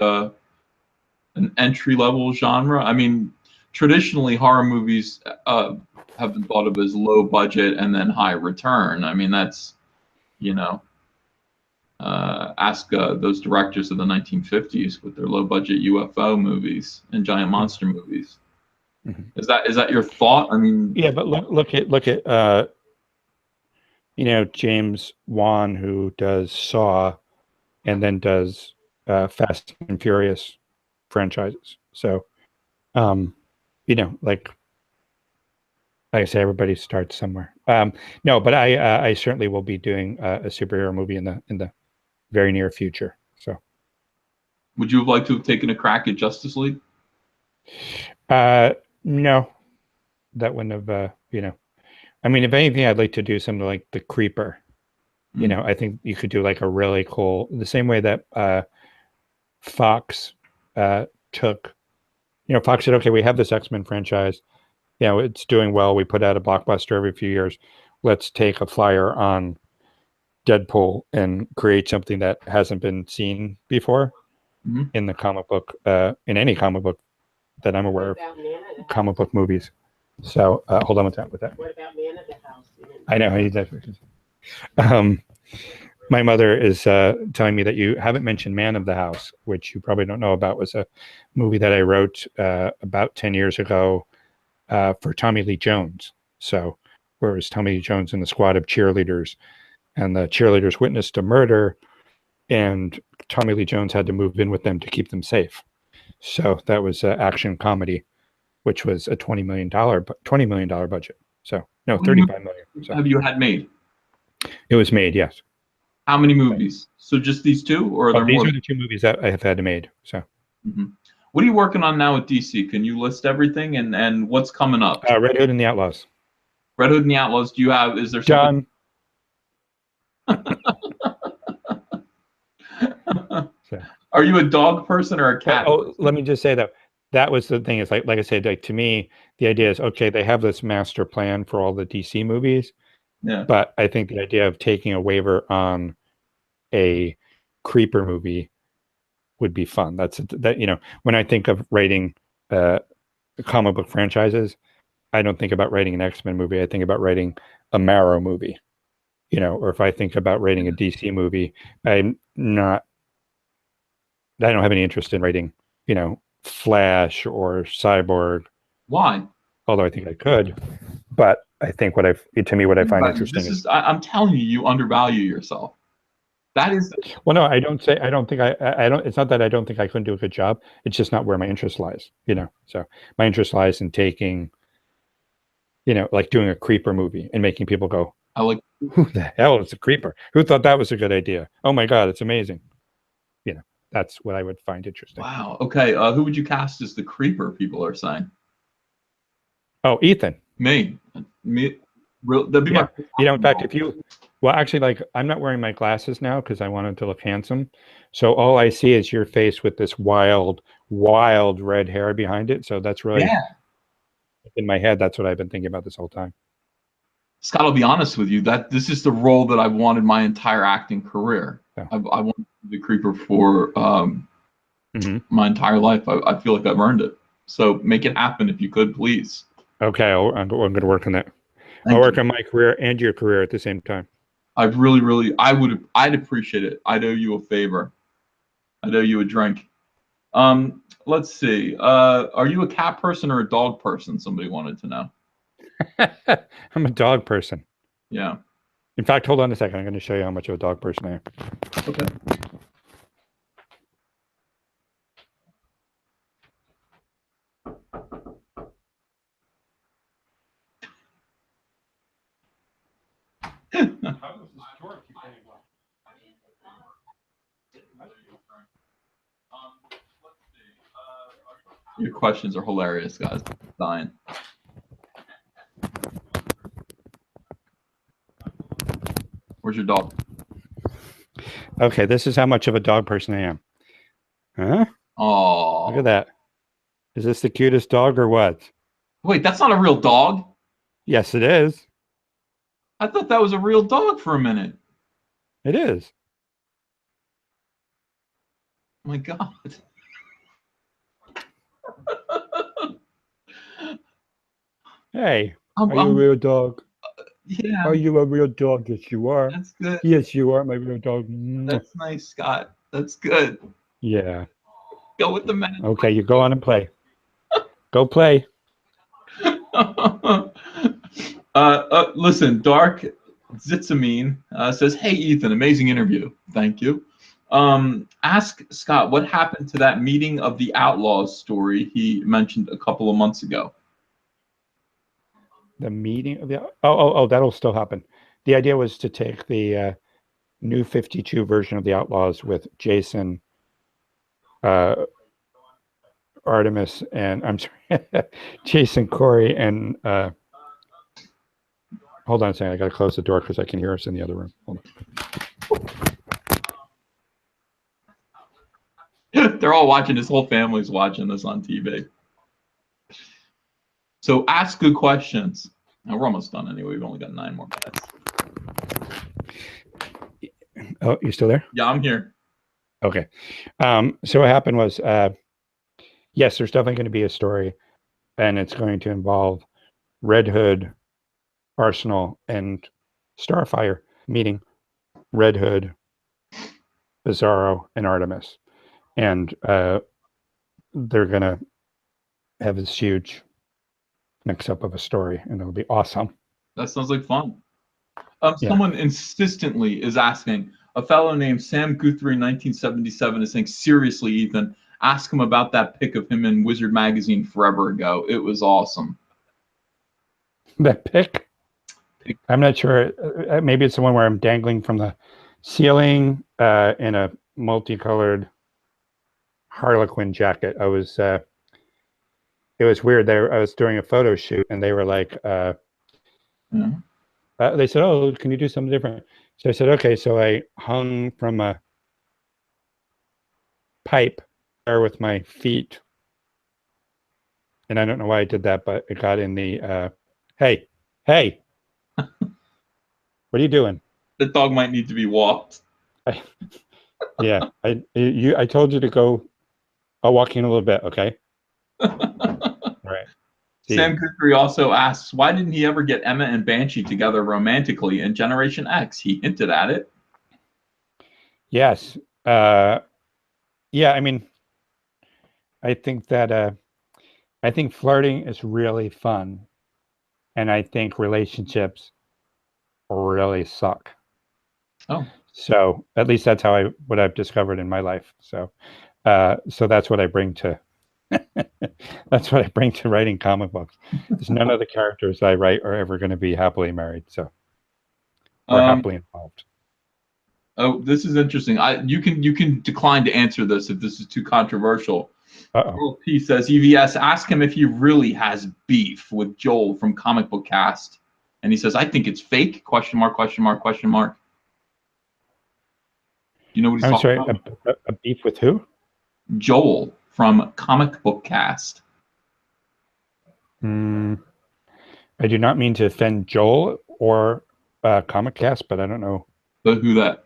an entry-level genre? I mean, traditionally horror movies have been thought of as low budget and then high return. I mean, that's, ask those directors of the 1950s with their low budget UFO movies and giant monster movies. Mm-hmm. Is that your thought? I mean, yeah, but look at James Wan, who does Saw and then does Fast and Furious franchises. So like I say, everybody starts somewhere. No, but I certainly will be doing a superhero movie in the very near future. So, would you have liked to have taken a crack at Justice League? No, that wouldn't have. I mean, if anything, I'd like to do something like The Creeper. Mm-hmm. I think you could do like a really cool, the same way that Fox took. Fox said, okay, we have this X-Men franchise. It's doing well. We put out a blockbuster every few years. Let's take a flyer on Deadpool and create something that hasn't been seen before in the comic book, in any comic book that I'm aware of, comic book movies. So hold on with that. What about Man of the House? I know. My mother is telling me that you haven't mentioned Man of the House, which you probably don't know about. Was a movie that I wrote about 10 years ago for Tommy Lee Jones. So where it was Tommy Lee Jones and the squad of cheerleaders, and the cheerleaders witnessed a murder, and Tommy Lee Jones had to move in with them to keep them safe. So that was an action comedy, which was a $20 million budget. So no, $35 million. So, have you had made? It was made, yes. How many movies? So just these two, or are there more? These are the two movies that I have had made. So. Mm-hmm. What are you working on now with DC? Can you list everything and what's coming up? Red Hood and the Outlaws. Red Hood and the Outlaws. Do you have? Is there something? Done. So. Are you a dog person or a cat? Oh, let me just say that that was the thing. Is like I said, like to me, the idea is okay. They have this master plan for all the DC movies, Yeah. but I think the idea of taking a waiver on a creeper movie would be fun. That's that, you know, when I think of writing comic book franchises, I don't think about writing an X-Men movie. I think about writing a Marrow movie, you know, or if I think about writing a DC movie, I'm not, I don't have any interest in writing, you know, Flash or Cyborg, Why? although I think I could. But I think what to me, what I find interesting This is, I'm telling you, you undervalue yourself. That is, well, no, I don't say, I don't think I don't, it's not that I don't think I couldn't do a good job. It's just not where my interest lies, you know? So my interest lies in taking, you know, like doing a creeper movie and making people go, I like, who the hell is a creeper? Who thought that was a good idea? Oh my God, it's amazing. You know, that's what I would find interesting. wow. Okay. Who would you cast as the creeper, people are saying? Oh, Ethan. Me. That'd be my, You know, in fact, if you, well, actually, like, I'm not wearing my glasses now because I wanted to look handsome. So all I see is your face with this wild, wild red hair behind it. So that's really, yeah. in my head, that's what I've been thinking about this whole time. Scott, I'll be honest with you, that this is the role that I've wanted my entire acting career. Yeah. I wanted to be the creeper for my entire life. I feel like I've earned it. So make it happen if you could, please. Okay, I'm going to work on that. Thank I'll work you. on my career and your career at the same time. I'd appreciate it. I'd owe you a favor. I'd owe you a drink. Let's see. Are you a cat person or a dog person? Somebody wanted to know. I'm a dog person. Yeah. In fact, hold on a second. I'm going to show you how much of a dog person I am. Okay. Your questions are hilarious, guys. I'm dying. Where's your dog? Okay, this is how much of a dog person I am. Huh? Oh. Look at that. Is this the cutest dog or what? Wait, that's not a real dog. Yes, it is. I thought that was a real dog for a minute. It is. Oh my God. Hey, are you a real dog? Yeah. Are you a real dog? Yes, you are. That's good. Yes, you are my real dog. That's nice, Scott. That's good. Yeah. Go with the man. Okay, you go on and play. Go play. Listen, Dark Zitzamine says, "Hey Ethan, amazing interview. Thank you. Ask Scott what happened to that meeting of the Outlaws story he mentioned a couple of months ago." The meeting of the oh, that'll still happen. The idea was to take the new 52 version of the Outlaws with Jason, Artemis, and I'm sorry, Jason, Corey, and hold on a second. I got to close the door because I can hear us in the other room. Hold on. They're all watching. His whole family's watching this on TV. So ask good questions. Now we're almost done anyway. We've only got 9 more minutes. Oh, you still there? Yeah, I'm here. Okay. So what happened was, yes, there's definitely going to be a story, and it's going to involve Red Hood, Arsenal, and Starfire meeting Red Hood, Bizarro, and Artemis. And they're going to have this huge mix-up of a story, and it'll be awesome. That sounds like fun. Someone insistently is asking, a fellow named Sam Guthrie 1977 is saying, seriously, Ethan, ask him about that pic of him in Wizard magazine forever ago. It was awesome. That pic? I'm not sure. Maybe it's the one where I'm dangling from the ceiling in a multicolored Harlequin jacket. I was it was weird. I was doing a photo shoot, and they were like, they said, "Oh, can you do something different?" So I said, "Okay." So I hung from a pipe there with my feet. And I don't know why I did that, but it got in the, hey, what are you doing? The dog might need to be walked. Yeah, I told you to go. I'll walk in a little bit, okay? All right. Sam Kukri also asks, why didn't he ever get Emma and Banshee together romantically in Generation X? He hinted at it. Yes. Yeah, I mean, I think that I think flirting is really fun, and I think relationships really suck. Oh. So at least that's how what I've discovered in my life. So so that's what I bring to that's what I bring to writing comic books. Because none of the characters I write are ever going to be happily married, so or happily involved. Oh, this is interesting. You can decline to answer this if this is too controversial. Earl P says, EVS, ask him if he really has beef with Joel from Comic Book Cast. And he says, I think it's fake, question mark, question mark, question mark. You know what he's talking about? I'm sorry, a beef with who? Joel from Comic Book Cast. I do not mean to offend Joel or Comic Cast, but I don't know who that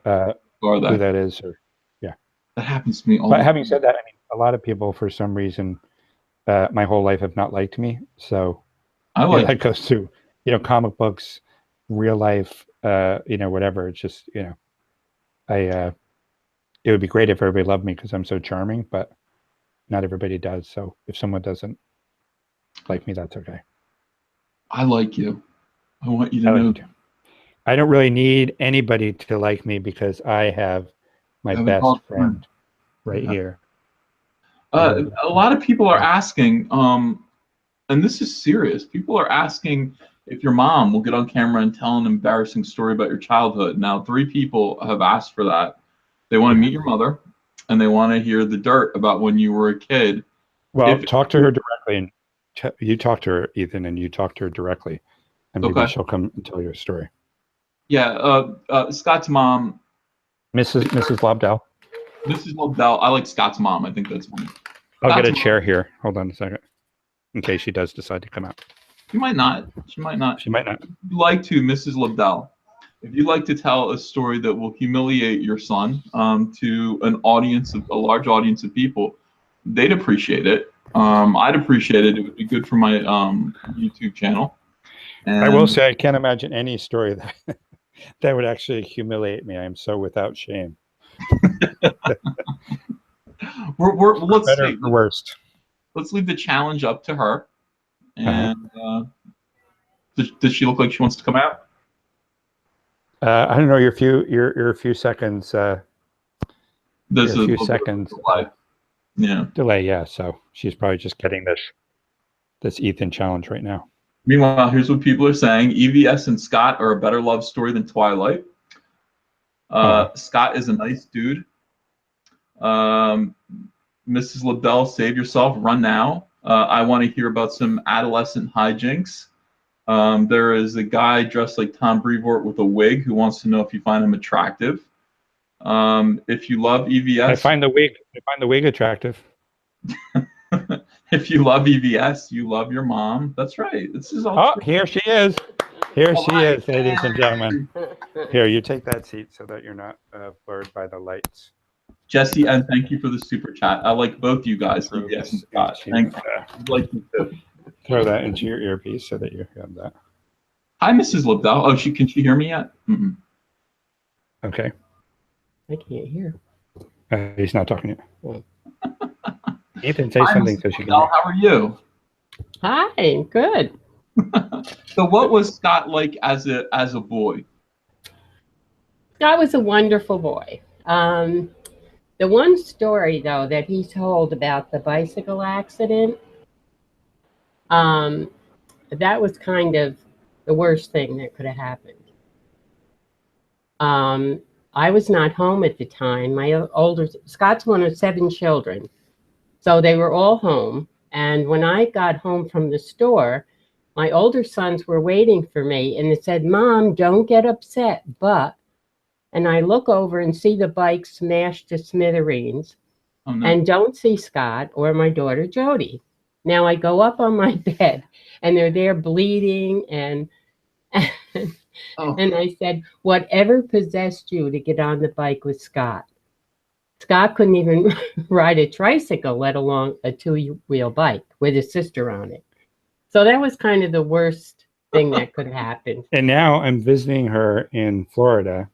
who that is. Or yeah, that happens to me all. But having said that, I mean, a lot of people, for some reason, my whole life have not liked me. So that goes to comic books, real life, whatever. It's just it would be great if everybody loved me because I'm so charming, but not everybody does. So if someone doesn't like me, that's okay. I like you. I want you to know. I don't really need anybody to like me because I have my best friend right here. A lot of people are asking, and this is serious. People are asking if your mom will get on camera and tell an embarrassing story about your childhood. Now, 3 people have asked for that. They want to meet your mother, and they want to hear the dirt about when you were a kid. Well, talk to her directly, and you talk to her, Ethan, and you talk to her directly, and maybe she'll come and tell you a story. Yeah, Scott's mom, Mrs. Lobdell. Mrs. Lobdell. I like Scott's mom. I think that's funny. I'll get a chair here. Hold on a second, in case she does decide to come out. She might not. She might not. She might not. If you'd like to, Mrs. Lobdell, if you'd like to tell a story that will humiliate your son to a large audience of people, they'd appreciate it. I'd appreciate it. It would be good for my YouTube channel. And I will say I can't imagine any story that would actually humiliate me. I am so without shame. Let's better see. or worst. Let's leave the challenge up to her. And does she look like she wants to come out? I don't know. You're a few seconds. There's a few seconds delay. Yeah. Delay. Yeah. So she's probably just getting this Ethan challenge right now. Meanwhile, here's what people are saying: EVS and Scott are a better love story than Twilight. Scott is a nice dude. Mrs. Lobdell, save yourself, run now. I want to hear about some adolescent hijinks. There is a guy dressed like Tom Brevoort with a wig who wants to know if you find him attractive. If you love EVS, I find the wig attractive. If you love EVS, you love your mom. That's right. This is all. True. Here she is. Here she is, ladies and gentlemen. Here, you take that seat so that you're not blurred by the lights. Jesse, and thank you for the super chat. I like both you guys, EVS and Scott. Thank you. I'd like you to throw that into your earpiece so that you have that. Hi, Mrs. Lobdell. Oh, can she hear me yet? Okay. I can't hear. He's not talking yet. Ethan, say something so she can. How are you? Hi, good. So, what was Scott like as a boy? Scott was a wonderful boy. The one story, though, that he told about the bicycle accident, that was kind of the worst thing that could have happened. I was not home at the time. Scott's one of 7 children. So they were all home. And when I got home from the store, my older sons were waiting for me. And it said, Mom, don't get upset, but. And I look over and see the bike smashed to smithereens. Oh, no. and don't see Scott or my daughter Jody. Now I go up on my bed and they're there bleeding and Oh. and I said, whatever possessed you to get on the bike with Scott? Scott couldn't even ride a tricycle, let alone a two-wheel bike with his sister on it. So that was kind of the worst thing that could happen. And now I'm visiting her in Florida,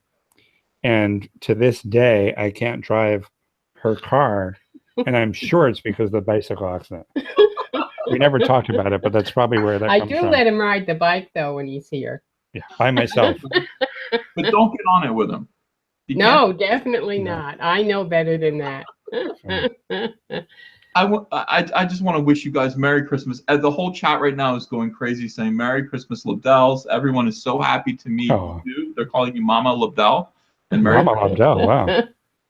and to this day, I can't drive her car, and I'm sure it's because of the bicycle accident. We never talked about it, but that's probably where that I comes do from. let him ride the bike, though, when he's here. Yeah, by myself. But don't get on it with him. You No, can't- definitely No. not. I know better than that. I just want to wish you guys Merry Christmas. The whole chat right now is going crazy saying Merry Christmas, Lobdells. Everyone is so happy to meet Oh. you. They're calling you Mama Lobdell. And Merry Mama Lobdell, wow.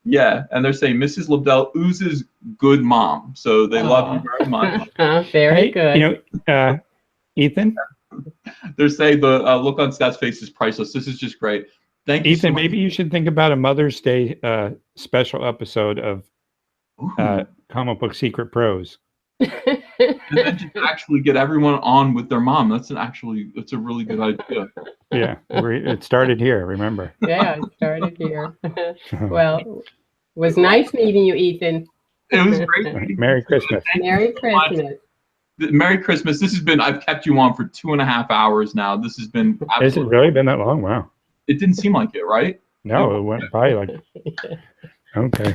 Yeah, and they're saying Mrs. Lobdell oozes good mom. So they love you very much. Very Hey, good. you know, Ethan, They're saying the look on Scott's face is priceless. This is just great. Thank you so Ethan, much. maybe you should think about a Mother's Day special episode of Ooh. Comic Book Secret Pros. And then just actually get everyone on with their mom. That's a really good idea. Yeah, it started here, remember. Yeah, it started here. Well, it was nice meeting you, Ethan. It was great. Merry Christmas. Thank you Merry so much. Christmas. Merry Christmas. This has been, I've kept you on for 2.5 hours now. This has been Has it really been that long? Wow. It didn't seem like it, right? No, it went by like, okay.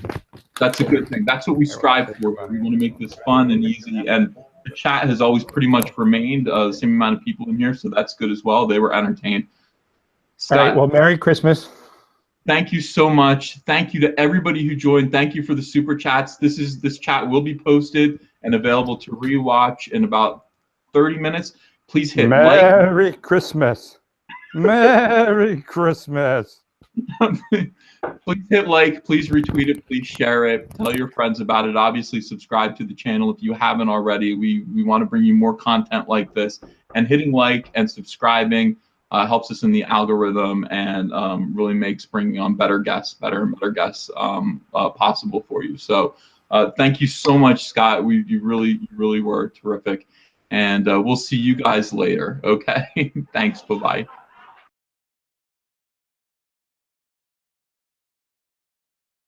That's a good thing. That's what we strive for. We want to make this fun and easy. And the chat has always pretty much remained the same amount of people in here, so that's good as well. They were entertained. Scott, All right, well, Merry Christmas. thank you so much. Thank you to everybody who joined. Thank you for the super chats. This chat will be posted and available to rewatch in about 30 minutes. Please hit like. Merry Christmas. Merry Christmas. Please hit like, please retweet it, please share it, tell your friends about it. Obviously, subscribe to the channel if you haven't already. We want to bring you more content like this, and hitting like and subscribing helps us in the algorithm and really makes bringing on better and better guests possible for you. So thank you so much, Scott. You really were terrific, and we'll see you guys later. Okay, thanks. Bye bye.